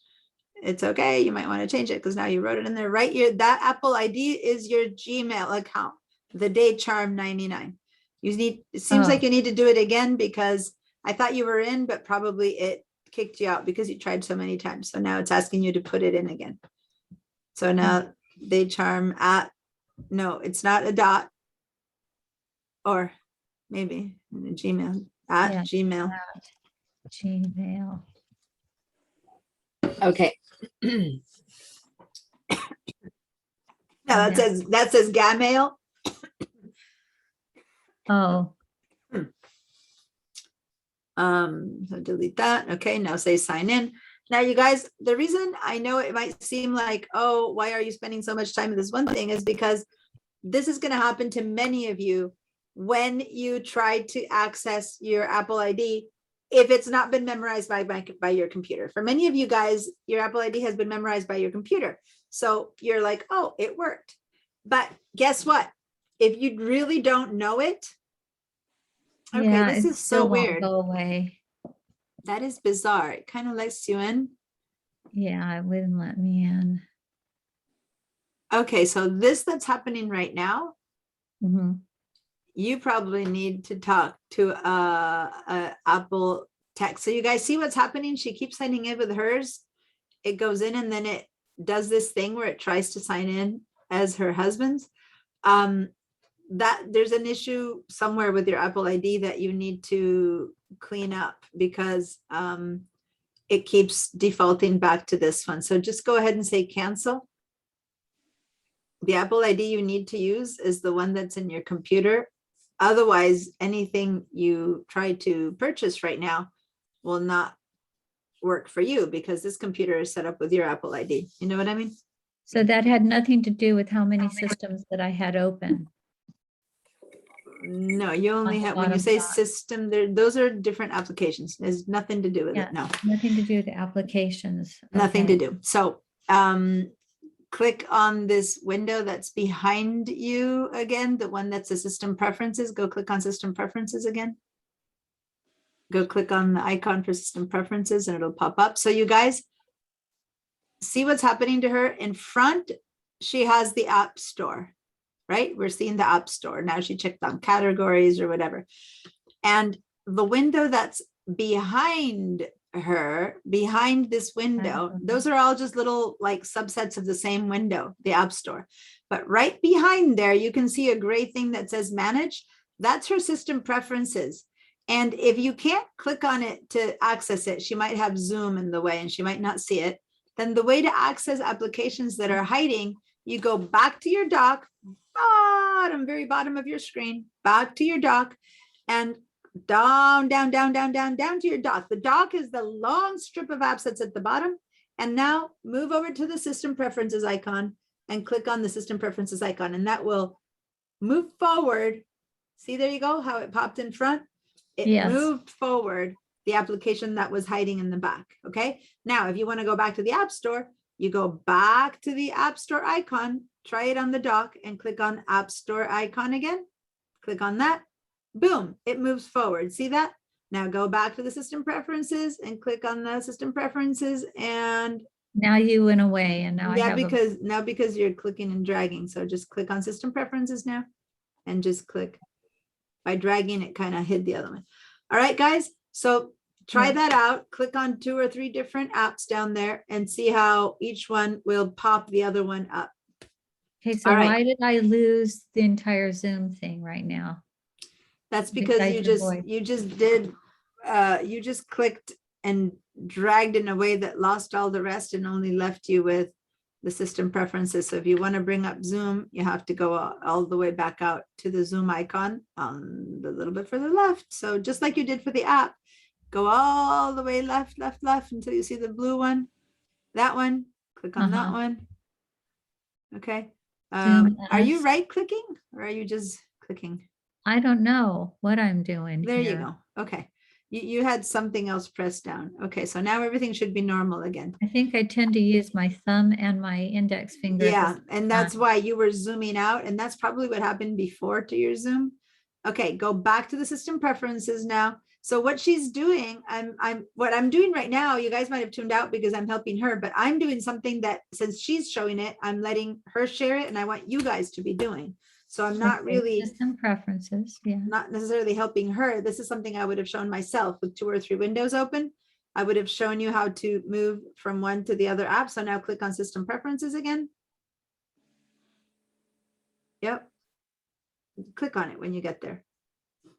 it's okay. You might want to change it because now you wrote it in there, right? That Apple ID is your Gmail account, the day charm 99. It seems like Oh. you need to do it again because I thought you were in, but probably it kicked you out because you tried so many times. So now it's asking you to put it in again. So now they charm at, no, it's not a dot. Or maybe in a Gmail, at Yeah. Gmail. Gmail. Okay. No, that Yeah. says Gmail. Oh, So delete that. Okay, now say sign in. Now, you guys, the reason I know it might seem like, oh, why are you spending so much time with this one thing, is because this is going to happen to many of you when you try to access your Apple ID, if it's not been memorized by your computer. For many of you guys, your Apple ID has been memorized by your computer. So you're like, oh, it worked. But guess what? If you really don't know it, okay, yeah, this it is so still won't weird. go away. That is bizarre. It kind of lets you in. Yeah, it wouldn't let me in. Okay, so this that's happening right now, Mhm. you probably need to talk to a Apple tech. So you guys see what's happening? She keeps signing in with hers. It goes in and then it does this thing where it tries to sign in as her husband's. that there's an issue somewhere with your Apple ID that you need to clean up because it keeps defaulting back to this one. So just go ahead and say cancel. The Apple ID you need to use is the one that's in your computer. Otherwise, anything you try to purchase right now will not work for you because this computer is set up with your Apple ID. You know what I mean? So that had nothing to do with how many systems that I had open. No, you only the have, when you bottom say side. system, there, those are different applications. There's nothing to do with Yeah. it. No, Nothing to do with the applications. nothing to Okay. do. So, click on this window that's behind you again, the one that's the system preferences. Go click on system preferences again. Go click on the icon for system preferences and it'll pop up. So you guys see what's happening to her in front. She has the app store, right? We're seeing the app store. Now she checked on categories or whatever. And the window that's behind her, behind this window, Mhm. those are all just little like subsets of the same window, the app store. But right behind there, you can see a gray thing that says manage. That's her system preferences. And if you can't click on it to access it, she might have Zoom in the way and she might not see it. Then the way to access applications that are hiding, you go back to your dock, very bottom of your screen, back to your dock and down to your dock. The dock is the long strip of apps that's at the bottom. And now move over to the system preferences icon and click on the system preferences icon and that will move forward. See, there you go, how it popped in front. It Yes. moved forward the application that was hiding in the back. Okay. Now, if you want to go back to the App Store, you go back to the App Store icon, try it on the dock and click on App Store icon again. Click on that. Boom, it moves forward. See that? Now go back to the system preferences and click on the system preferences and Now you went away and now I yeah, have because you're clicking and dragging. So just click on system preferences now and just click. By dragging, it kind of hid the other one. All right, guys. So try Yeah. that out. Click on 2 or 3 different apps down there and see how each one will pop the other one up. Okay, so All right. why did I lose the entire Zoom thing right now? That's because Besides your voice. you just clicked and dragged in a way that lost all the rest and only left you with the system preferences. So if you want to bring up Zoom, you have to go all the way back out to the Zoom icon on the little bit further left. So just like you did for the app, go all the way left until you see the blue one. That one, click on that Uh-huh. one. Okay. Zoom Are you S. right clicking or are you just clicking? I don't know what I'm doing There you here. go. Okay. You had something else pressed down. Okay, so now everything should be normal again. I think I tend to use my thumb and my index finger. at the Yeah, same and that's time. why you were zooming out, and that's probably what happened before to your Zoom. Okay, go back to the system preferences now. So what she's doing, what I'm doing right now, you guys might have tuned out because I'm helping her, but I'm doing something that since she's showing it, I'm letting her share it and I want you guys to be doing. So I'm not Okay, really System preferences, yeah. not necessarily helping her. This is something I would have shown myself with 2 or 3 windows open. I would have shown you how to move from one to the other app. So now click on system preferences again. Yep. Click on it when you get there.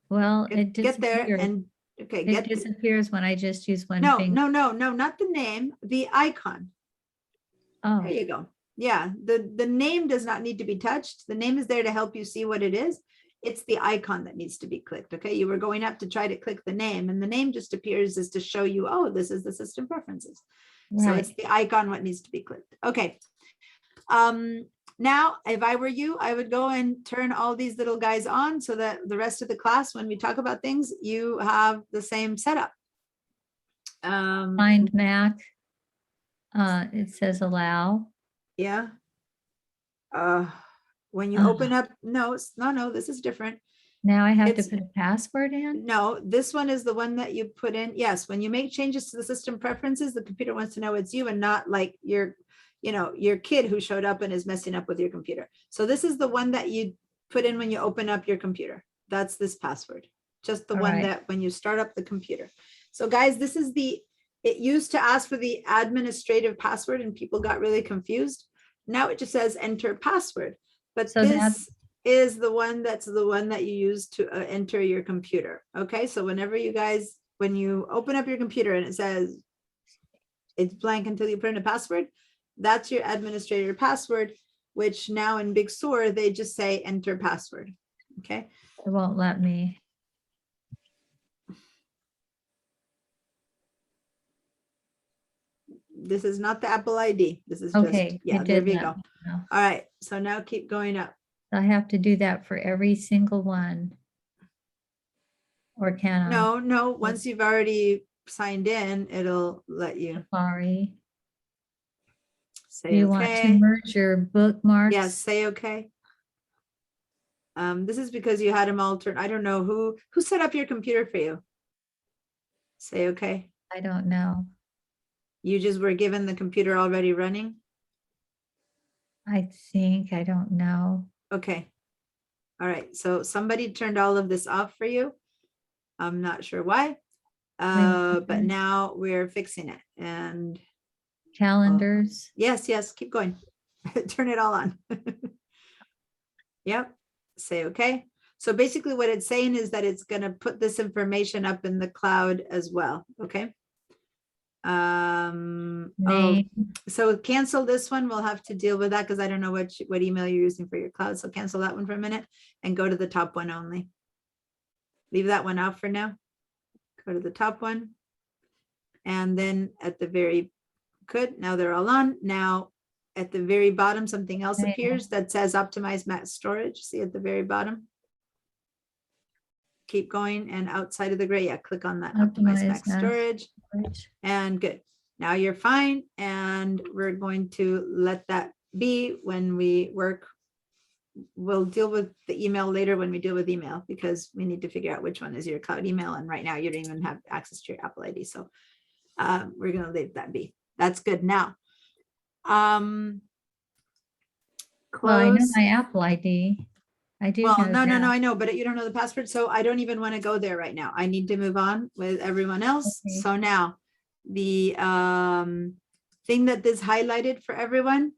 Well, it Get there disappears. and okay, It get disappears when I just use one no, finger. no, not the name, the icon. Oh, There you go. Yeah, the name does not need to be touched. The name is there to help you see what it is. It's the icon that needs to be clicked. Okay, you were going up to try to click the name and the name just appears as to show you, oh, this is the system preferences. So right. it's the icon what needs to be clicked. Okay. Now, if I were you, I would go and turn all these little guys on so that the rest of the class, when we talk about things, you have the same setup. Find Mac. It says allow. Yeah. When you Uh. open up, no, this is different. Now I have to It's- put a password in. No, this one is the one that you put in. Yes, when you make changes to the system preferences, the computer wants to know it's you and not like your kid who showed up and is messing up with your computer. So this is the one that you put in when you open up your computer. That's this password, just the All one right. that when you start up the computer. So guys, this is it used to ask for the administrative password and people got really confused. Now it just says enter password, but So that's is the one that's the one that you use to enter your computer. Okay, so whenever you guys, when you open up your computer and it says it's blank until you put in a password, that's your administrator password, which now in Big Sur, they just say enter password. Okay, It won't let me. this is not the Apple ID. This is just, Okay. yeah, it there did we let go. me now. All right, so now keep going up. I have to do that for every single one. Or can I? No, no, once you've already signed in, it'll let you Safari. Do say you want to okay. merge your bookmarks? Yes, say okay. This is because you had them altered. I don't know who set up your computer for you. Say okay. I don't know. You just were given the computer already running. I think, I don't know. Okay. All right. So somebody turned all of this off for you. I'm not sure why. But Mhm. now we're fixing it. And Calendars. yes, yes, keep going. Turn it all on. Yep. Say okay. So basically what it's saying is that it's going to put this information up in the cloud as well. Okay. Oh, Name. so cancel this one. We'll have to deal with that because I don't know what email you're using for your cloud. So cancel that one for a minute and go to the top one only. Leave that one out for now. Go to the top one. And then at the very, good, now they're all on. Now at the very bottom, something else Mail. appears that says optimize max storage. See at the very bottom? Keep going and outside of the gray, yeah, click on that optimize Optimize max max storage storage. and good. Now you're fine. And we're going to let that be when we work. We'll deal with the email later when we deal with email because we need to figure out which one is your cloud email. And right now you don't even have access to your Apple ID. So we're going to leave that be. That's good. Now, Well, I know close. my Apple ID. I do Well, know no, that. I know, but you don't know the password. So I don't even want to go there right now. I need to move on with everyone else. Okay. So now the thing that this highlighted for everyone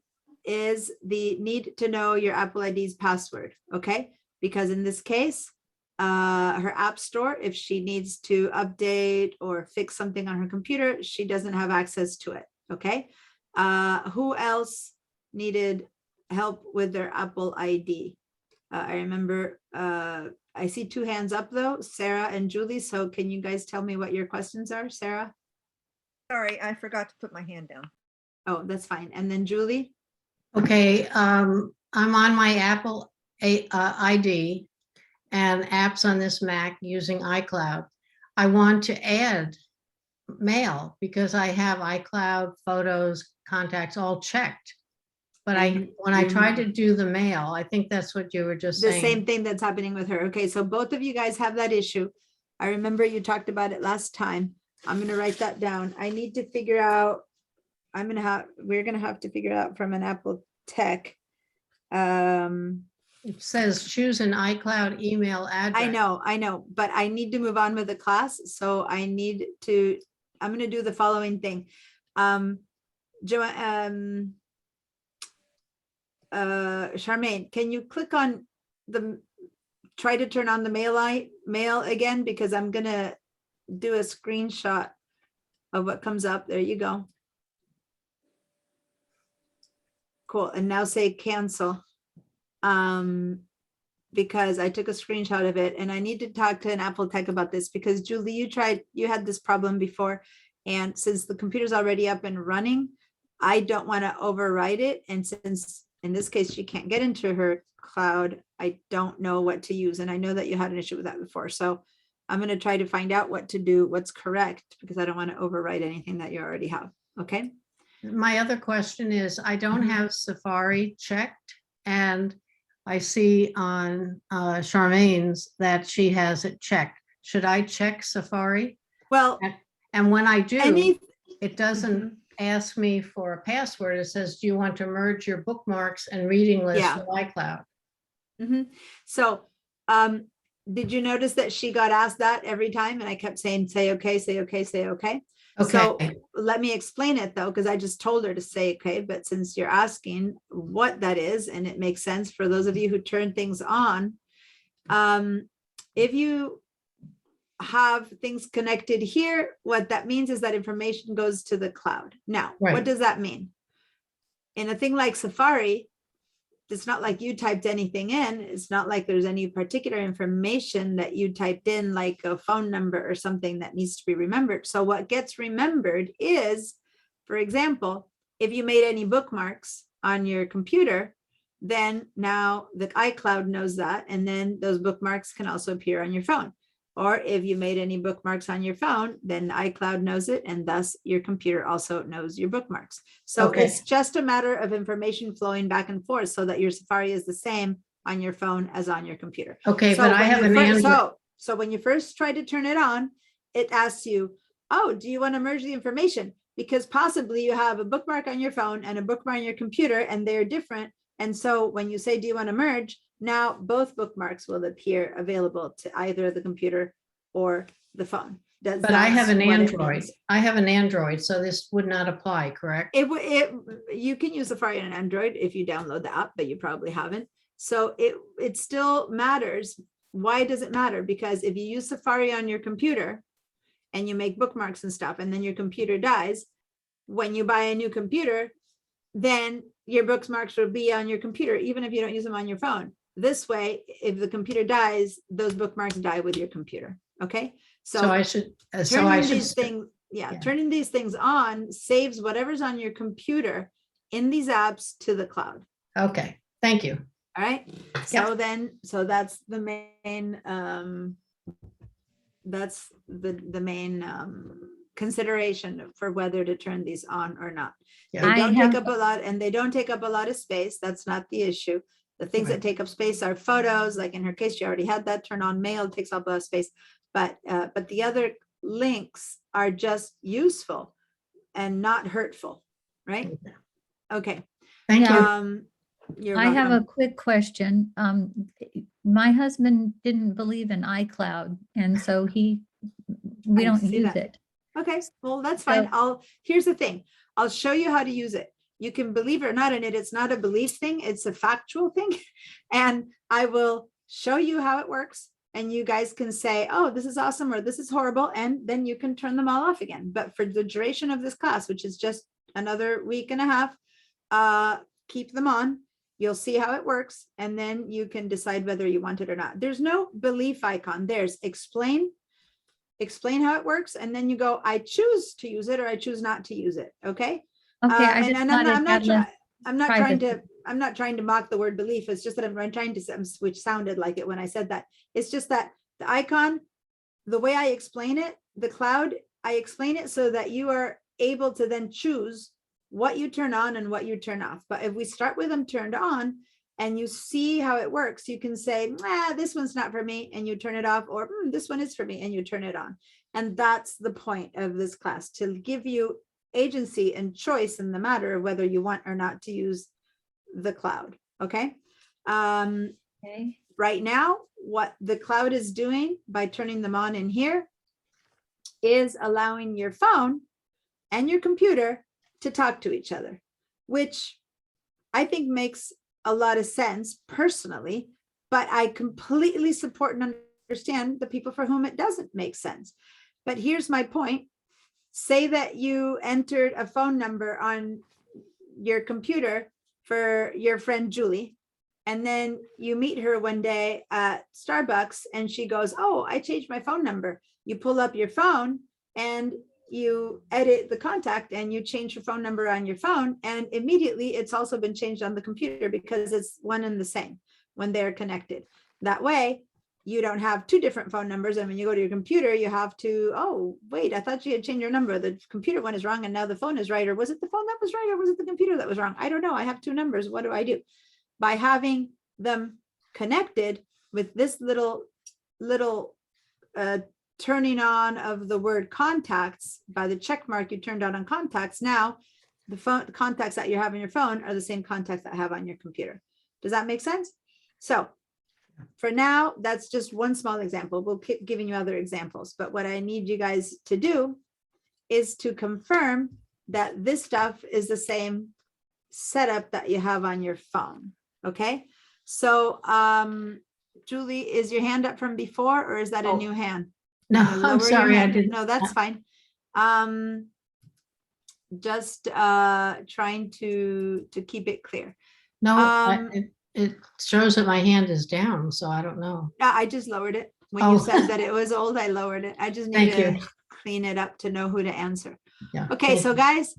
is the need to know your Apple ID's password. Okay. Because in this case, her app store, if she needs to update or fix something on her computer, she doesn't have access to it. Okay. Who else needed help with their Apple ID? I remember, I see two hands up though, Sarah and Julie. So can you guys tell me what your questions are, Sarah? Sorry, I forgot to put my hand down. Oh, that's fine. And then Julie? Okay, I'm on my Apple ID and apps on this Mac using iCloud. I want to add mail because I have iCloud, photos, contacts all checked. But when I tried to do the mail, I think that's what you were just The saying. same thing that's happening with her. Okay, so both of you guys have that issue. I remember you talked about it last time. I'm gonna write that down. I need to figure out, we're gonna have to figure out from an Apple tech. It says choose an iCloud email address. I know, but I need to move on with the class. So I need to, I'm gonna do the following thing. Charmaine, can you click on try to turn on the mail again, because I'm gonna do a screenshot of what comes up. There you go. Cool, and now say cancel. Because I took a screenshot of it and I need to talk to an Apple tech about this because Julie, you had this problem before. And since the computer's already up and running, I don't want to override it. And since in this case, she can't get into her cloud, I don't know what to use. And I know that you had an issue with that before. So I'm going to try to find out what to do, what's correct, because I don't want to override anything that you already have. Okay. My other question is, I don't Mhm. have Safari checked, and I see on Charmaine's that she has it checked. Should I check Safari? Well, And when I do, any, it doesn't ask me for a password. It says, do you want to merge your bookmarks and reading list Yeah. with iCloud? Mhm. So, did you notice that she got asked that every time? And I kept saying, say, okay, say, okay, say, okay. So Okay, let me explain it though, because I just told her to say, okay, but since you're asking what that is, and it makes sense for those of you who turn things on. If you have things connected here, what that means is that information goes to the cloud. Now, what Right. does that mean? In a thing like Safari, it's not like you typed anything in. It's not like there's any particular information that you typed in, like a phone number or something that needs to be remembered. So what gets remembered is, for example, if you made any bookmarks on your computer, then now the iCloud knows that, and then those bookmarks can also appear on your phone. Or if you made any bookmarks on your phone, then iCloud knows it, and thus your computer also knows your bookmarks. So Okay. it's just a matter of information flowing back and forth so that your Safari is the same on your phone as on your computer. okay, So but I when have you an first- Android. So when you first try to turn it on, it asks you, oh, do you want to merge the information? Because possibly you have a bookmark on your phone and a bookmark on your computer, and they're different. And so when you say, do you want to merge? Now both bookmarks will appear available to either the computer or the phone. But I have an That's what it Android. means. I have an Android, so this would not apply, correct? You can use Safari on Android if you download the app, but you probably haven't. So it still matters. Why does it matter? Because if you use Safari on your computer and you make bookmarks and stuff, and then your computer dies, when you buy a new computer, then your bookmarks will be on your computer, even if you don't use them on your phone. This way, if the computer dies, those bookmarks die with your computer. Okay, So I should, so I turning should, these things, yeah, yeah. turning these things on saves whatever's on your computer in these apps to the cloud. okay, thank you. All right. So then, so that's the main, that's the main consideration for whether to turn these on or not. They Yeah. I don't take have- up a lot, and they don't take up a lot of space. That's not the issue. The things that Right. take up space are photos, like in her case, she already had that. Turn on mail, takes up a lot of space. But the other links are just useful and not hurtful, right? Okay. Thank you. You're I have a welcome. quick question. My husband didn't believe in iCloud, and so we I don't see use that. it. Okay, well, that's fine. So- Here's the thing. I'll show you how to use it. You can believe it or not in it. It's not a belief thing. It's a factual thing. And I will show you how it works. And you guys can say, oh, this is awesome, or this is horrible. And then you can turn them all off again. But for the duration of this class, which is just another week and a half, keep them on. You'll see how it works. And then you can decide whether you want it or not. There's no belief icon. There's explain how it works, and then you go, I choose to use it or I choose not to use it. Okay. Okay, I And just I'm thought not, it I'm not, had try- less I'm not trying to mock the word belief. It's just that I'm trying to, which sounded like it when I said that. It's just that the icon, the way I explain it, the cloud, I explain it so that you are able to then choose what you turn on and what you turn off. But if we start with them turned on and you see how it works, you can say, this one's not for me, and you turn it off, or this one is for me, and you turn it on. And that's the point of this class, to give you agency and choice in the matter of whether you want or not to use the cloud. Okay. Okay. Right now, what the cloud is doing by turning them on in here is allowing your phone and your computer to talk to each other, which I think makes a lot of sense personally, but I completely support and understand the people for whom it doesn't make sense. But here's my point. Say that you entered a phone number on your computer for your friend Julie, and then you meet her one day at Starbucks and she goes, oh, I changed my phone number. You pull up your phone and you edit the contact and you change your phone number on your phone, and immediately it's also been changed on the computer because it's one and the same when they're connected. That way, you don't have two different phone numbers. And when you go to your computer, you have to, oh, wait, I thought you had changed your number. The computer one is wrong and now the phone is right. Or was it the phone that was right? Or was it the computer that was wrong? I don't know. I have two numbers. What do I do? By having them connected with this little turning on of the word contacts, by the check mark you turned on contacts, now the contacts that you have on your phone are the same contacts that I have on your computer. Does that make sense? So for now, that's just one small example. We'll keep giving you other examples, but what I need you guys to do is to confirm that this stuff is the same setup that you have on your phone. Okay, so Julie, is your hand up from before, or is that a Oh. new hand? No, You lower I'm your sorry, I hand. didn't. No, that's fine. Just trying to keep it clear. No, Um, it shows that my hand is down, so I don't know. Yeah, I just lowered it. When you Oh. said that it was old, I lowered it. I just need Thank to you. clean it up to know who to answer. Yeah, Okay, thank so you. guys,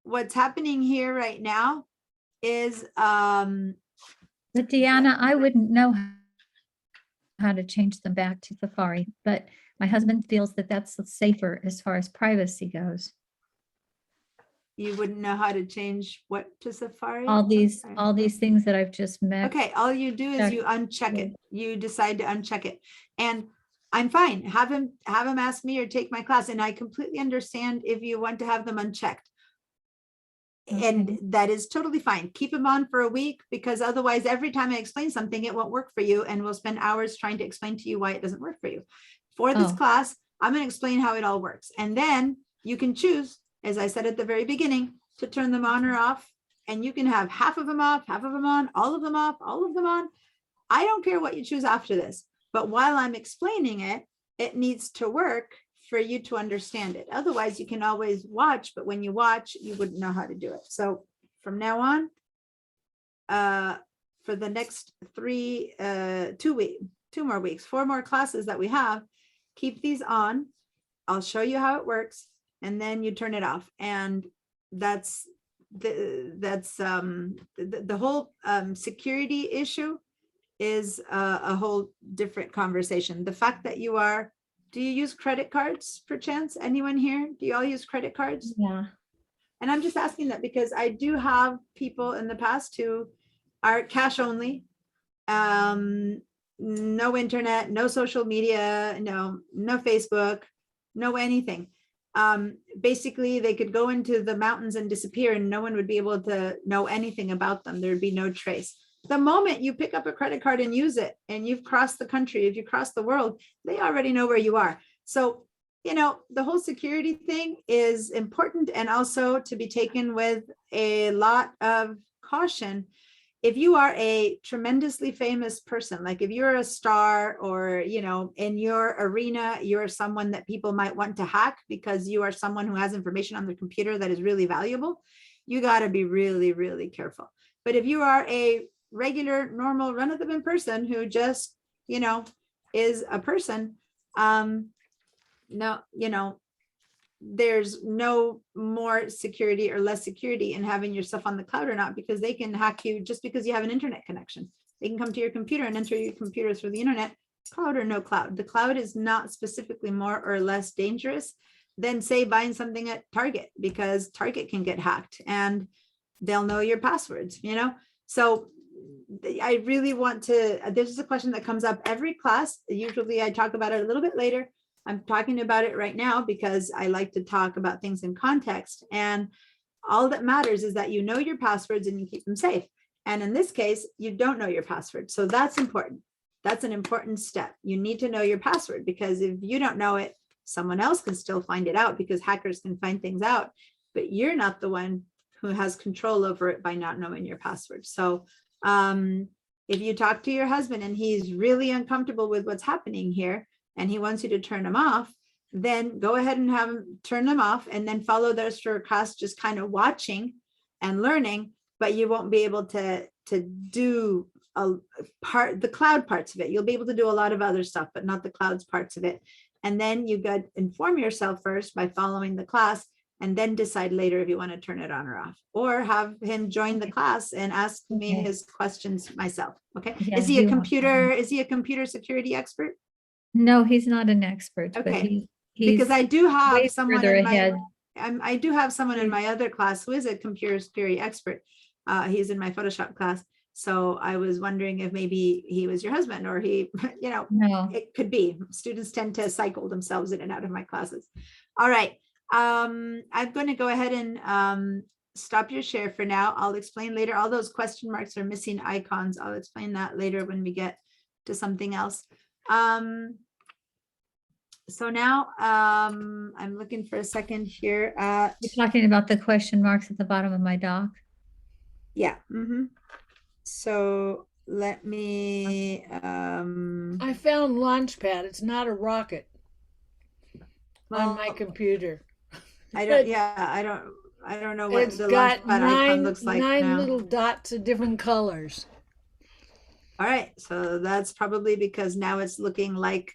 what's happening here right now is But Deanna, I wouldn't know how to change them back to Safari, but my husband feels that that's safer as far as privacy goes. you wouldn't know how to change what to Safari? All I'm these, sorry. all these things that I've just met. Okay, all you do is you uncheck it. You decide to uncheck it. And I'm fine. Have him ask me or take my class. And I completely understand if you want to have them unchecked. And that is totally fine. Keep them on for a week, because otherwise every time I explain something, it won't work for you. And we'll spend hours trying to explain to you why it doesn't work for you. For this Oh. class, I'm going to explain how it all works. And then you can choose, as I said at the very beginning, to turn them on or off. And you can have half of them off, half of them on, all of them off, all of them on. I don't care what you choose after this. But while I'm explaining it, it needs to work for you to understand it. Otherwise, you can always watch, but when you watch, you wouldn't know how to do it. So from now on, for the next 2 more weeks, 4 more classes that we have, keep these on. I'll show you how it works, and then you turn it off. And that's the whole security issue is a whole different conversation. The fact that do you use credit cards perchance? Anyone here? Do you all use credit cards? Yeah. And I'm just asking that because I do have people in the past who are cash only, no internet, no social media, no Facebook, no anything. Basically, they could go into the mountains and disappear and no one would be able to know anything about them. There'd be no trace. The moment you pick up a credit card and use it, and you've crossed the country, if you cross the world, they already know where you are. So, the whole security thing is important, and also to be taken with a lot of caution. If you are a tremendously famous person, like if you're a star or, in your arena, you're someone that people might want to hack because you are someone who has information on their computer that is really valuable, you got to be really, really careful. But if you are a regular, normal, run-of-the-mill person who just, is a person, there's no more security or less security in having your stuff on the cloud or not, because they can hack you just because you have an internet connection. They can come to your computer and enter your computer through the internet, cloud or no cloud. The cloud is not specifically more or less dangerous than, say, buying something at Target, because Target can get hacked and they'll know your passwords, So I really want to, this is a question that comes up every class. Usually I talk about it a little bit later. I'm talking about it right now because I like to talk about things in context. And all that matters is that you know your passwords and you keep them safe. And in this case, you don't know your password. So that's important. That's an important step. You need to know your password, because if you don't know it, someone else can still find it out, because hackers can find things out, but you're not the one who has control over it by not knowing your password. So if you talk to your husband and he's really uncomfortable with what's happening here and he wants you to turn them off, then go ahead and have him turn them off, and then follow those for a class, just kind of watching and learning, but you won't be able to do the cloud parts of it. You'll be able to do a lot of other stuff, but not the clouds parts of it. And then you got to inform yourself first by following the class, and then decide later if you want to turn it on or off, or have him join the class and ask me Okay. his questions myself. Okay. Yeah, Is he a you want computer security expert? No, he's not an expert, but Okay. he's Because I do have way someone further in my, ahead. I do have someone in my other class who is a computer security expert. He's in my Photoshop class. So I was wondering if maybe he was your husband, or he, No, it could be. Students tend to cycle themselves in and out of my classes. All right. I'm going to go ahead and stop your share for now. I'll explain later. All those question marks are missing icons. I'll explain that later when we get to something else. So now, I'm looking for a second here at, You're talking about the question marks at the bottom of my doc. yeah. So let me, I found Launchpad. It's not a rocket on my well, computer. I don't, yeah, I don't know what It's the got Launchpad icon nine looks like nine now. little dots of different colors. All right, so that's probably because now it's looking like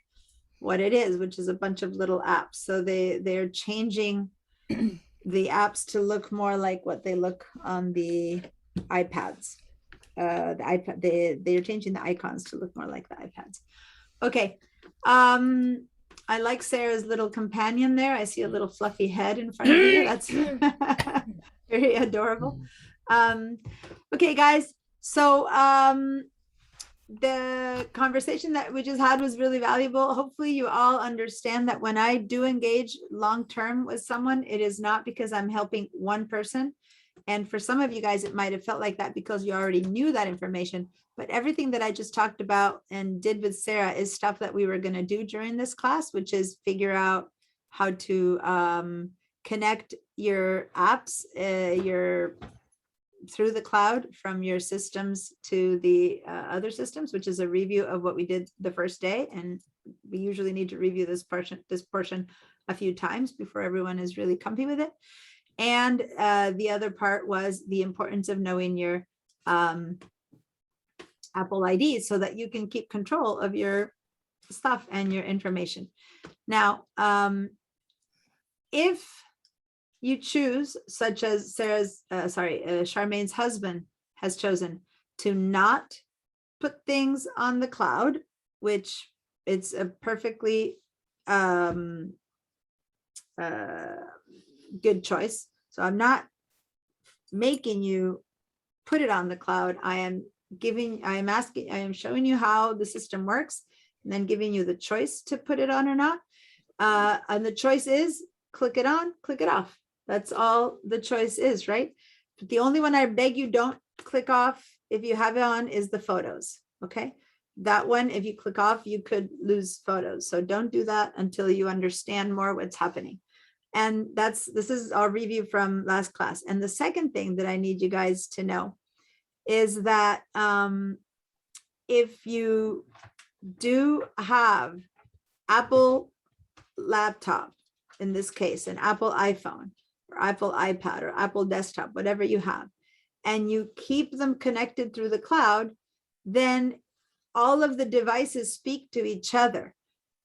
what it is, which is a bunch of little apps. So they're changing the apps to look more like what they look on the iPads. The iPad, they're changing the icons to look more like the iPads. Okay. I like Sarah's little companion there. I see a little fluffy head in front of you. That's very adorable. Okay, guys. So the conversation that we just had was really valuable. Hopefully you all understand that when I do engage long-term with someone, it is not because I'm helping one person. And for some of you guys, it might have felt like that because you already knew that information. But everything that I just talked about and did with Sarah is stuff that we were going to do during this class, which is figure out how to connect your apps, through the cloud from your systems to the other systems, which is a review of what we did the first day. And we usually need to review this portion a few times before everyone is really comfy with it. And the other part was the importance of knowing your Apple ID so that you can keep control of your stuff and your information. Now, if you choose, such as Charmaine's husband has chosen to not put things on the cloud, which it's a perfectly good choice. So I'm not making you put it on the cloud. I am showing you how the system works and then giving you the choice to put it on or not. And the choice is click it on, click it off. That's all the choice is, right? But the only one I beg you don't click off if you have it on is the photos, okay? That one, if you click off, you could lose photos. So don't do that until you understand more what's happening. And this is our review from last class. And the second thing that I need you guys to know is that if you do have Apple laptop, in this case, an Apple iPhone or Apple iPad or Apple desktop, whatever you have, and you keep them connected through the cloud, then all of the devices speak to each other.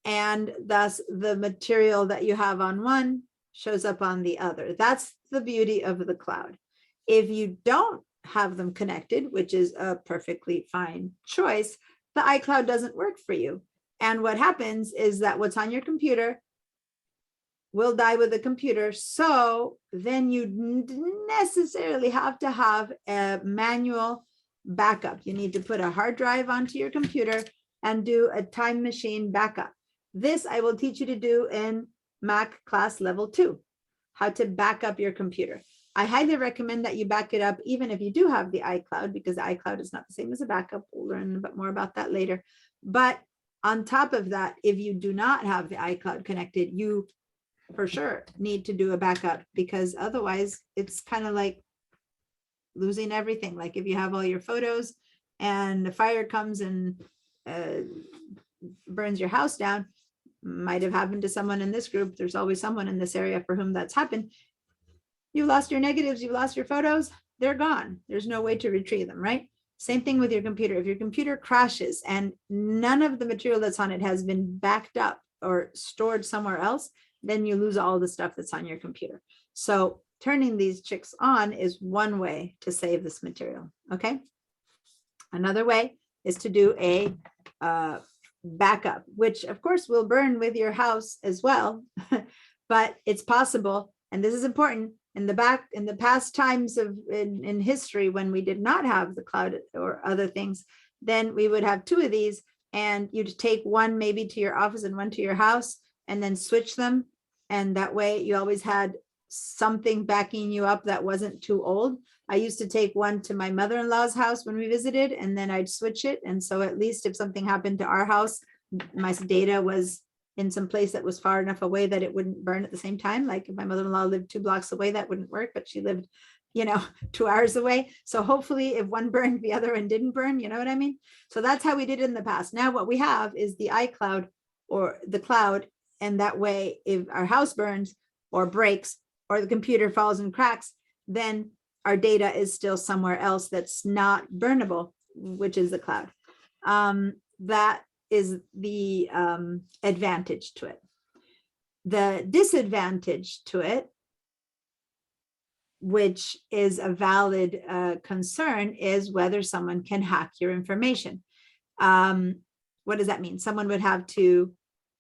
And thus the material that you have on one shows up on the other. That's the beauty of the cloud. If you don't have them connected, which is a perfectly fine choice, the iCloud doesn't work for you. And what happens is that what's on your computer will die with the computer. So then you necessarily have to have a manual backup. You need to put a hard drive onto your computer and do a time machine backup. This I will teach you to do in Mac class level 2, how to back up your computer. I highly recommend that you back it up even if you do have the iCloud, because the iCloud is not the same as a backup. We'll learn a bit more about that later. But on top of that, if you do not have the iCloud connected, you for sure need to do a backup, because otherwise it's kind of like losing everything. Like if you have all your photos and the fire comes and burns your house down, might have happened to someone in this group. There's always someone in this area for whom that's happened. You lost your negatives, you lost your photos, they're gone. There's no way to retrieve them, right? Same thing with your computer. If your computer crashes and none of the material that's on it has been backed up or stored somewhere else, then you lose all the stuff that's on your computer. So turning these chicks on is one way to save this material, okay? Another way is to do a backup, which of course will burn with your house as well, but it's possible, and this is important, in the past times in history when we did not have the cloud or other things, then we would have 2 of these, and you'd take one maybe to your office and one to your house and then switch them. And that way you always had something backing you up that wasn't too old. I used to take one to my mother-in-law's house when we visited, and then I'd switch it. And so at least if something happened to our house, my data was in some place that was far enough away that it wouldn't burn at the same time. Like if my mother-in-law lived 2 blocks away, that wouldn't work, but she lived, 2 hours away. So hopefully if one burned, the other one didn't burn, you know what I mean? So that's how we did it in the past. Now what we have is the iCloud or the cloud. And that way, if our house burns or breaks or the computer falls and cracks, then our data is still somewhere else that's not burnable, which is the cloud. That is the advantage to it. The disadvantage to it, which is a valid concern, is whether someone can hack your information. What does that mean? Someone would have to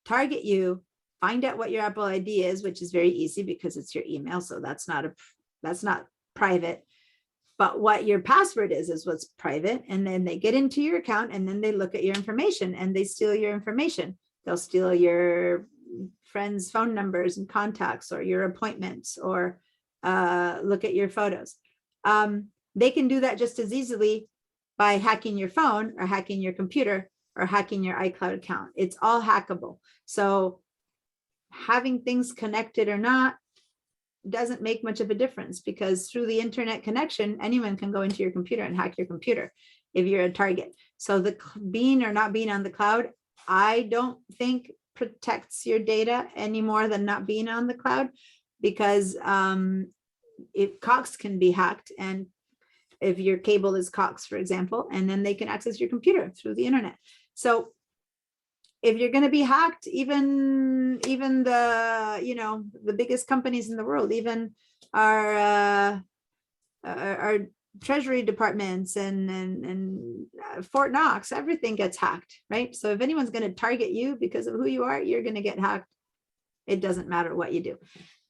target you, find out what your Apple ID is, which is very easy because it's your email. So that's not private. But what your password is what's private. And then they get into your account and then they look at your information and they steal your information. They'll steal your friends' phone numbers and contacts or your appointments or look at your photos. They can do that just as easily by hacking your phone or hacking your computer or hacking your iCloud account. It's all hackable. So having things connected or not doesn't make much of a difference, because through the internet connection, anyone can go into your computer and hack your computer if you're a target. So the being or not being on the cloud, I don't think protects your data any more than not being on the cloud, because if Cox can be hacked, and if your cable is Cox, for example, and then they can access your computer through the internet. So if you're going to be hacked, even the biggest companies in the world, even our treasury departments and Fort Knox, everything gets hacked, right? So if anyone's going to target you because of who you are, you're going to get hacked. It doesn't matter what you do.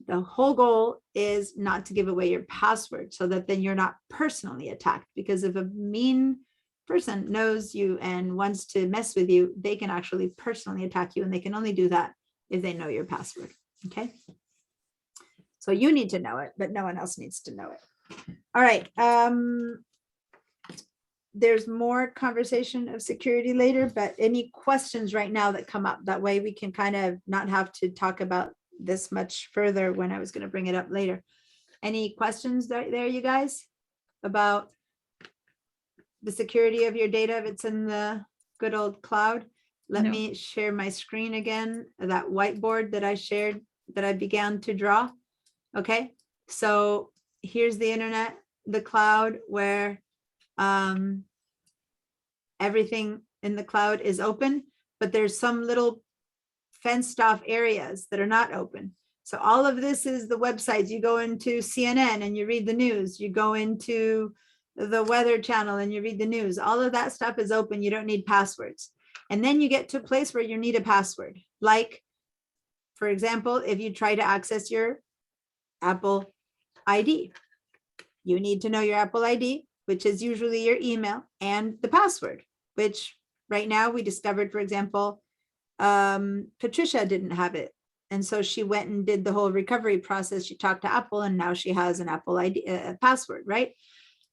The whole goal is not to give away your password so that then you're not personally attacked, because if a mean person knows you and wants to mess with you, they can actually personally attack you, and they can only do that if they know your password. Okay. So you need to know it, but no one else needs to know it. All right. There's more conversation of security later, but any questions right now that come up? That way we can kind of not have to talk about this much further when I was going to bring it up later. Any questions there, you guys, about the security of your data if it's in the good old cloud? Let No. me share my screen again, that whiteboard that I shared, that I began to draw. Okay, so here's the internet, the cloud, where everything in the cloud is open, but there's some little fenced off areas that are not open. So all of this is the websites. You go into CNN and you read the news. You go into the Weather Channel and you read the news. All of that stuff is open. You don't need passwords. And then you get to a place where you need a password. Like, for example, if you try to access your Apple ID, you need to know your Apple ID, which is usually your email, and the password, which right now we discovered, for example, Patricia didn't have it. And so she went and did the whole recovery process. She talked to Apple and now she has an Apple ID password, right?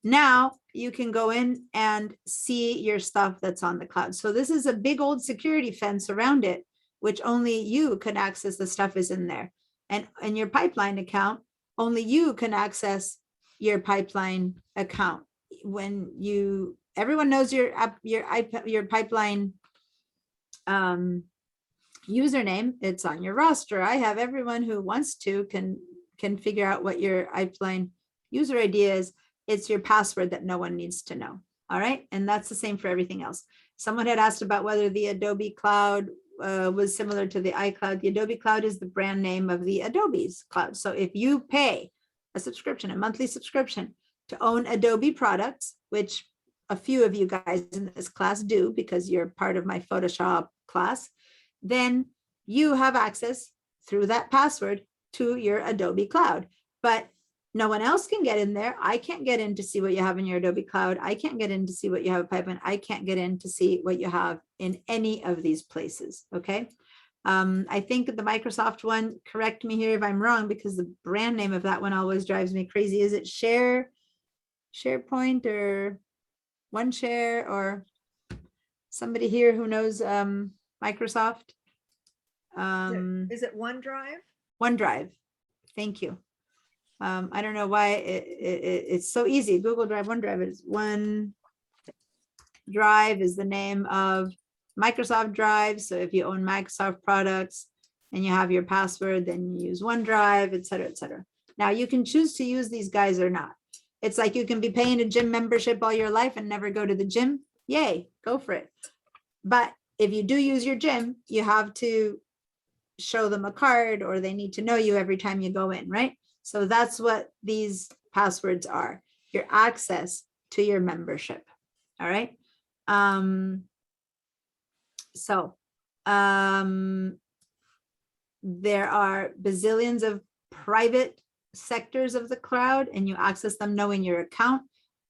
Now you can go in and see your stuff that's on the cloud. So this is a big old security fence around it, which only you can access. The stuff is in there. And in your pipeline account, only you can access your pipeline account. When everyone knows your pipeline username, it's on your roster. I have everyone who wants to can figure out what your pipeline user ID is. It's your password that no one needs to know. All right. And that's the same for everything else. Someone had asked about whether the Adobe Cloud was similar to the iCloud. The Adobe Cloud is the brand name of the Adobe's cloud. So if you pay a monthly subscription to own Adobe products, which a few of you guys in this class do because you're part of my Photoshop class, then you have access through that password to your Adobe Cloud. But no one else can get in there. I can't get in to see what you have in your Adobe Cloud. I can't get in to see what you have in pipeline. I can't get in to see what you have in any of these places. Okay. I think the Microsoft one, correct me here if I'm wrong, because the brand name of that one always drives me crazy. Is it SharePoint or OneShare, or somebody here who knows Microsoft? Is it OneDrive? OneDrive. Thank you. I don't know why it's so easy. Google Drive, OneDrive is OneDrive is the name of Microsoft Drive. So if you own Microsoft products and you have your password, then you use OneDrive, et cetera, et cetera. Now you can choose to use these guys or not. It's like you can be paying a gym membership all your life and never go to the gym. Yay, go for it. But if you do use your gym, you have to show them a card or they need to know you every time you go in, right? So that's what these passwords are, your access to your membership. All right. There are bazillions of private sectors of the cloud and you access them knowing your account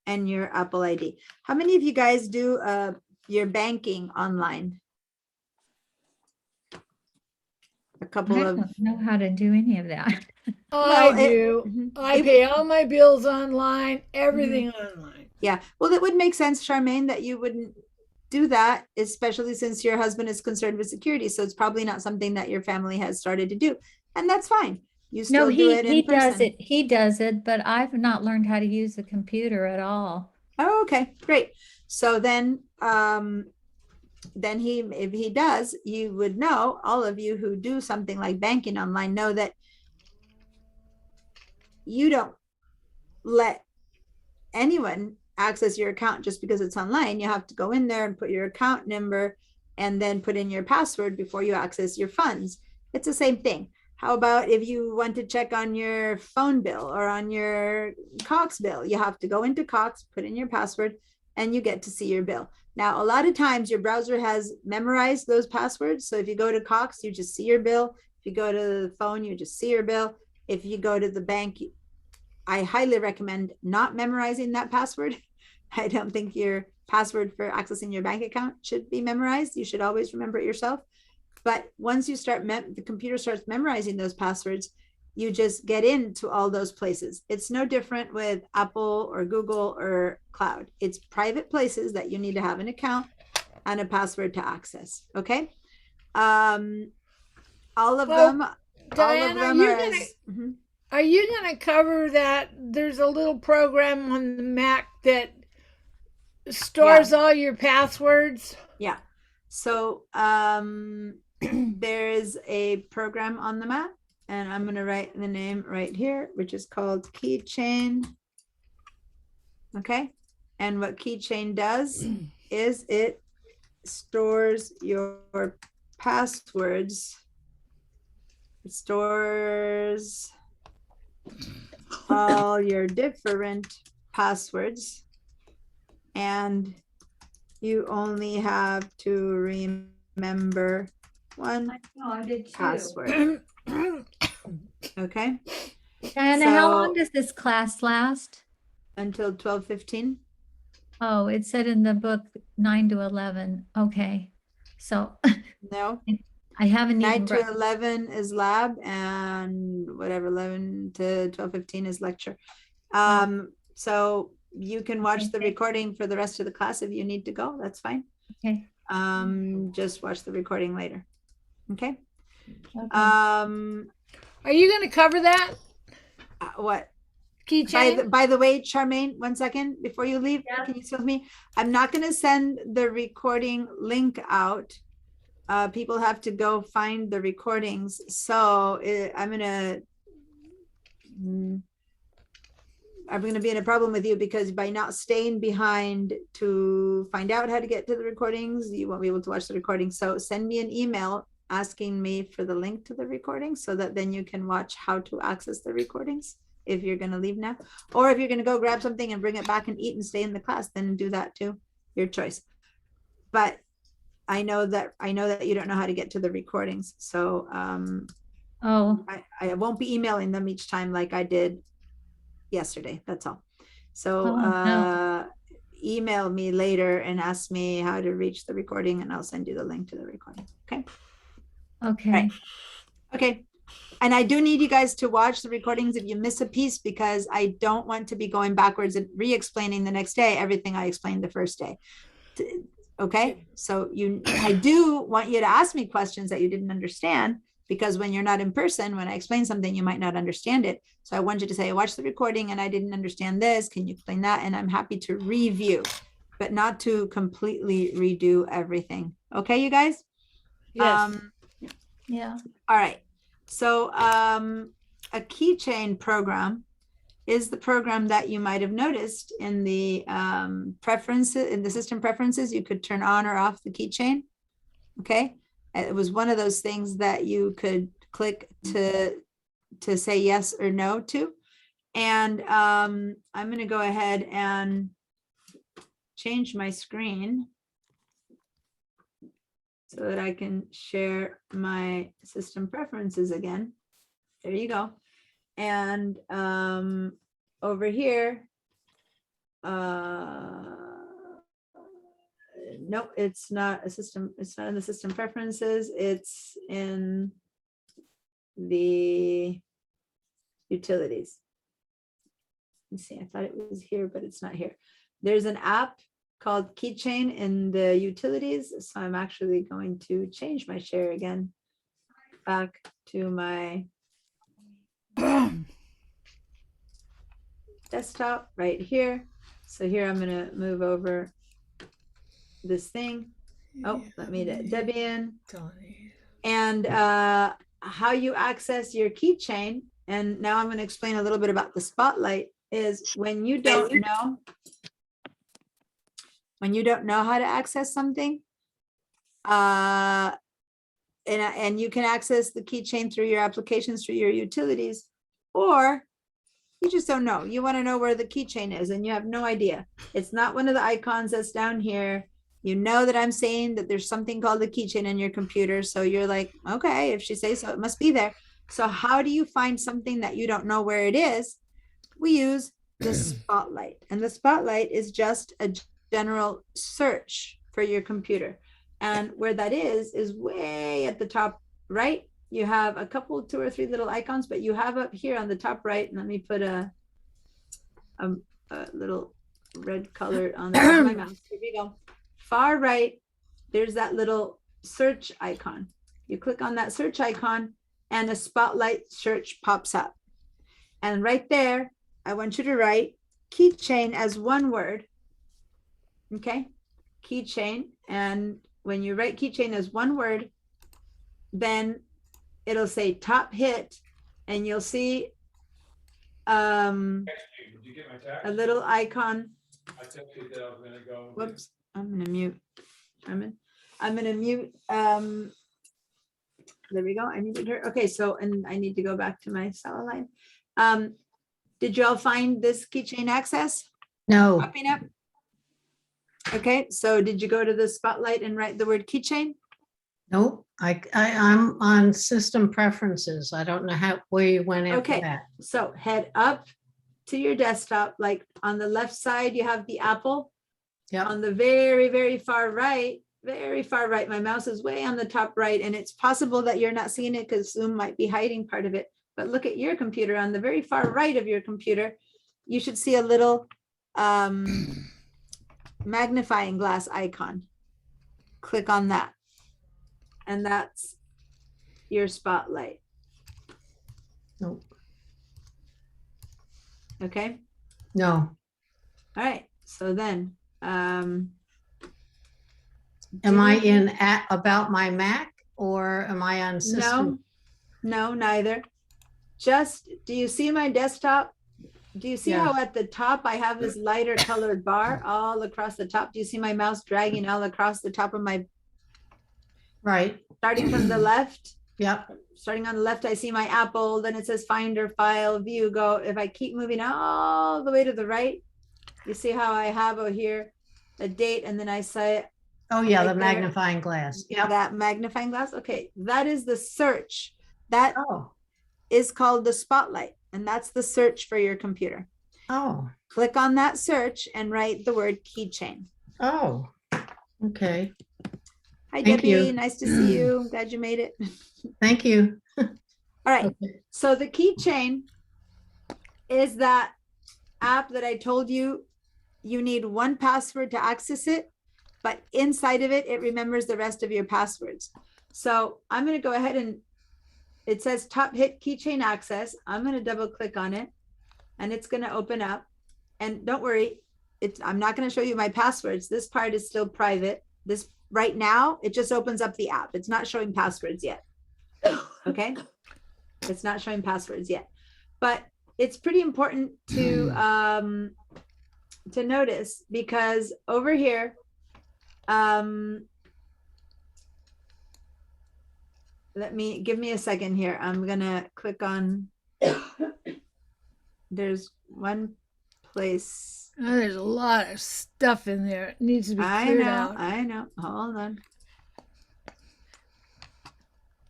and your Apple ID. How many of you guys do your banking online? A I couple of, don't know how to do any of that. Well, I do. Mhm. I It- pay all my bills online, everything online. Yeah, well, that would make sense, Charmaine, that you wouldn't do that, especially since your husband is concerned with security. So it's probably not something that your family has started to do. And that's fine. You No, still do it he in does person. it. He does it, but I've not learned how to use the computer at all. Oh, okay, great. So then if he does, you would know, all of you who do something like banking online know that you don't let anyone access your account just because it's online. You have to go in there and put your account number and then put in your password before you access your funds. It's the same thing. How about if you want to check on your phone bill or on your Cox bill? You have to go into Cox, put in your password, and you get to see your bill. Now, a lot of times your browser has memorized those passwords. So if you go to Cox, you just see your bill. If you go to the phone, you just see your bill. If you go to the bank, I highly recommend not memorizing that password. I don't think your password for accessing your bank account should be memorized. You should always remember it yourself. But once you start, the computer starts memorizing those passwords, you just get into all those places. It's no different with Apple or Google or cloud. It's private places that you need to have an account and a password to access. Okay. All of Well, them, Diane, Mhm. are you gonna cover that? There's a little program on the Mac that stores all your passwords. Yeah. So there is a program on the Mac, and I'm going to write the name right here, which is called Keychain. Okay. And what Keychain does is it stores your passwords. It stores all your different passwords, and you only have to remember one I did too. password. Okay, Diana, how long So- does this class last? until 12:15. Oh, it said in the book 9 to 11. Okay. So No, I haven't 9 even, to 11 is lab, and whatever 11 to 12:15 is lecture. So you can watch the Okay. recording for the rest of the class if you need to go. That's fine. okay. Just watch the recording later. Okay. Okay. Are you gonna cover that What? keychain? By the way, Charmaine, one second before you leave, Yeah. can you stay with me? I'm not going to send the recording link out. People have to go find the recordings. So I'm going to be in a problem with you, because by not staying behind to find out how to get to the recordings, you won't be able to watch the recording. So send me an email asking me for the link to the recording, so that then you can watch how to access the recordings if you're going to leave now. Or if you're going to go grab something and bring it back and eat and stay in the class, then do that too. Your choice. But I know that you don't know how to get to the recordings. So Oh, I won't be emailing them each time like I did yesterday. That's all. So Oh, no. email me later and ask me how to reach the recording, and I'll send you the link to the recording. Okay. okay. Okay. And I do need you guys to watch the recordings if you miss a piece, because I don't want to be going backwards and re-explaining the next day everything I explained the first day. Okay, so I do want you to ask me questions that you didn't understand, because when you're not in person, when I explain something, you might not understand it. So I want you to say, watch the recording and I didn't understand this. Can you explain that? And I'm happy to review, but not to completely redo everything. Okay, you guys? Yes. Yeah. All right. So a keychain program is the program that you might have noticed in the preferences, in the system preferences. You could turn on or off the keychain. Okay. It was one of those things that you could click to say yes or no to. And I'm going to go ahead and change my screen so that I can share my system preferences again. There you go. And over here, nope, it's not a system. It's not in the system preferences. It's in the utilities. Let's see, I thought it was here, but it's not here. There's an app called Keychain in the utilities. So I'm actually going to change my share again back to my desktop right here. So here I'm going to move over this thing. Oh, let me Debian. And how you access your keychain. And now I'm going to explain a little bit about the spotlight. Is when you don't know how to access something, and you can access the keychain through your applications, through your utilities, or you just don't know. You want to know where the keychain is and you have no idea. It's not one of the icons that's down here. You know that I'm saying that there's something called the keychain in your computer. So you're like, okay, if she says so, it must be there. So how do you find something that you don't know where it is? We use the spotlight, and the spotlight is just a general search for your computer. And where that is way at the top right. You have a couple, 2 or 3 little icons, but you have up here on the top right. Let me put a little red color on the top of my mouse. Here we go. Far right, there's that little search icon. You click on that search icon and a spotlight search pops up. And right there, I want you to write keychain as one word. Okay, keychain. And when you write keychain as one word, then it'll say top hit, and you'll see a little icon. I texted that I was gonna go. Whoops, I'm gonna mute. I'm gonna mute. There we go. I muted her. Okay, so, and I need to go back to my cell line. Did you all find this keychain access No, popping up? Okay, so did you go to the spotlight and write the word keychain? nope. I'm on system preferences. I don't know where you went after Okay. that. So head up to your desktop, like on the left side, you have the apple. Yep. On the very, very far right, my mouse is way on the top right, and it's possible that you're not seeing it because Zoom might be hiding part of it. But look at your computer. On the very far right of your computer, you should see a little magnifying glass icon. Click on that. And that's your spotlight. Nope. Okay. No, All right. So then, am I in at about my Mac or am I on system? No, neither. Just, do you see my desktop? Do you see Yeah. how at the top I have this lighter colored bar all across the top? Do you see my mouse dragging all across the top of my, Right, starting from the left? yep, Starting on the left, I see my Apple, then it says Finder, File, View, Go. If I keep moving all the way to the right, you see how I have over here a date, and then I say oh yeah, Right the there. magnifying glass, yep. that magnifying glass. Okay, that is the search. That Oh, is called the spotlight, and that's the search for your computer. oh, Click on that search and write the word keychain. oh, okay, Hi, Thank Debbie. you. Nice to see you. Glad you made it. thank you. All right. Okay. So the keychain is that app that I told you, you need one password to access it. but inside of it, it remembers the rest of your passwords. So I'm going to go ahead and it says top hit keychain access. I'm going to double click on it and it's going to open up. And don't worry, I'm not going to show you my passwords. This part is still private. This right now, it just opens up the app. It's not showing passwords yet. Okay. It's not showing passwords yet, but it's pretty important to notice because over here, give me a second here. I'm gonna click on, there's one place. Oh, there's a lot of stuff in there. It needs to be I cleared know, out. I know. Hold on.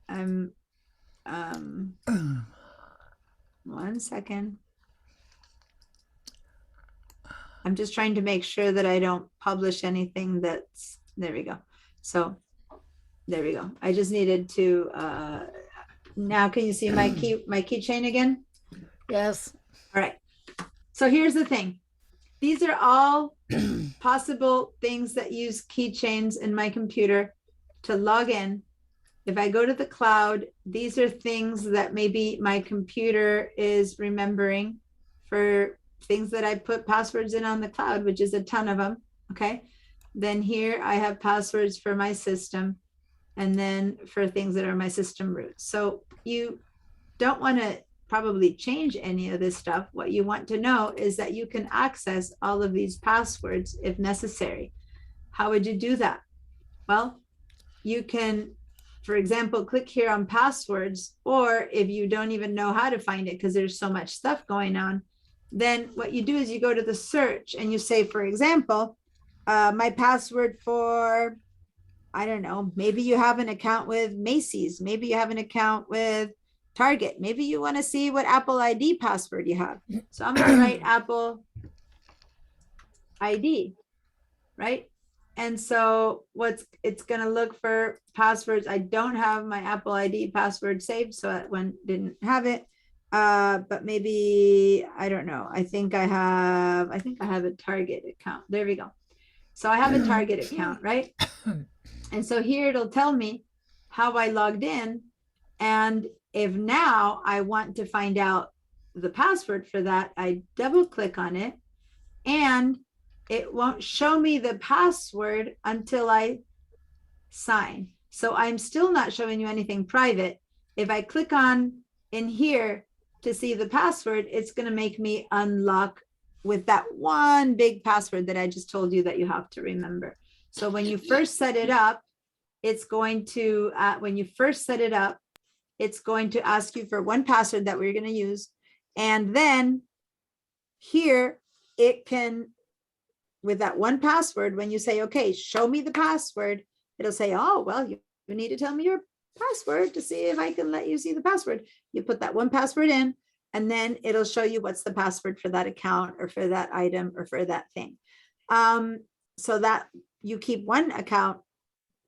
I'm, 1 second. I'm just trying to make sure that I don't publish anything that's, there we go. So there we go. I just needed to, now can you see my keychain again? Yes. All right. So here's the thing. These are all possible things that use keychains in my computer to log in. If I go to the cloud, these are things that maybe my computer is remembering for things that I put passwords in on the cloud, which is a ton of them. Okay. Then here I have passwords for my system and then for things that are my system root. So you don't want to probably change any of this stuff. What you want to know is that you can access all of these passwords if necessary. How would you do that? Well, you can, for example, click here on passwords, or if you don't even know how to find it because there's so much stuff going on, then what you do is you go to the search and you say, for example, my password for, I don't know, maybe you have an account with Macy's, maybe you have an account with Target, maybe you want to see what Apple ID password you have. So I'm going to write Apple ID, right? And so it's going to look for passwords. I don't have my Apple ID password saved, so that one didn't have it. But maybe, I don't know. I think I have a Target account. There we go. So I have a Target account, right? And so here it'll tell me how I logged in. And if now I want to find out the password for that, I double click on it and it won't show me the password until I sign. So I'm still not showing you anything private. If I click on in here to see the password, it's going to make me unlock with that one big password that I just told you that you have to remember. So when you first set it up, it's going to, it's going to ask you for one password that we're going to use. And then here it can, with that one password, when you say, okay, show me the password, it'll say, oh, well, you need to tell me your password to see if I can let you see the password. You put that one password in, and then it'll show you what's the password for that account or for that item or for that thing. So that you keep one account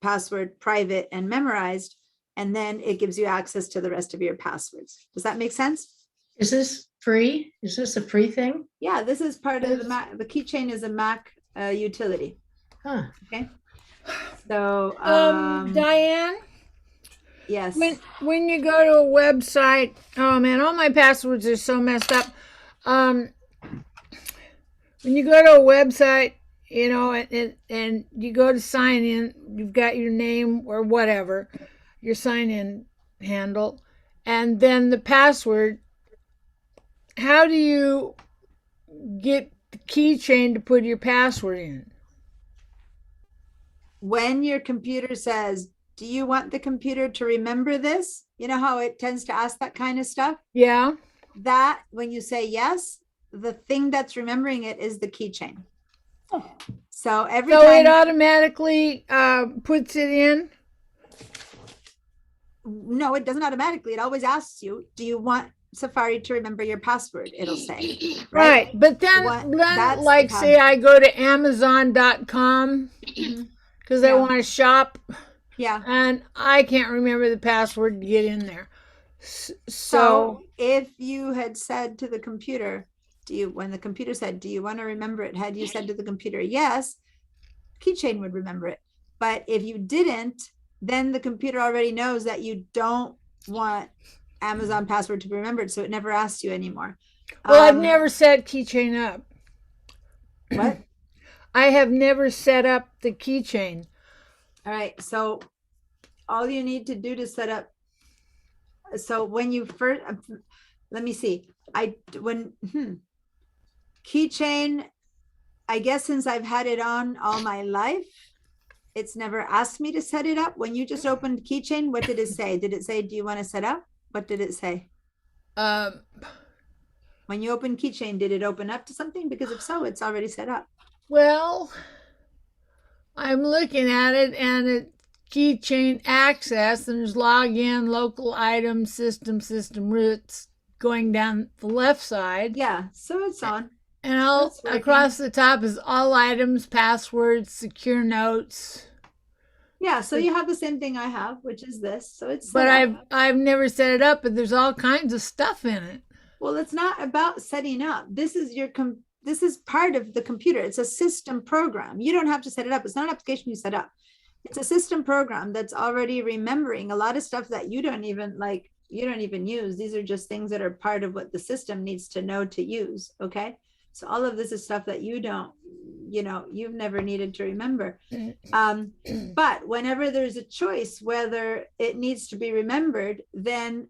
password private and memorized, and then it gives you access to the rest of your passwords. Does that make sense? Is this free? Is this a free thing? Yeah, this is part of the Mac. The keychain is a Mac utility. Huh. Okay. So, Diane, yes. when you go to a website, oh man, all my passwords are so messed up. When you go to a website, you know, and you go to sign in, you've got your name or whatever, your sign in handle, and then the password. How do you get the keychain to put your password in? When your computer says, do you want the computer to remember this? You know how it tends to ask that kind of stuff? Yeah. That when you say yes, the thing that's remembering it is the keychain. So every So time it automatically puts it in? No, it doesn't automatically. It always asks you, do you want Safari to remember your password? It'll say. Right. But then, that's like, the say I go to Amazon.com because I Yeah. want to shop Yeah. and I can't remember the password to get in there. So, So if you had said to the computer, when the computer said, do you want to remember it? Had you said to the computer, yes, keychain would remember it. But if you didn't, then the computer already knows that you don't want Amazon password to be remembered, so it never asks you anymore. Well, I've Um, never set keychain up. What? I have never set up the keychain. All right, so all you need to do to set up, so when you first, let me see, keychain, I guess since I've had it on all my life, it's never asked me to set it up. When you just opened keychain, what did it say? Did it say, do you want to set up? What did it say? When you open keychain, did it open up to something? Because if so, it's already set up. Well, I'm looking at it and it keychain access and there's login, local items, system roots going down the left side. Yeah, so it's on. And all That's working. across the top is all items, passwords, secure notes. Yeah, so you have the same thing I have, which is this. So it's But set up. I've never set it up, but there's all kinds of stuff in it. Well, it's not about setting up. This is this is part of the computer. It's a system program. You don't have to set it up. It's not an application you set up. It's a system program that's already remembering a lot of stuff that you don't even use. These are just things that are part of what the system needs to know to use. Okay. So all of this is stuff that you've never needed to remember. But whenever there's a choice whether it needs to be remembered, then,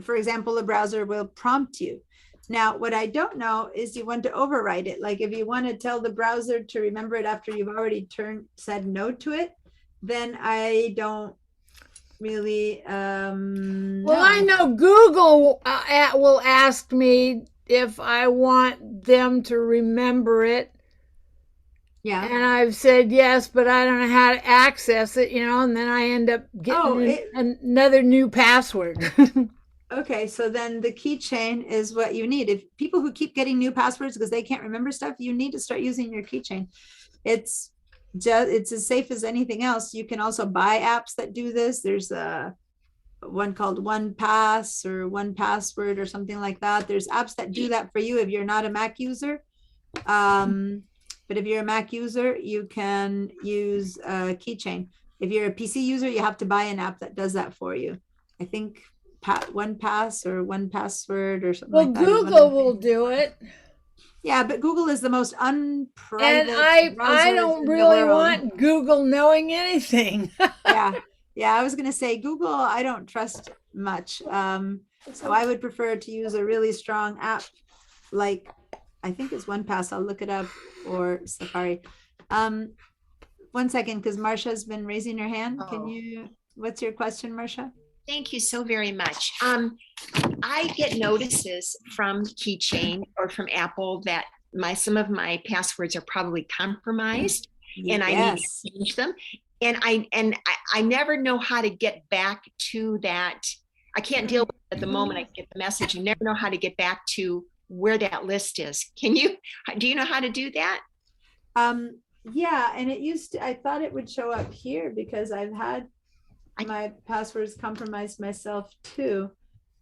for example, a browser will prompt you. Now, what I don't know is you want to override it. Like if you want to tell the browser to remember it after you've already said no to it, then I don't really. Well, I know Google will ask me if I want them to remember it. Yeah. And I've said yes, but I don't know how to access it, and then I end up getting another new password. Okay, so then the keychain is what you need. If people who keep getting new passwords because they can't remember stuff, you need to start using your keychain. It's as safe as anything else. You can also buy apps that do this. There's one called 1Pass or 1Password or something like that. There's apps that do that for you if you're not a Mac user. But if you're a Mac user, you can use keychain. If you're a PC user, you have to buy an app that does that for you. I think 1Pass or 1Password or something like that. Well, Google will do it. Yeah, but Google is the most unprivate. And I don't really want Google knowing anything. Yeah, I was going to say Google, I don't trust much. So I would prefer to use a really strong app like, I think it's 1Pass. I'll look it up, or Safari. 1 second, because Marcia's been raising her hand. What's your question, Marcia? Thank you so very much. I get notices from Keychain or from Apple that some of my passwords are probably compromised, and I need to change them. And I never know how to get back to that. I can't deal with it at the moment. I get the message. I never know how to get back to where that list is. Do you know how to do that? Yeah, and I thought it would show up here because I've had my passwords compromised myself too.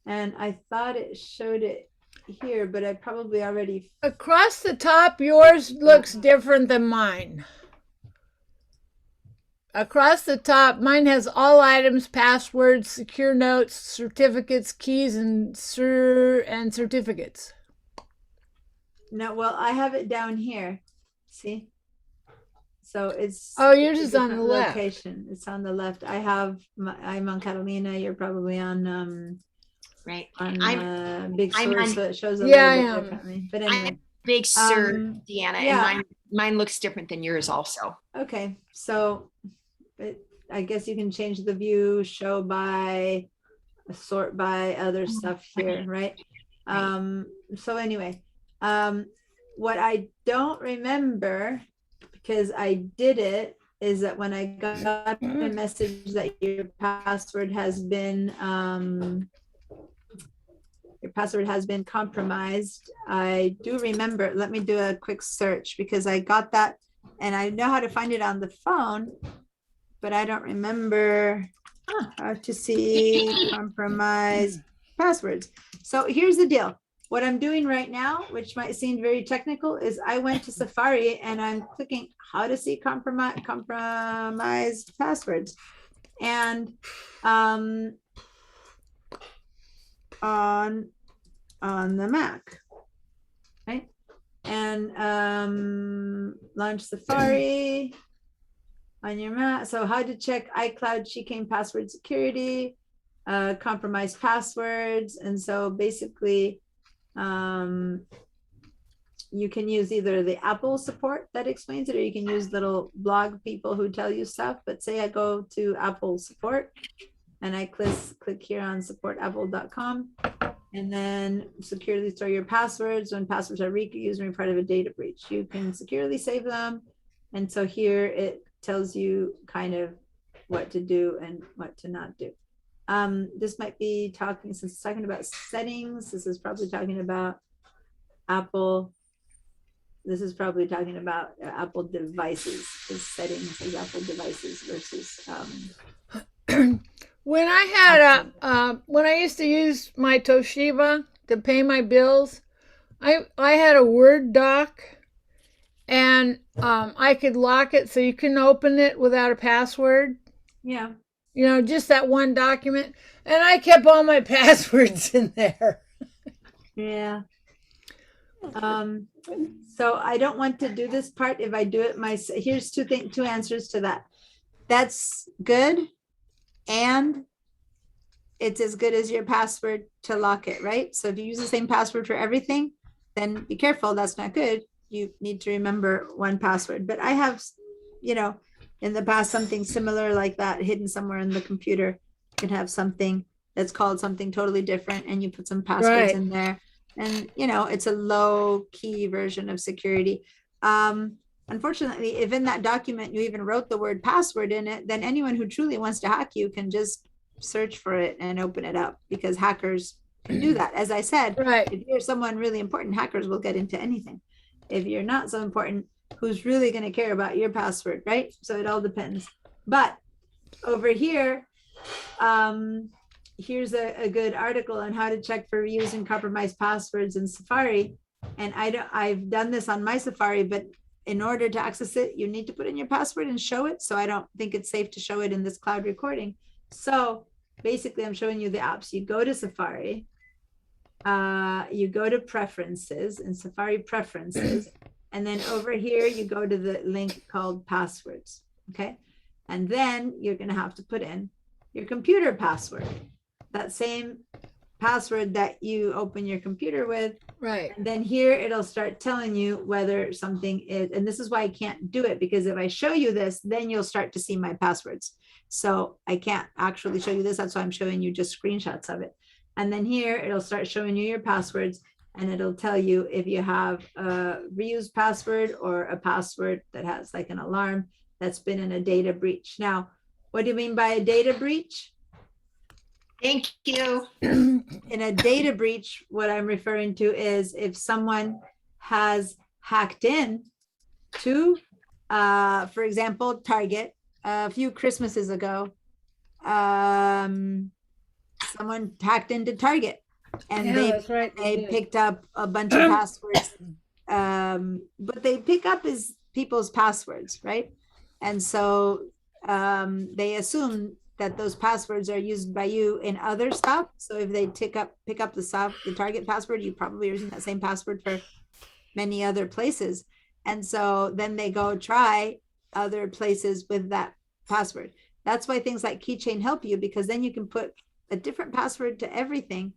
And I thought it showed it here, but I probably already. Across the top, yours looks different than mine. Across the top, mine has all items, passwords, secure notes, certificates, keys, and certificates. No, well, I have it down here. See? So it's. Oh, yours is on the left. Location. It's on the left. I'm on Catalina. You're probably on right. On Big Sur, so it shows a Yeah, little bit differently. But anyway. I'm Big Sur, Deanna, yeah. and mine looks different than yours also. Okay, so I guess you can change the view, show by, sort by, other stuff here, right? So anyway, what I don't remember, because I did it, is that when I got a message that your password has been compromised, I do remember. Let me do a quick search because I got that and I know how to find it on the phone, but I don't remember how to see compromised passwords. So here's the deal. what I'm doing right now, which might seem very technical, is I went to Safari and I'm clicking how to see compromised passwords. And on the Mac, right? And launch Safari on your Mac. So how to check iCloud chicane password security, compromised passwords. And so basically, you can use either the Apple support that explains it, or you can use little blog people who tell you stuff. But say I go to Apple support and I click here on supportapple.com, and then securely store your passwords. When passwords are reused or part of a data breach, you can securely save them. And so here it tells you kind of what to do and what to not do. This might be talking, since it's talking about settings, this is probably talking about Apple. This is probably talking about Apple devices, the settings of Apple devices versus. When I had when I used to use my Toshiba to pay my bills, I had a Word doc, and I could lock it so you can open it without a password. Yeah. You know, just that one document, and I kept all my passwords in there. Yeah. So I don't want to do this part. If I do it here's two answers to that. That's good. And it's as good as your password to lock it, right? So if you use the same password for everything, then be careful. That's not good. You need to remember one password. But I have, in the past, something similar like that hidden somewhere in the computer. You can have something that's called something totally different, and you put some passwords in there. And, it's a low key version of security. Unfortunately, if in that document you even wrote the word password in it, then anyone who truly wants to hack you can just search for it and open it up, because hackers can do that. As I said, if you're someone really important, hackers will get into anything. If you're not so important, who's really going to care about your password, right? So it all depends. But over here, here's a good article on how to check for reused and compromised passwords in Safari. And I've done this on my Safari, but in order to access it, you need to put in your password and show it. So I don't think it's safe to show it in this cloud recording. So basically, I'm showing you the apps. You go to Safari, you go to preferences, and Safari preferences. And then over here, you go to the link called passwords. Okay. And then you're going to have to put in your computer password, that same password that you open your computer with. Right. And then here it'll start telling you whether something is, and this is why I can't do it, because if I show you this, then you'll start to see my passwords. So I can't actually show you this. That's why I'm showing you just screenshots of it. And then here it'll start showing you your passwords, and it'll tell you if you have a reused password or a password that has like an alarm that's been in a data breach. Now, what do you mean by a data breach? Thank you. In a data breach, what I'm referring to is if someone has hacked in to, for example, Target. A few Christmases ago, someone hacked into Target, and they picked up a bunch of passwords. But they pick up people's passwords, right? And so they assume that those passwords are used by you in other stuff. So if they pick up the Target password, you probably are using that same password for many other places. And so then they go try other places with that password. That's why things like Keychain help you, because then you can put a different password to everything.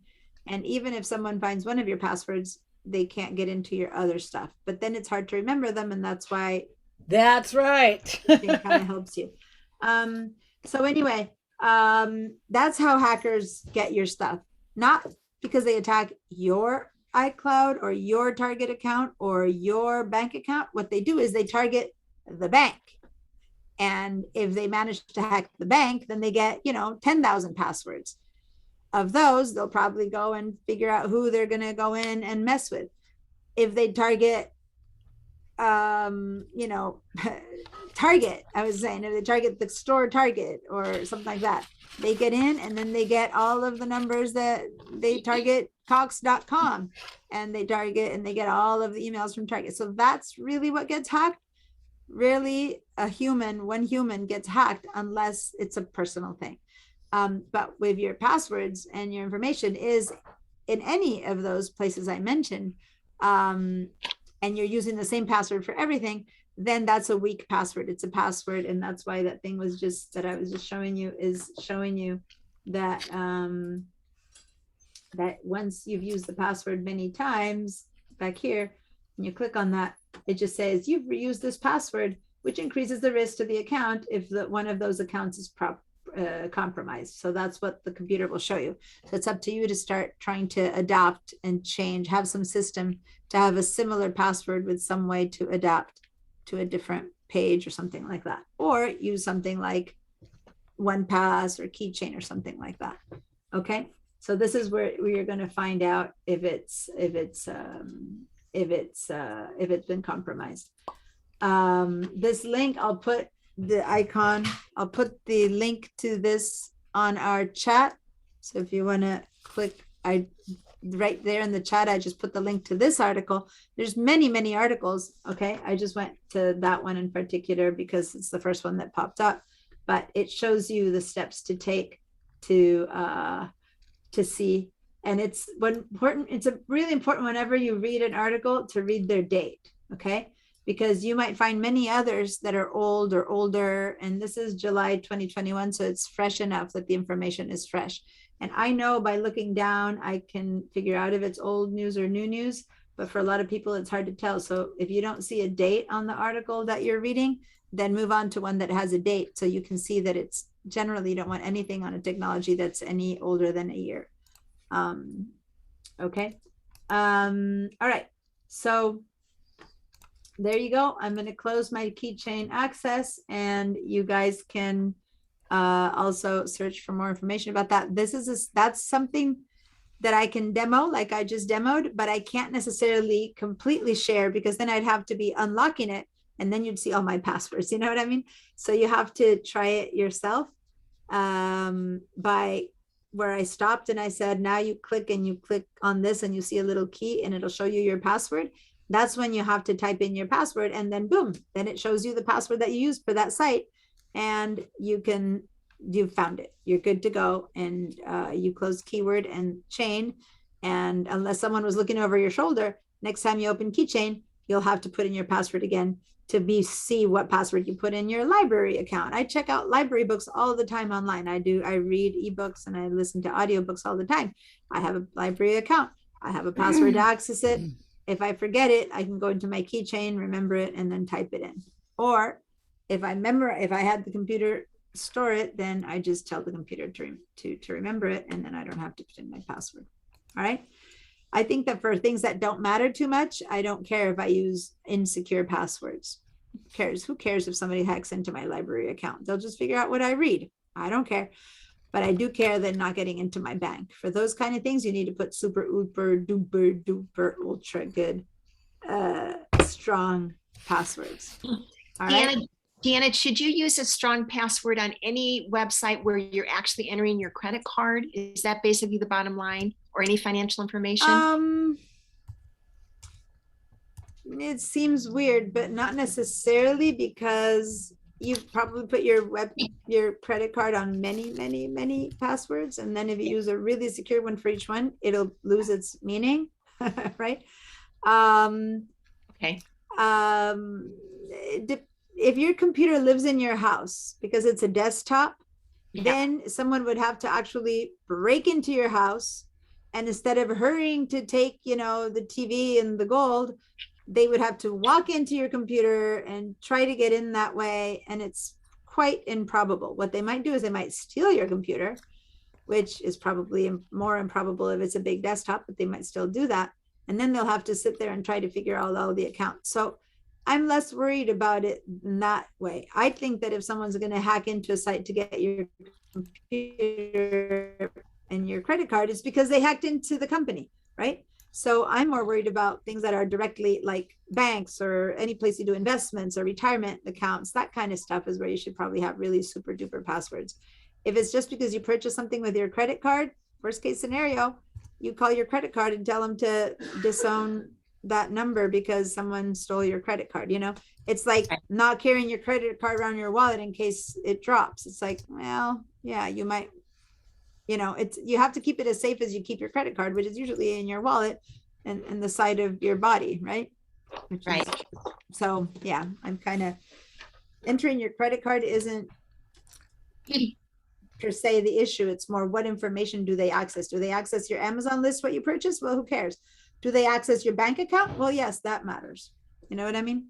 And even if someone finds one of your passwords, they can't get into your other stuff. But then it's hard to remember them. And that's why. That's right. It kind of helps you. So anyway, that's how hackers get your stuff. Not because they attack your iCloud or your Target account or your bank account. What they do is they target the bank. And if they manage to hack the bank, then they get, 10,000 passwords. Of those, they'll probably go and figure out who they're going to go in and mess with. If they target, Target, I was saying, if they target the store Target or something like that, they get in and then they get all of the numbers that they target Cox.com, and they target and they get all of the emails from Target. So that's really what gets hacked. Rarely one human gets hacked unless it's a personal thing. But with your passwords and your information is in any of those places I mentioned, and you're using the same password for everything, then that's a weak password. It's a password. And that's why that thing was just that I was just showing you is showing you that, that once you've used the password many times back here, and you click on that, it just says you've reused this password, which increases the risk to the account if one of those accounts is compromised. So that's what the computer will show you. So it's up to you to start trying to adapt and change, have some system to have a similar password with some way to adapt to a different page or something like that, or use something like 1Pass or Keychain or something like that. Okay, so this is where you're going to find out if it's been compromised. This link, I'll put I'll put the link to this on our chat. So if you want to click, right there in the chat, I just put the link to this article. There's many articles. Okay, I just went to that one in particular because it's the first one that popped up, but it shows you the steps to take to see. And it's really important whenever you read an article to read their date. Okay, because you might find many others that are old or older, and this is July 2021, so it's fresh enough that the information is fresh. And I know by looking down, I can figure out if it's old news or new news, but for a lot of people, it's hard to tell. So if you don't see a date on the article that you're reading, then move on to one that has a date. So you can see that it's generally, you don't want anything on a technology that's any older than a year. Okay. All right. So there you go. I'm going to close my keychain access, and you guys can also search for more information about that. That's something that I can demo, like I just demoed, but I can't necessarily completely share because then I'd have to be unlocking it, and then you'd see all my passwords. You know what I mean? So you have to try it yourself. By where I stopped and I said, now you click on this and you see a little key and it'll show you your password. That's when you have to type in your password, and then boom, then it shows you the password that you used for that site, and you've found it. You're good to go. And you close keyword and chain. And unless someone was looking over your shoulder, next time you open Keychain, you'll have to put in your password again to see what password you put in your library account. I check out library books all the time online. I read ebooks and I listen to audiobooks all the time. I have a library account. I have a password to access it. If I forget it, I can go into my Keychain, remember it, and then type it in. Or if I had the computer store it, then I just tell the computer to remember it, and then I don't have to put in my password. All right. I think that for things that don't matter too much, I don't care if I use insecure passwords. Who cares if somebody hacks into my library account? They'll just figure out what I read. I don't care. But I do care that not getting into my bank. For those kind of things, you need to put super, uber, duper, ultra good, strong passwords. All right. Deanna, should you use a strong password on any website where you're actually entering your credit card? Is that basically the bottom line, or any financial information? It seems weird, but not necessarily, because you probably put your credit card on many passwords, and then if you use a really secure one for each one, it'll lose its meaning. Right? Okay. If your computer lives in your house because it's a desktop, Yeah. then someone would have to actually break into your house, and instead of hurrying to take, the TV and the gold, they would have to walk into your computer and try to get in that way. And it's quite improbable. What they might do is they might steal your computer, which is probably more improbable if it's a big desktop, but they might still do that. And then they'll have to sit there and try to figure out all the accounts. So I'm less worried about it in that way. I think that if someone's going to hack into a site to get your computer and your credit card, it's because they hacked into the company, right? So I'm more worried about things that are directly like banks or any place you do investments or retirement accounts. That kind of stuff is where you should probably have really super duper passwords. If it's just because you purchase something with your credit card, worst case scenario, you call your credit card and tell them to disown that number because someone stole your credit card. It's like Right. not carrying your credit card around your wallet in case it drops. It's like, well, yeah, you might, you have to keep it as safe as you keep your credit card, which is usually in your wallet and the side of your body, right? Right. So yeah, I'm kind of entering your credit card isn't per se the issue. It's more what information do they access? Do they access your Amazon list, what you purchased? Well, who cares? Do they access your bank account? Well, yes, that matters. You know what I mean?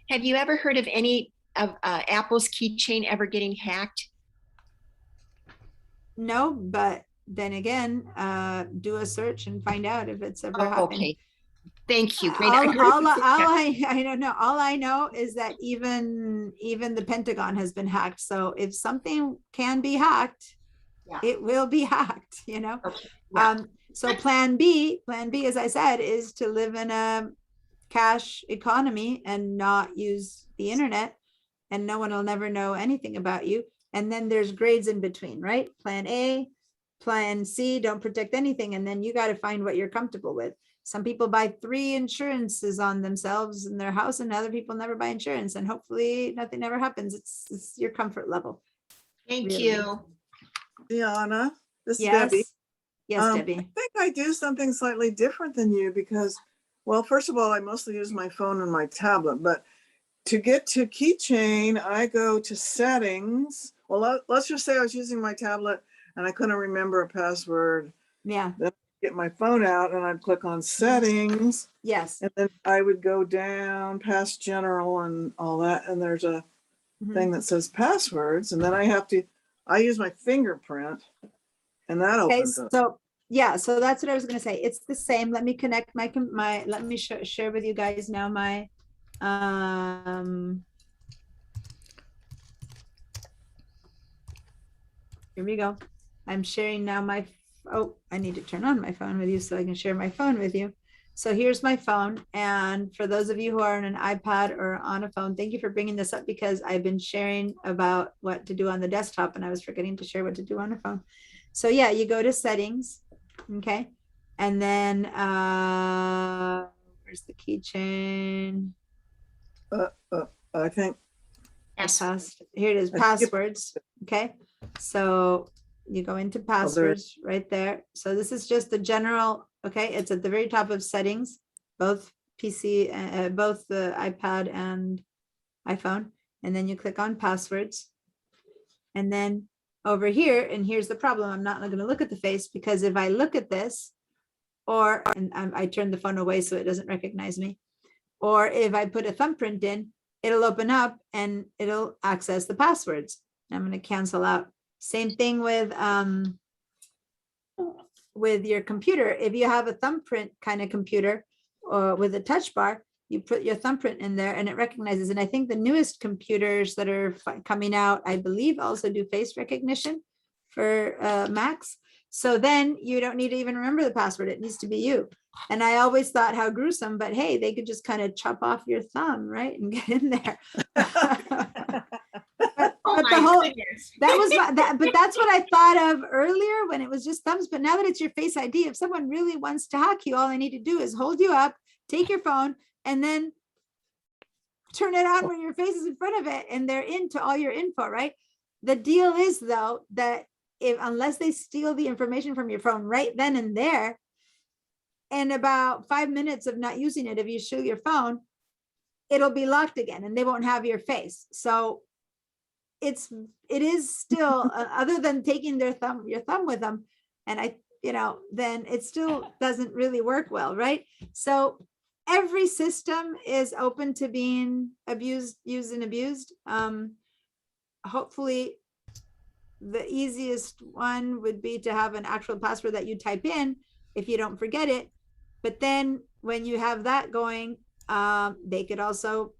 Have you ever heard of any of Apple's keychain ever getting hacked? No, but then again, do a search and find out if it's ever happened. Okay. Thank you. Great. I don't know. All I know is that even the Pentagon has been hacked. So if something can be hacked, Yeah. it will be hacked, Okay. Yeah. So plan B, as I said, is to live in a cash economy and not use the internet, and no one will never know anything about you. And then there's grades in between, right? Plan A, plan C, don't protect anything. And then you got to find what you're comfortable with. Some people buy 3 insurances on themselves in their house, and other people never buy insurance. And hopefully nothing ever happens. It's your comfort level. Thank Really. you. Deanna, this is Yes. Debbie. Yes, I Debbie. think I do something slightly different than you because, well, first of all, I mostly use my phone and my tablet, but to get to Keychain, I go to settings. Well, let's just say I was using my tablet and I couldn't remember a password. Yeah. Then I'd get my phone out and I'd click on settings, Yes. and then I would go down past general and all that. And there's a Mhm. thing that says passwords. And then I use my fingerprint and that Okay, opens up. so yeah, so that's what I was gonna say. It's the same. Let me connect let me share with you guys now my here we go. I'm sharing now I need to turn on my phone with you so I can share my phone with you. So here's my phone. And for those of you who are on an iPad or on a phone, thank you for bringing this up because I've been sharing about what to do on the desktop and I was forgetting to share what to do on the phone. So yeah, you go to settings, okay? And then where's the keychain? I think Here it is, passwords, okay? So you go into passwords right there. So this is just the general, okay? It's at the very top of settings, both PC, both the iPad and iPhone. And then you click on passwords. And then over here, and here's the problem, I'm not going to look at the face because if I look at this, I turn the phone away so it doesn't recognize me, or if I put a thumbprint in, it'll open up and it'll access the passwords. I'm going to cancel out. Same thing with your computer. If you have a thumbprint kind of computer or with a touch bar, you put your thumbprint in there and it recognizes. And I think the newest computers that are coming out, I believe also do face recognition for Macs. So then you don't need to even remember the password. It needs to be you. And I always thought how gruesome, but hey, they could just kind of chop off your thumb, right? And get in there. But that's what I thought of earlier when it was just thumbs. But now that it's your Face ID, if someone really wants to hack you, all they need to do is hold you up, take your phone, and then turn it on when your face is in front of it, and they're into all your info, right? The deal is though that unless they steal the information from your phone right then and there, in about 5 minutes of not using it, if you show your phone, it'll be locked again, and they won't have your face. So it is still other than taking your thumb with them, and then it still doesn't really work well, right? So every system is open to being used and abused. Hopefully the easiest one would be to have an actual password that you type in if you don't forget it. But then when you have that going, they could also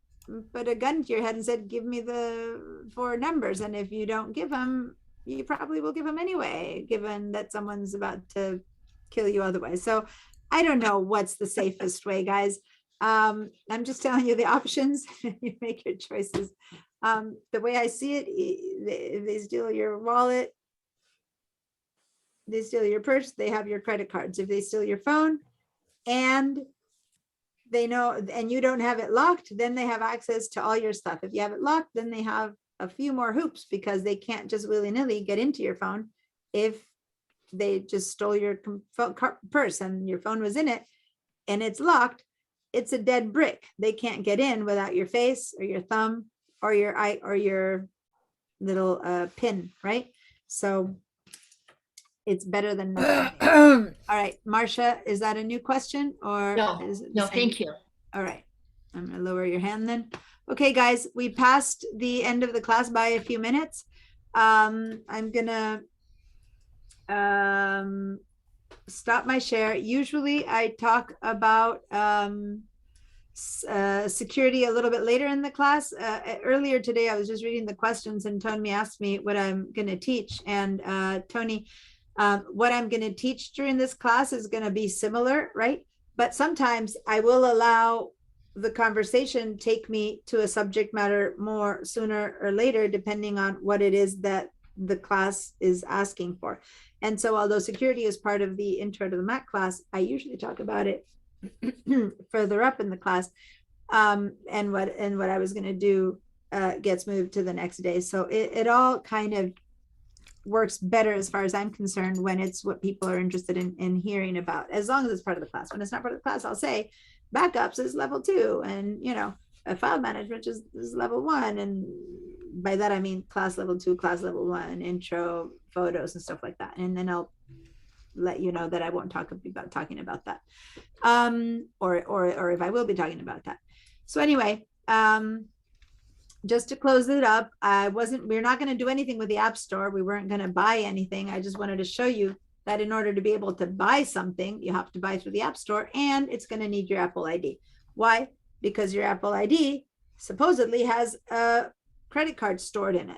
put a gun to your head and said, give me the 4 numbers. And if you don't give them, you probably will give them anyway, given that someone's about to kill you otherwise. So I don't know what's the safest way, guys. I'm just telling you the options. You make your choices. The way I see it, if they steal your wallet, they steal your purse, they have your credit cards. If they steal your phone and they know, and you don't have it locked, then they have access to all your stuff. If you have it locked, then they have a few more hoops because they can't just willy-nilly get into your phone if they just stole your purse and your phone was in it and it's locked. It's a dead brick. They can't get in without your face or your thumb or your eye or your little pin, right? So it's better than nothing. All right, Marcia, is that a new question or? No, is it the no, same? thank you. All right, I'm gonna lower your hand then. Okay, guys, we passed the end of the class by a few minutes. I'm gonna stop my share. Usually I talk about security a little bit later in the class. Earlier today, I was just reading the questions and Tony asked me what I'm gonna teach. And Tony, what I'm gonna teach during this class is gonna be similar, right? But sometimes I will allow the conversation take me to a subject matter more sooner or later, depending on what it is that the class is asking for. And so although security is part of the intro to the Mac class, I usually talk about it further up in the class. And what I was going to do gets moved to the next day. So it all kind of works better as far as I'm concerned when it's what people are interested in hearing about, as long as it's part of the class. When it's not part of the class, I'll say backups is level 2 and, you know, file management is level 1. And by that, I mean class level 2, class level 1, intro, photos and stuff like that. And then I'll let you know that I won't be talking about that. Or if I will be talking about that. So anyway, just to close it up, we're not going to do anything with the App Store. We weren't going to buy anything. I just wanted to show you that in order to be able to buy something, you have to buy through the App Store and it's going to need your Apple ID. Why? Because your Apple ID supposedly has a credit card stored in it.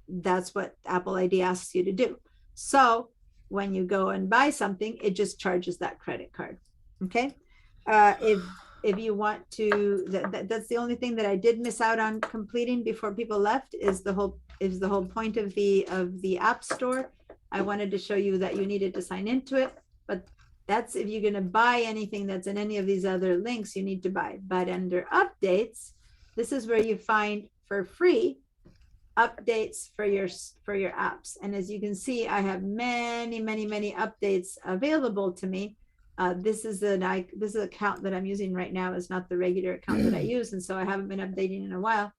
That's what Apple ID asks you to do. So when you go and buy something, it just charges that credit card. Okay. If you want to, that's the only thing that I did miss out on completing before people left is the whole point of the App Store. I wanted to show you that you needed to sign into it, but that's if you're going to buy anything that's in any of these other links, you need to buy. But under updates, this is where you find for free updates for your apps. And as you can see, I have many updates available to me. This is an account that I'm using right now. Is not the regular account that I use, and so I haven't been updating in a while.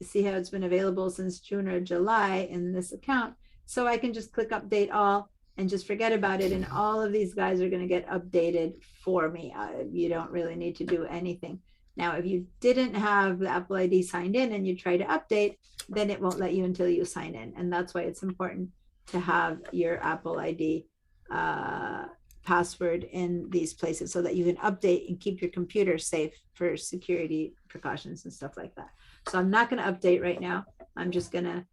See how it's been available since June or July in this account. So I can just click update all and just forget about it. And all of these guys are going to get updated for me. You don't really need to do anything. Now, if you didn't have the Apple ID signed in and you try to update, then it won't let you until you sign in. And that's why it's important to have your Apple ID password in these places so that you can update and keep your computer safe for security precautions and stuff like that. So I'm not going to update right now. I'm just going to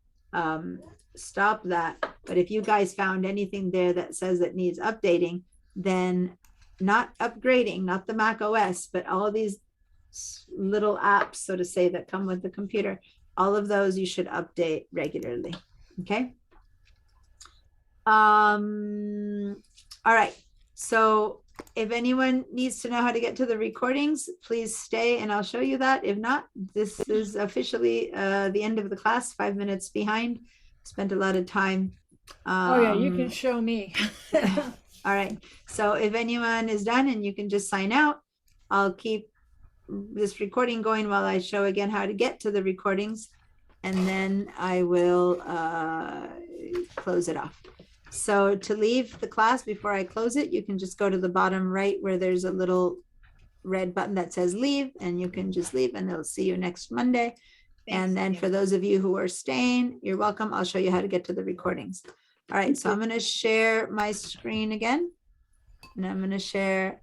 stop that. But if you guys found anything there that says it needs updating, then not upgrading, not the Mac OS, but all of these little apps, so to say, that come with the computer, all of those you should update regularly. Okay. All right. So if anyone needs to know how to get to the recordings, please stay and I'll show you that. If not, this is officially the end of the class, 5 minutes behind. Spent a lot of time. Oh yeah, you can show me. All right. So if anyone is done and you can just sign out, I'll keep this recording going while I show again how to get to the recordings, and then I will close it off. So to leave the class before I close it, you can just go to the bottom right where there's a little red button that says leave, and you can just leave and they'll see you next Monday. And then for those of you who are staying, you're welcome. I'll show you how to get to the recordings. All right, so I'm going to share my screen again, and I'm going to share,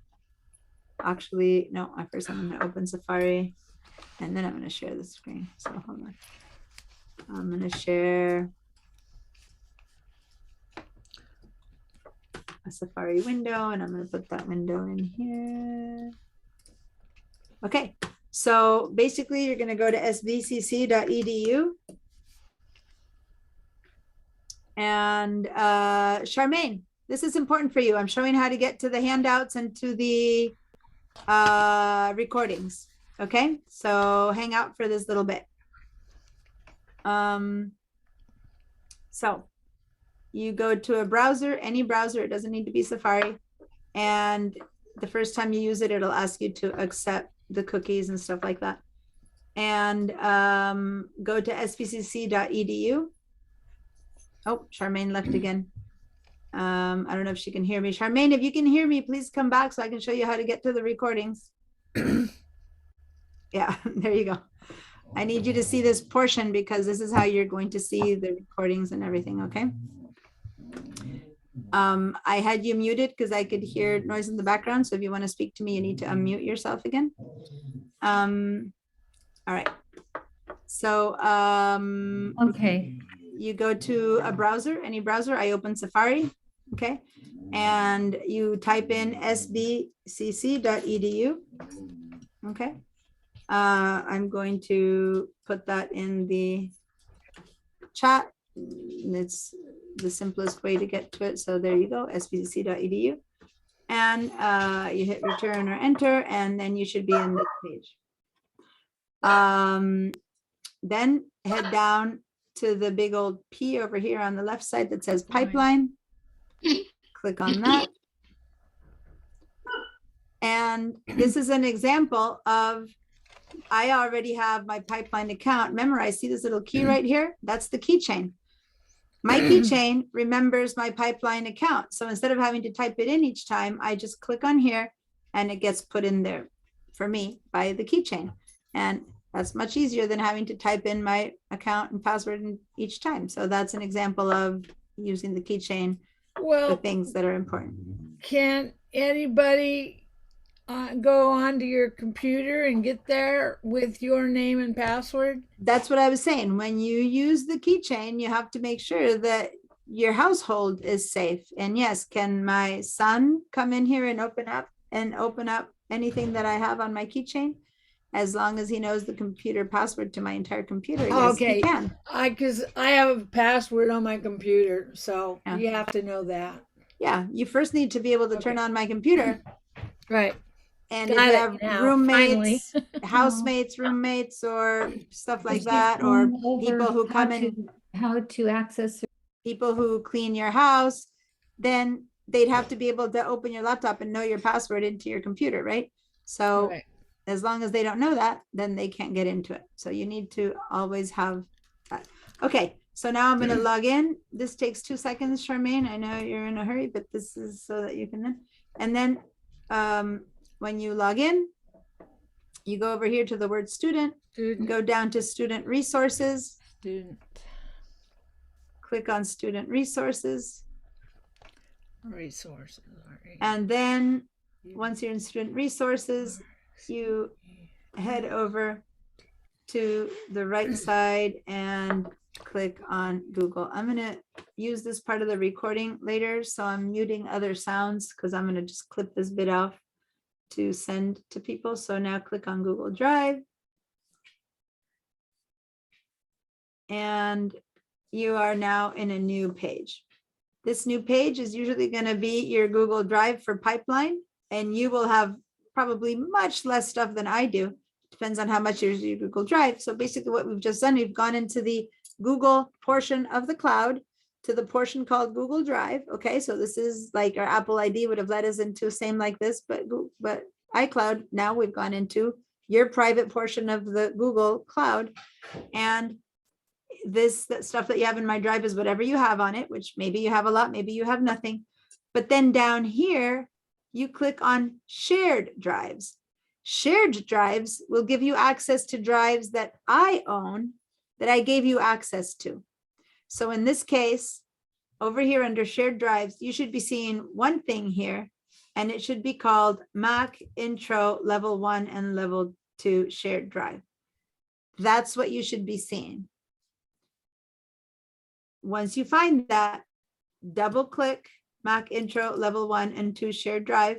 actually, no, first I'm going to open Safari, and then I'm going to share the screen. So hold on. I'm going to share a Safari window, and I'm going to put that window in here. Okay, so basically you're going to go to svcc.edu. And Charmaine, this is important for you. I'm showing how to get to the handouts and to the recordings. Okay, so hang out for this little bit. So you go to a browser, any browser, it doesn't need to be Safari. And the first time you use it, it'll ask you to accept the cookies and stuff like that. And go to svcc.edu. Oh, Charmaine left again. I don't know if she can hear me. Charmaine, if you can hear me, please come back so I can show you how to get to the recordings. Yeah, there you go. I need you to see this portion because this is how you're going to see the recordings and everything, okay? I had you muted because I could hear noise in the background. So if you want to speak to me, you need to unmute yourself again. All right. So Okay. you go to a browser, any browser. I open Safari, okay? And you type in svcc.edu, okay? I'm going to put that in the chat. It's the simplest way to get to it. So there you go, svcc.edu. And you hit return or enter, and then you should be in this page. Then head down to the big old P over here on the left side that says pipeline. Click on that. And this is an example of, I already have my pipeline account memorized. See this little key right here? That's the keychain. My keychain remembers my pipeline account. So instead of having to type it in each time, I just click on here and it gets put in there for me by the keychain. And that's much easier than having to type in my account and password each time. So that's an example of using the keychain for Well, things that are important. can anybody go onto your computer and get there with your name and password? That's what I was saying. When you use the keychain, you have to make sure that your household is safe. And yes, can my son come in here and open up anything that I have on my keychain? As long as he knows the computer password to my entire computer, yes, Okay. he can. Because I have a password on my computer, so Yeah. you have to know that. Yeah, you first need to be able to turn on my computer. Right. And Got if you it have now, roommates, housemates, roommates, or stuff like that, or people who come in, How to access. people who clean your house, then they'd have to be able to open your laptop and know your password into your computer, right? So Right. as long as they don't know that, then they can't get into it. So you need to always have that. Okay, so now I'm going to log in. This takes 2 seconds, Charmaine. I know you're in a hurry, but this is so that you can. And then when you log in, you go over here to the word student, Student. go down to student resources, Student click on student resources. resources. Right. And then once you're in student resources, you head over to the right side and click on Google. I'm going to use this part of the recording later, so I'm muting other sounds because I'm going to just clip this bit off to send to people. So now click on Google Drive. And you are now in a new page. This new page is usually going to be your Google Drive for pipeline, and you will have probably much less stuff than I do. Depends on how much you use your Google Drive. So basically what we've just done, we've gone into the Google portion of the cloud to the portion called Google Drive. Okay, so this is like our Apple ID would have led us into same like this, but iCloud, now we've gone into your private portion of the Google Cloud. And that stuff that you have in my drive is whatever you have on it, which maybe you have a lot, maybe you have nothing. But then down here, you click on shared drives. Shared drives will give you access to drives that I own, that I gave you access to. So in this case, over here under shared drives, you should be seeing one thing here, and it should be called Mac Intro Level 1 and Level 2 Shared Drive. That's what you should be seeing. Once you find that, double click Mac Intro Level 1 and 2 Shared Drive.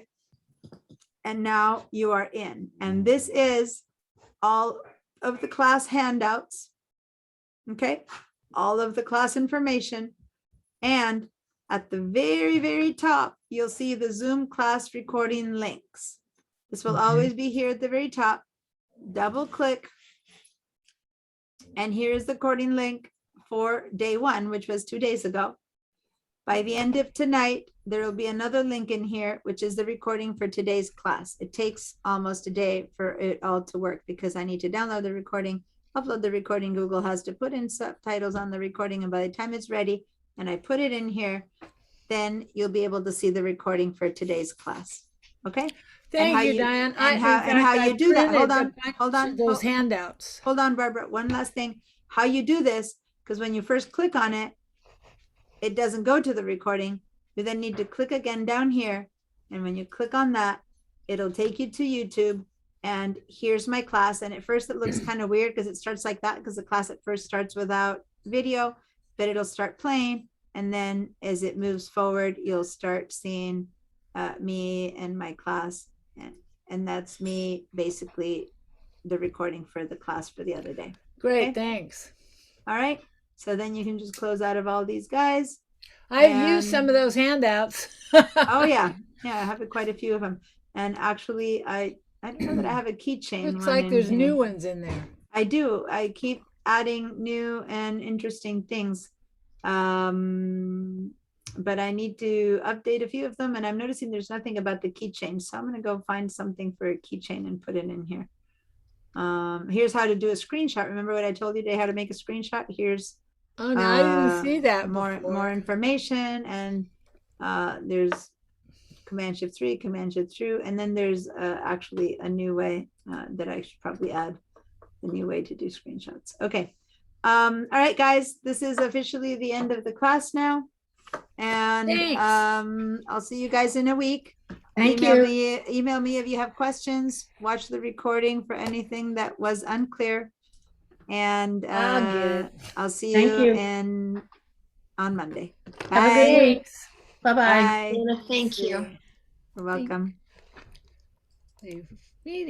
And now you are in. And this is all of the class handouts. Okay, all of the class information. And at the very, very top, you'll see the Zoom class recording links. This will Okay. always be here at the very top. Double click. And here's the recording link for day 1, which was 2 days ago. By the end of tonight, there will be another link in here, which is the recording for today's class. It takes almost a day for it all to work because I need to download the recording, upload the recording. Google has to put in subtitles on the recording. And by the time it's ready and I put it in here, then you'll be able to see the recording for today's class. Okay? Thank how you, you- Diane. and how you do that. Hold on, hold on, Those hold- handouts. Hold on, Barbara. One last thing. How you do this, because when you first click on it, it doesn't go to the recording. You then need to click again down here. And when you click on that, it'll take you to YouTube. And here's my class. And at first it looks kind of weird because it starts like that because the class at first starts without video, but it'll start playing. And then as it moves forward, you'll start seeing me and my class. And that's me, basically the recording for the class for the other day. Great, Okay. thanks. All right. So then you can just close out of all these guys. I've used some And- of those handouts. Oh yeah. Yeah, I have quite a few of them. And actually I don't know that I have a keychain. Looks one like in there's here. new ones in there. I do. I keep adding new and interesting things. But I need to update a few of them and I'm noticing there's nothing about the keychain. So I'm going to go find something for a keychain and put it in here. Here's how to do a screenshot. Remember what I told you today, how to make a screenshot? Here's Oh, no, I didn't see that more before. information, and there's Command Shift 3, Command Shift 2, and then there's actually a new way that I should probably add, a new way to do screenshots. Okay. All right, guys, this is officially the end of the class now. And Thanks. I'll see you guys in a week. Thank Email you. email me if you have questions. Watch the recording for anything that was unclear. And I'll get it. I'll see Thank you you. on Monday. Have a good week. Bye-bye. Bye. Thank you. You're welcome. The meeting.